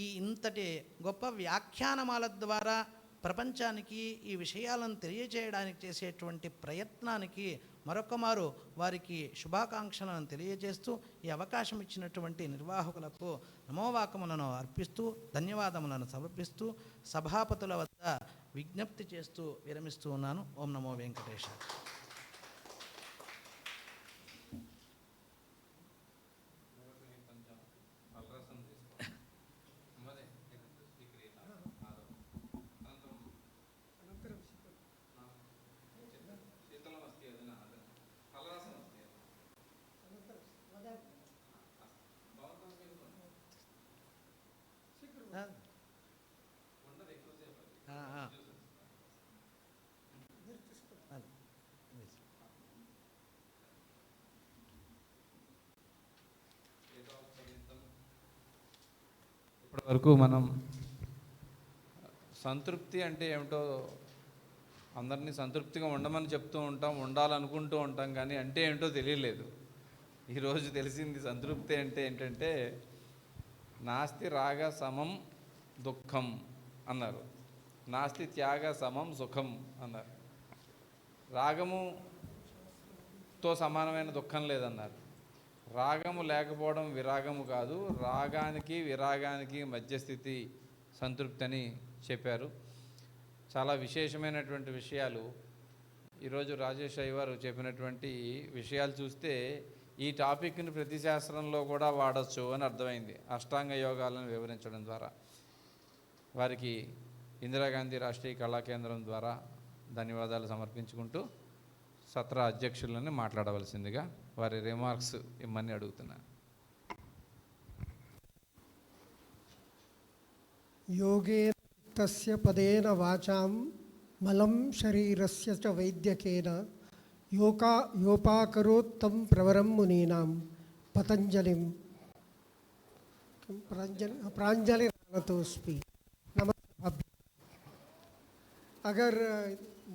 ఈ ఇంతటి గొప్ప వ్యాఖ్యానమాల ద్వారా ప్రపంచానికి ఈ విషయాలను తెలియజేయడానికి చేసేటువంటి ప్రయత్నానికి మరొకమారు వారికి శుభాకాంక్షలను తెలియజేస్తూ, ఈ అవకాశం ఇచ్చినటువంటి నిర్వాహకులకు నమోవాకములను అర్పిస్తూ ధన్యవాదములను సమర్పిస్తూ సభాపతుల వద్ద విజ్ఞప్తి చేస్తూ విరమిస్తూ ఉన్నాను. ఓం నమో వెంకటేశ. ఇప్పటి వరకు మనం సంతృప్తి అంటే ఏమిటో అందరినీ సంతృప్తిగా ఉండమని చెప్తూ ఉంటాం, ఉండాలనుకుంటూ ఉంటాం, కానీ అంటే ఏంటో తెలియలేదు. ఈరోజు తెలిసింది సంతృప్తి అంటే ఏంటంటే నాస్తి రాగ సమం దుఃఖం అన్నారు, నాస్తి త్యాగ సమం సుఖం అన్నారు. రాగముతో సమానమైన దుఃఖం లేదన్నారు. రాగము లేకపోవడం విరాగము కాదు, రాగానికి విరాగానికి మధ్యస్థితి సంతృప్తి అని చెప్పారు. చాలా విశేషమైనటువంటి విషయాలు ఈరోజు రాజేష్ అయ్య వారు చెప్పినటువంటి విషయాలు చూస్తే ఈ టాపిక్ని ప్రతి శాస్త్రంలో కూడా వాడచ్చు అని అర్థమైంది, అష్టాంగ యోగాలను వివరించడం ద్వారా. వారికి ఇందిరాగాంధీ రాష్ట్రీయ కళాకేంద్రం ద్వారా ధన్యవాదాలు సమర్పించుకుంటూ సత్ర అధ్యక్షులని మాట్లాడవలసిందిగా వారి రిమార్క్స్ ఇమ్మని అడుగుతున్నా. యోగేన తస్య పదేన వాచాం మలం శరీరస్య చ వైద్యకేన యోపాకరోత్తం ప్రవరం మునీనాం పతంజలిం प्रांजलि राणतोस्मि। नमस्कार। अगर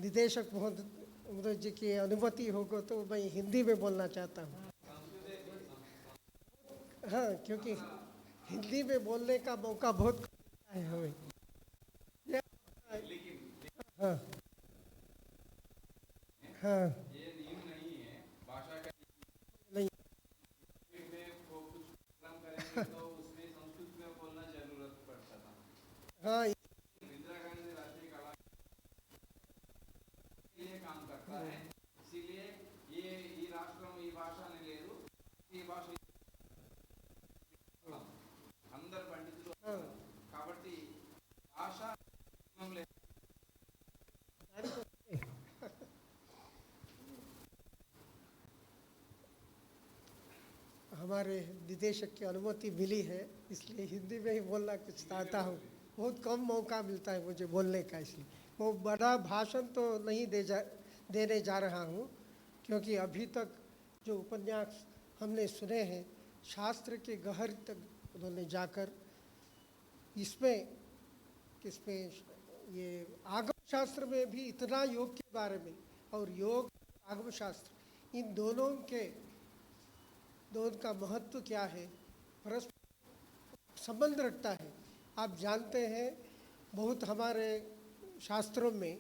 निदेशक महोदय जी की अनुमति होगा तो मैं हिंदी में बोलना चाहता हूँ। हाँ, क्योंकि हिंदी में बोलने का मौका बहुत कम मिलता है हमें। ये- हाँ हाँ ये नियम नहीं है भाषा का नहीं, नियम में वो कुछ प्रोग्राम करेंगे तो उसमें संस्कृत में बोलना जरूरत पड़ता था हाँ इंदिरा गांधी राष्ट्रीय कला के लिए काम करता है इसीलिए ఈ రాష్ట్రం ఈ భాష అని లేదు ఈ భాష అందరు పండితులు हाँ కాబట్టి భాష నియమం లేదు हमारे निदेशक की अनुमति मिली है, इसलिए हिंदी में ही बोलना कुछ चाहता हूँ। बहुत कम मौका मिलता है मुझे बोलने का, इसलिए वो बड़ा भाषण तो नहीं देने जा रहा हूँ, क्योंकि अभी तक जो उपन्यास हमने सुने हैं शास्त्र के गहर तक उन्होंने जाकर किसमें ये आगम शास्त्र में भी इतना योग के बारे में, और योग आगम शास्त्र इन दोनों का महत्व क्या है, परस्पर संबंध रखता है। आप जानते हैं बहुत हमारे शास्त्रों में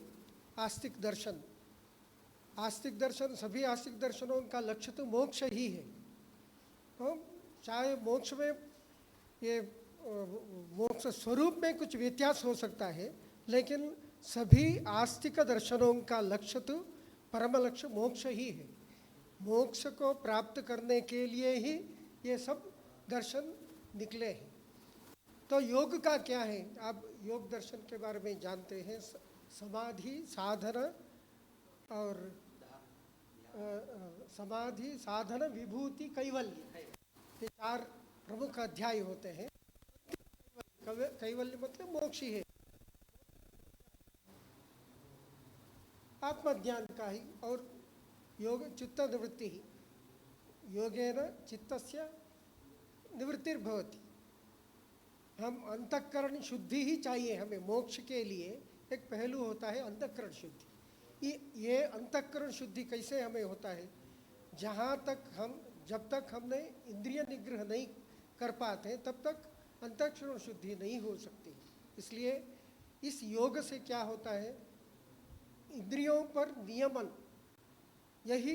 आस्तिक दर्शन सभी आस्तिक दर्शनों का लक्ष्य तो मोक्ष ही है। तो चाहे मोक्ष में ये मोक्ष स्वरूप में कुछ व्यत्यास हो सकता है, लेकिन सभी आस्तिक दर्शनों का लक्ष्य तो परम लक्ष्य मोक्ष ही है। मोक्ष को प्राप्त करने के लिए ही ये सब दर्शन निकले हैं। तो योग का क्या है, आप योग दर्शन के बारे में जानते हैं, समाधि साधना और समाधि साधन विभूति कैवल्य, ये 4 प्रमुख अध्याय होते हैं। कैवल्य मतलब मोक्ष ही है, आत्मज्ञान का ही। और योग चित्त निवृत्ति ही, योगेन चित्तस्य निवृत्तिर्भवति। हम अंतःकरण शुद्धि ही चाहिए हमें मोक्ष के लिए। एक पहलू होता है अंतःकरण शुद्धि। ये अंतःकरण शुद्धि कैसे हमें होता है, जब तक हमने इंद्रिय निग्रह नहीं कर पाते तब तक अंतःकरण शुद्धि नहीं हो सकती। इसलिए इस योग से क्या होता है, इंद्रियों पर नियमन, यही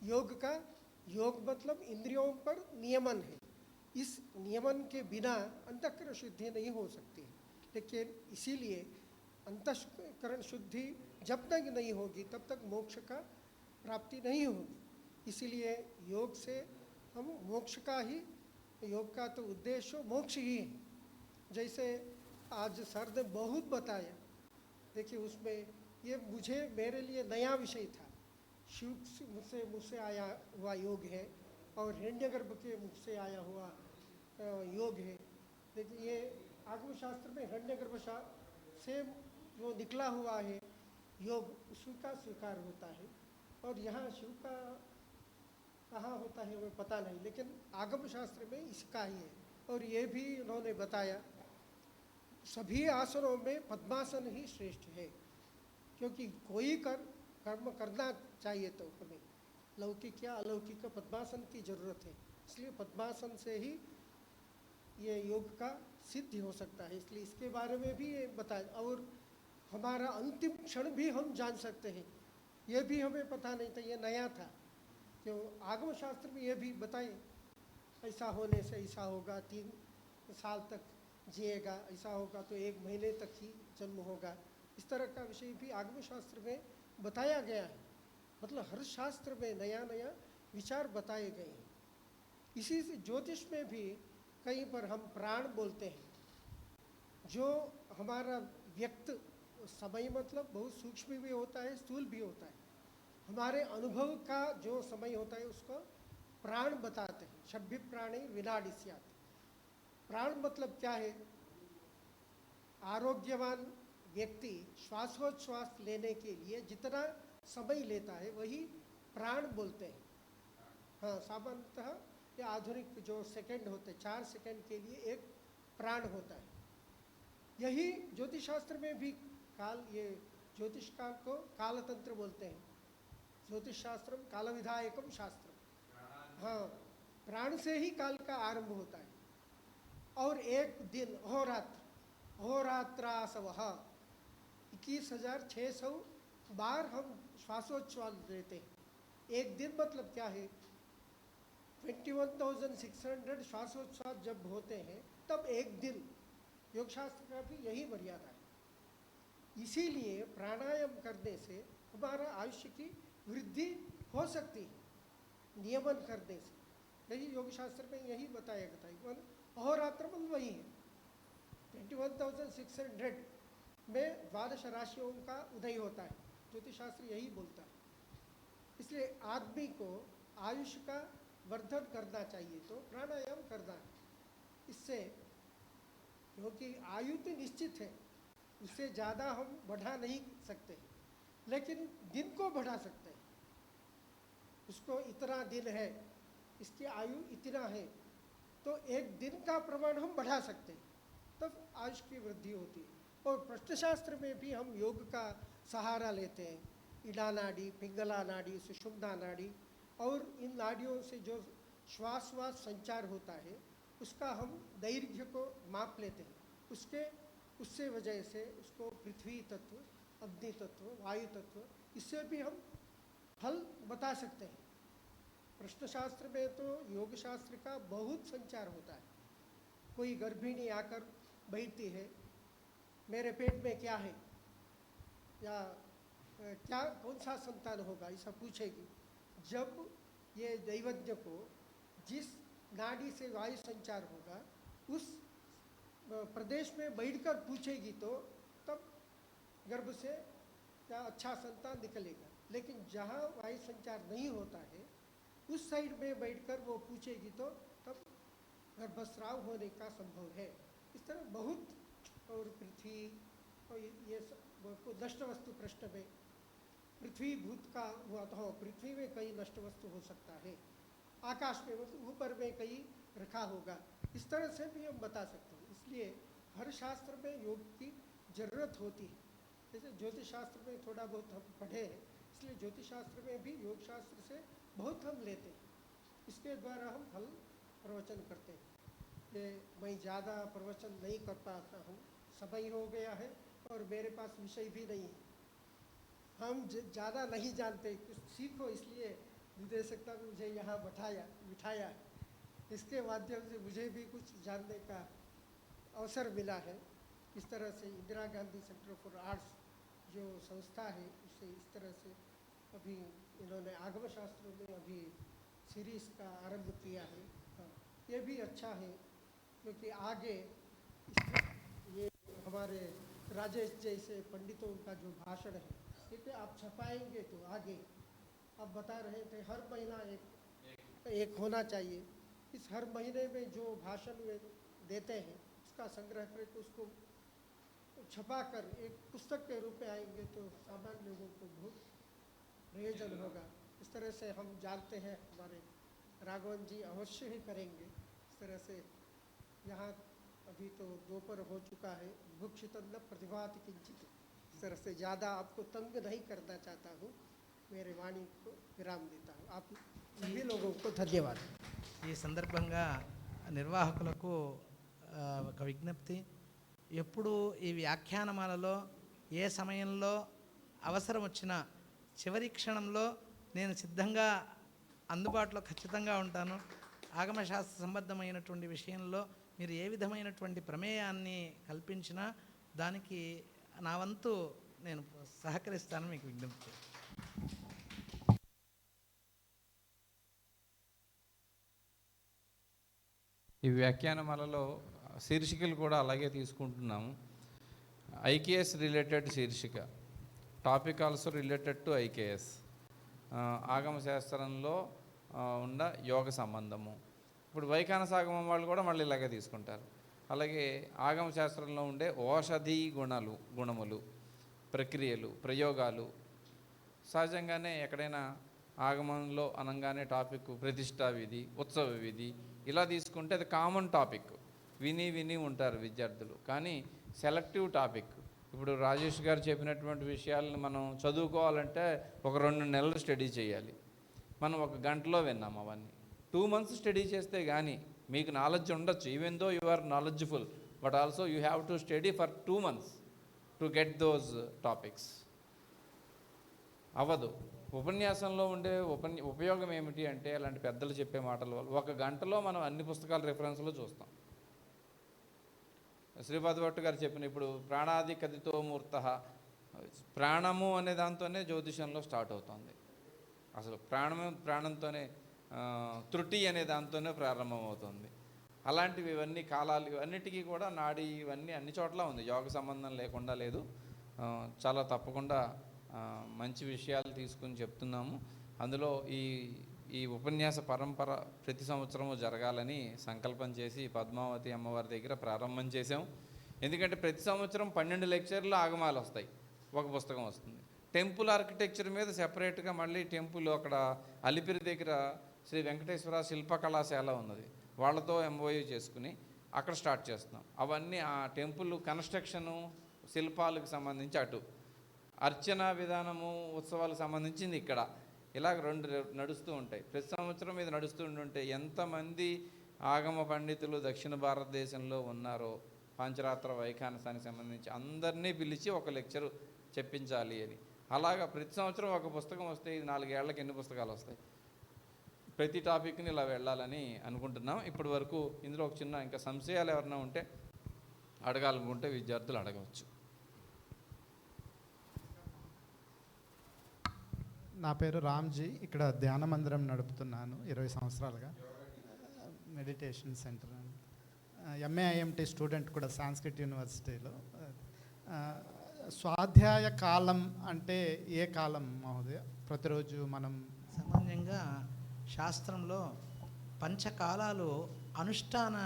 योग मतलब इंद्रियों पर नियमन है। इस नियमन के बिना अंतःकरण शुद्धि नहीं हो सकती है। लेकिन इसीलिए अंतःकरण शुद्धि जब तक नहीं होगी तब तक मोक्ष का प्राप्ति नहीं होगी। इसीलिए योग से हम मोक्ष का ही, योग का तो उद्देश्य मोक्ष ही है। जैसे आज सर ने बहुत बताया, देखिए उसमें ये मेरे लिए नया विषय था। शिव मुझ से आया हुआ योग है और हिरण्यगर्भ के मुख से आया हुआ योग है। देखिए ये आगम शास्त्र में हिरण्यगर्भ से जो निकला हुआ है योग, शिव का स्वीकार होता है, और यहाँ शिव का कहाँ होता है हमें पता नहीं, लेकिन आगम शास्त्र में इसका ही है। और ये भी उन्होंने बताया सभी आसनों में पद्मासन ही श्रेष्ठ है, क्योंकि कोई कर्म करना चाहिए तो हमें लौकिक या अलौकिक पद्मासन की जरूरत है। इसलिए पद्मासन से ही ये योग का सिद्धि हो सकता है। इसलिए इसके बारे में भी ये बताया। और हमारा अंतिम क्षण भी हम जान सकते हैं, ये भी हमें पता नहीं था, ये नया था। जो आगम शास्त्र में ये भी बताए ऐसा होने से ऐसा होगा, 3 साल तक जिएगा, ऐसा होगा तो 1 महीने तक ही जन्म होगा। इस तरह का विषय भी आगम शास्त्र में बताया गया है। मतलब हर शास्त्र में नया नया विचार बताए गए हैं। इसी से ज्योतिष में भी कहीं पर हम प्राण बोलते हैं, जो हमारा व्यक्त समय मतलब बहुत सूक्ष्म भी होता है, स्थूल भी होता है। हमारे अनुभव का जो समय होता है उसको प्राण बताते हैं। शब्द प्राणी विनाडी स्यात्। प्राण मतलब क्या है, आरोग्यवान व्यक्ति श्वासोच्छ्वास लेने के लिए जितना समय लेता है वही प्राण बोलते हैं। हाँ, सामान्यतः ये आधुनिक जो सेकंड होते हैं, 4 सेकंड के लिए एक प्राण होता है। यही ज्योतिष शास्त्र में भी ये ज्योतिष काल को कालतंत्र बोलते हैं। ज्योतिष शास्त्रम काल विधायकम शास्त्रम। हाँ, प्राण से ही काल का आरंभ होता है। और एक दिन अहोरात्र अहोरात्रासवः 21,600 बार हम श्वासोच्छ्वास लेते हैं। एक दिन मतलब क्या है, 21,600 श्वासोच्छ्वास जब होते हैं तब एक दिन। योग शास्त्र का भी यही मर्यादा है। इसीलिए प्राणायाम करने से हमारा आयुष्य की वृद्धि हो सकती है, नियमन करने से। यही योग शास्त्र में यही बताया गया था। अहोरात्र मतलब वही है, 21,600 में 12 राशियों का उदय होता है। ज्योतिष शास्त्र यही बोलता है। इसलिए आदमी को आयुष्य का वर्धन करना चाहिए तो प्राणायाम करना है। इससे, क्योंकि आयु तो निश्चित है, उससे ज़्यादा हम बढ़ा नहीं सकते, लेकिन दिन को बढ़ा सकते हैं। उसको इतना दिन है, इसकी आयु इतना है, तो एक दिन का प्रमाण हम बढ़ा सकते हैं, तब आयुष की वृद्धि होती है। और प्रश्नशास्त्र में भी हम योग का सहारा लेते हैं। इड़ा नाड़ी, पिंगला नाड़ी, सुषुम्ना नाड़ी, और इन नाड़ियों से जो श्वास संचार होता है उसका हम दैर्घ्य को माप लेते हैं। उससे वजह से उसको पृथ्वी तत्व, अग्नि तत्व, वायु तत्व, इससे भी हम फल बता सकते हैं। प्रश्नशास्त्र में तो योग शास्त्र का बहुत संचार होता है। कोई गर्भिणी आकर बैठती है, मेरे पेट में क्या है, या क्या कौन सा संतान होगा, ऐसा पूछेगी। जब ये दैवज्ञ को जिस नाड़ी से वायु संचार होगा उस प्रदेश में बैठकर पूछेगी तो तब गर्भ से क्या अच्छा संतान निकलेगा। लेकिन जहाँ वायु संचार नहीं होता है उस साइड में बैठकर वो पूछेगी तो तब गर्भस्राव होने का संभव है। इस तरह बहुत। और पृथ्वी और ये नष्ट वस्तु प्रश्न में पृथ्वी भूत का हुआ तो पृथ्वी में कई नष्ट वस्तु हो सकता है, आकाश में ऊपर में कहीं रखा होगा, इस तरह से भी हम बता सकते हैं। इसलिए हर शास्त्र में योग की जरूरत होती है। जैसे ज्योतिष शास्त्र में थोड़ा बहुत हम पढ़े हैं, इसलिए ज्योतिष शास्त्र में भी योग शास्त्र से बहुत हम लेते हैं। इसके द्वारा हम फल प्रवचन करते हैं। ये मैं ज़्यादा प्रवचन नहीं कर पाता हूँ, समय हो गया है और मेरे पास विषय भी नहीं है। हम ज़्यादा नहीं जानते, कुछ सीखो, इसलिए निदेशक ने मुझे यहाँ बिठाया। इसके माध्यम से मुझे भी कुछ जानने का अवसर मिला है। इस तरह से Indira Gandhi centre for arts जो संस्था है, उससे इस तरह से अभी इन्होंने आगम शास्त्रों में अभी सीरीज़ का आरंभ किया है। ये भी अच्छा है, क्योंकि आगे ये हमारे राजेश जैसे पंडितों का जो भाषण है, क्योंकि आप छपाएंगे तो आगे आप बता रहे थे हर महीना एक होना चाहिए। इस हर महीने में जो भाषण वे देते हैं उसका संग्रह करके उसको छपा कर एक पुस्तक के रूप में आएंगे तो सामान्य लोगों को बहुत प्रयोजन होगा। इस तरह से हम जानते हैं हमारे राघवन जी अवश्य ही करेंगे। इस तरह से यहाँ अभी तो दोपहर हो चुका है, भुक्षितं न प्रतिभाति किंचित। इस तरह से ज़्यादा आपको तंग नहीं करना चाहता हूँ, मेरे वाणी को विराम देता हूँ। आप सभी लोगों को धन्यवाद। ఈ సందర్భంగా నిర్వాహకులకు ఒక విజ్ఞప్తి, ఎప్పుడు ఈ వ్యాఖ్యానమాలలో ఏ సమయంలో అవసరం వచ్చినా చివరి క్షణంలో నేను సిద్ధంగా అందుబాటులో ఖచ్చితంగా ఉంటాను. ఆగమశాస్త్ర సంబద్ధమైనటువంటి విషయంలో మీరు ఏ విధమైనటువంటి ప్రమేయాన్ని కల్పించినా దానికి నా వంతు నేను సహకరిస్తానని మీకు విజ్ఞప్తి. ఈ వ్యాఖ్యానమాలలో శీర్షికలు కూడా అలాగే తీసుకుంటున్నాము. ఐకేఎస్ రిలేటెడ్ శీర్షిక, topic also related to IKS. ఆగమ శాస్త్రంలో ఉన్న యోగ సంబంధము. ఇప్పుడు వైఖానసాగమం వాళ్ళు కూడా మళ్ళీ ఇలాగే తీసుకుంటారు. అలాగే ఆగమ శాస్త్రంలో ఉండే ఓషధీ గుణములు, ప్రక్రియలు, ప్రయోగాలు. సహజంగానే ఎక్కడైనా ఆగమంలో అనగానే టాపిక్ ప్రతిష్టా విధి, ఉత్సవ విధి ఇలా తీసుకుంటే అది కామన్ టాపిక్, విని ఉంటారు విద్యార్థులు. కానీ సెలెక్టివ్ టాపిక్, ఇప్పుడు రాజేష్ గారు చెప్పినటువంటి విషయాలను మనం చదువుకోవాలంటే ఒక 2 నెలలు స్టడీ చేయాలి. మనం 1 గంటలో విన్నాం అవన్నీ. 2 months స్టడీ చేస్తే కానీ మీకు నాలెడ్జ్ ఉండొచ్చు, even though you are knowledgeful, but also you have to study for 2 months to get those topics. అవ్వదు. ఉపన్యాసంలో ఉండే ఉపయోగం ఏమిటి అంటే, అలాంటి పెద్దలు చెప్పే మాటల వల్ల 1 గంటలో మనం అన్ని పుస్తకాల రిఫరెన్స్లో చూస్తాం. శ్రీపాద భట్టు గారు చెప్పిన ఇప్పుడు ప్రాణాది కదితో మూర్త, ప్రాణము అనే దాంతోనే జ్యోతిషంలో స్టార్ట్ అవుతుంది. అసలు ప్రాణంతోనే త్రుటి అనే దాంతోనే ప్రారంభమవుతుంది. అలాంటివి ఇవన్నీ కాలాలు ఇవన్నిటికీ కూడా నాడి ఇవన్నీ అన్ని చోట్ల ఉంది, యోగ సంబంధం లేకుండా లేదు. చాలా తప్పకుండా మంచి విషయాలు తీసుకుని చెప్తున్నాము. అందులో ఈ ఉపన్యాస పరంపర ప్రతి సంవత్సరము జరగాలని సంకల్పం చేసి పద్మావతి అమ్మవారి దగ్గర ప్రారంభం చేసాం. ఎందుకంటే ప్రతి సంవత్సరం 12 లెక్చర్లు ఆగమాలు వస్తాయి, ఒక పుస్తకం వస్తుంది. టెంపుల్ ఆర్కిటెక్చర్ మీద సెపరేట్గా మళ్ళీ టెంపుల్ అక్కడ అలిపిరి దగ్గర శ్రీ వెంకటేశ్వర శిల్ప కళాశాల ఉన్నది, వాళ్ళతో ఎంఓయూ చేసుకుని అక్కడ స్టార్ట్ చేస్తున్నాం. అవన్నీ ఆ టెంపుల్ కన్స్ట్రక్షను శిల్పాలకు సంబంధించి అటు, అర్చన విధానము ఉత్సవాలకు సంబంధించింది ఇక్కడ, ఇలాగ 2 నడుస్తూ ఉంటాయి. ప్రతి సంవత్సరం ఇది నడుస్తూ ఉంటే ఎంతమంది ఆగమ పండితులు దక్షిణ భారతదేశంలో ఉన్నారో పాంచరాత్ర వైఖానసానికి సంబంధించి అందరినీ పిలిచి ఒక లెక్చరు చెప్పించాలి అని. అలాగా ప్రతి సంవత్సరం ఒక పుస్తకం వస్తే ఇది 4 ఏళ్లకు ఎన్ని పుస్తకాలు వస్తాయి. ప్రతి టాపిక్ని ఇలా వెళ్ళాలని అనుకుంటున్నాం. ఇప్పటి వరకు ఇందులో ఒక చిన్న ఇంకా సంశయాలు ఎవరైనా ఉంటే అడగాలనుకుంటే విద్యార్థులు అడగవచ్చు. నా పేరు రామ్జీ. ఇక్కడ ధ్యాన మందిరం నడుపుతున్నాను 20 సంవత్సరాలుగా, మెడిటేషన్ సెంటర్. ఎంఏఐఎంటీ స్టూడెంట్ కూడా సాంస్క్రిట్ యూనివర్సిటీలో. స్వాధ్యాయ కాలం అంటే ఏ కాలం మహోదయ? ప్రతిరోజు మనం సామాన్యంగా శాస్త్రంలో పంచకాలాలు అనుష్ఠాన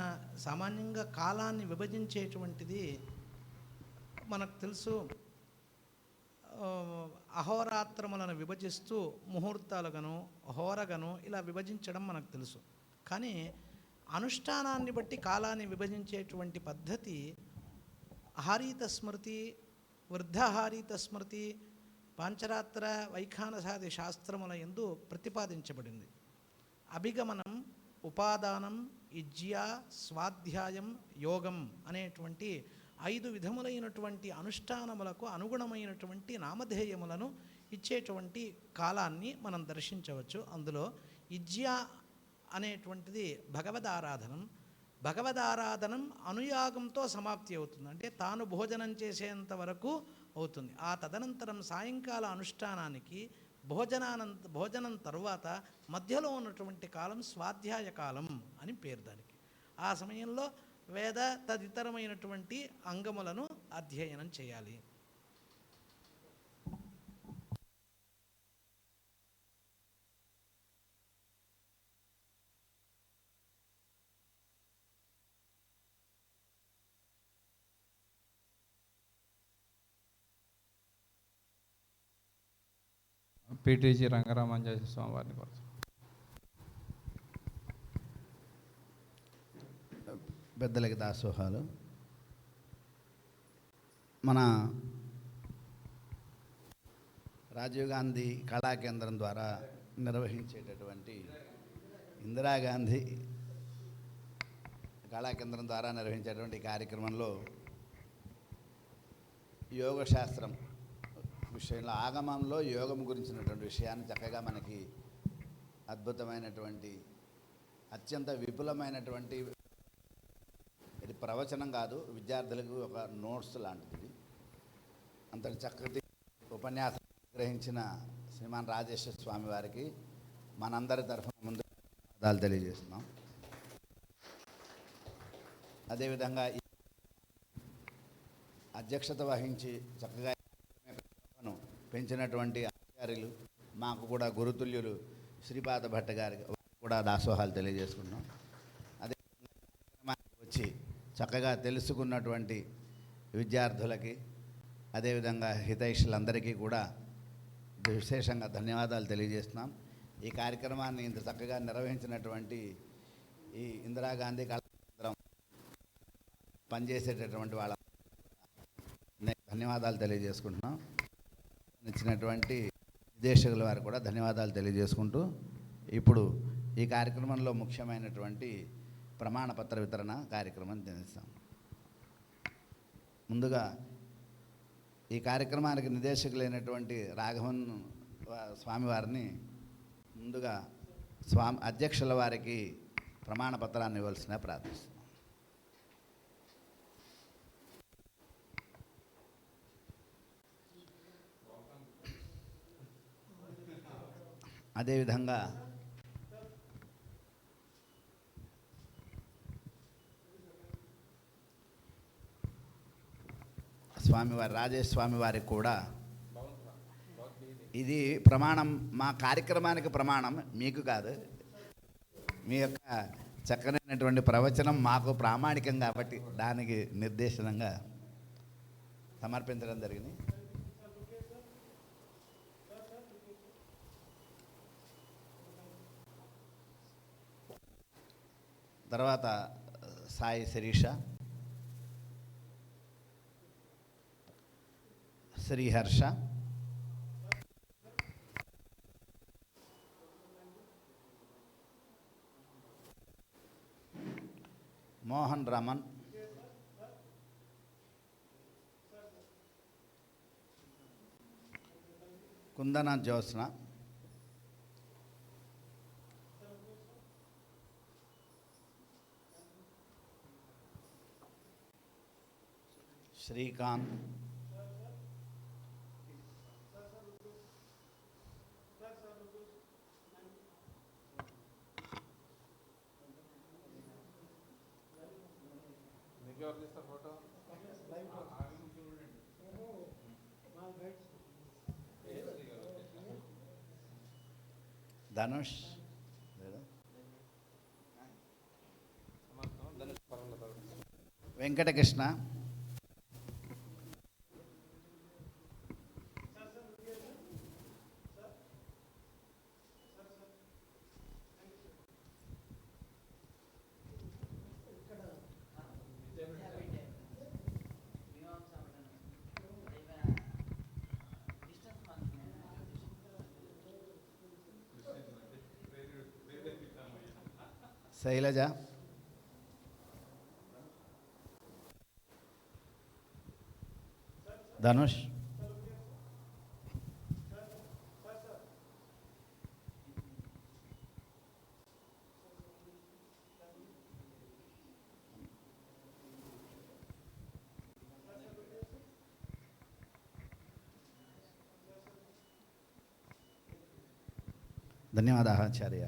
సామాన్యంగా కాలాన్ని విభజించేటువంటిది మనకు తెలుసు. అహోరాత్రములను విభజిస్తూ ముహూర్తాలుగాను హోరగను ఇలా విభజించడం మనకు తెలుసు. కానీ అనుష్ఠానాన్ని బట్టి కాలాన్ని విభజించేటువంటి పద్ధతి హారీత స్మృతి, వృద్ధహారీత స్మృతి, పాంచరాత్ర వైఖానసాది శాస్త్రముల యందు ప్రతిపాదించబడింది. అభిగమనం, ఉపాదానం, ఇజ్య, స్వాధ్యాయం, యోగం అనేటువంటి 5 విధములైనటువంటి అనుష్ఠానములకు అనుగుణమైనటువంటి నామధేయములను ఇచ్చేటువంటి కాలాన్ని మనం దర్శించవచ్చు. అందులో ఇజ్య అనేటువంటిది భగవదారాధనం. భగవదారాధనం అనుయాగంతో సమాప్తి అవుతుంది, అంటే తాను భోజనం చేసేంత వరకు అవుతుంది. ఆ తదనంతరం సాయంకాల అనుష్ఠానానికి భోజనం తరువాత మధ్యలో ఉన్నటువంటి కాలం స్వాధ్యాయ కాలం అని పేరు దానికి. ఆ సమయంలో వేద తదితరమైనటువంటి అంగములను అధ్యయనం చేయాలి. పీటీజీ రంగరామాంజనేయ స్వామి వారిని కోరుతున్నాను. పెద్దలకి దాసోహాలు. మన రాజీవ్ గాంధీ కళా కేంద్రం ద్వారా నిర్వహించేటటువంటి ఇందిరాగాంధీ కళా కేంద్రం ద్వారా నిర్వహించేటువంటి కార్యక్రమంలో యోగశాస్త్రం విషయంలో ఆగమంలో యోగం గురించినటువంటి విషయాన్ని చక్కగా మనకి అద్భుతమైనటువంటి అత్యంత విపులమైనటువంటి, ఇది ప్రవచనం కాదు, విద్యార్థులకు ఒక నోట్స్ లాంటిది. అంతటి చక్కటి ఉపన్యాసం గ్రహించిన శ్రీమాన్ రాజేశ్వర స్వామి వారికి మనందరి తరఫున ముందు ధన్యవాదాలు తెలియజేస్తున్నాం. అదేవిధంగా అధ్యక్షత వహించి చక్కగా పెంచినటువంటి ఆచార్యులు, మాకు కూడా గురుతుల్యులు శ్రీపాద భట్ట గారికి కూడా దాసోహాలు తెలియజేసుకున్నాం. అదే వచ్చి చక్కగా తెలుసుకున్నటువంటి విద్యార్థులకి, అదేవిధంగా హితైషులందరికీ కూడా విశేషంగా ధన్యవాదాలు తెలియజేస్తున్నాం. ఈ కార్యక్రమాన్ని ఇంత చక్కగా నిర్వహించినటువంటి ఈ ఇందిరాగాంధీ కళాకేంద్రం పనిచేసేటటువంటి వాళ్ళ ధన్యవాదాలు తెలియజేసుకుంటున్నాం. ఇచ్చినటువంటి విదేశీయుల వారికి కూడా ధన్యవాదాలు తెలియజేసుకుంటూ ఇప్పుడు ఈ కార్యక్రమంలో ముఖ్యమైనటువంటి ప్రమాణపత్ర వితరణ కార్యక్రమం చేస్తాం. ముందుగా ఈ కార్యక్రమానికి నిర్దేశకులైనటువంటి రాఘవన్ స్వామివారిని ముందుగా అధ్యక్షుల వారికి ప్రమాణపత్రాన్ని ఇవ్వాల్సిన ప్రార్థిస్తున్నాం. అదేవిధంగా స్వామివారి రాజేష్ స్వామి వారికి కూడా ఇది ప్రమాణం, మా కార్యక్రమానికి ప్రమాణం, మీకు కాదు. మీ యొక్క చక్కనైనటువంటి ప్రవచనం మాకు ప్రామాణికం కాబట్టి దానికి నిర్దేశనంగా సమర్పించడం జరిగింది. తర్వాత సాయి శిరీష, శ్రీహర్ష, మోహన్ రమన్, కుందన జ్యోత్స్న, శ్రీకాంత్, ఫోటో ధనుష్, వెంకటకృష్ణ, శైలజ, ధనుష్, ధన్యవాదాలు ఆచార్య.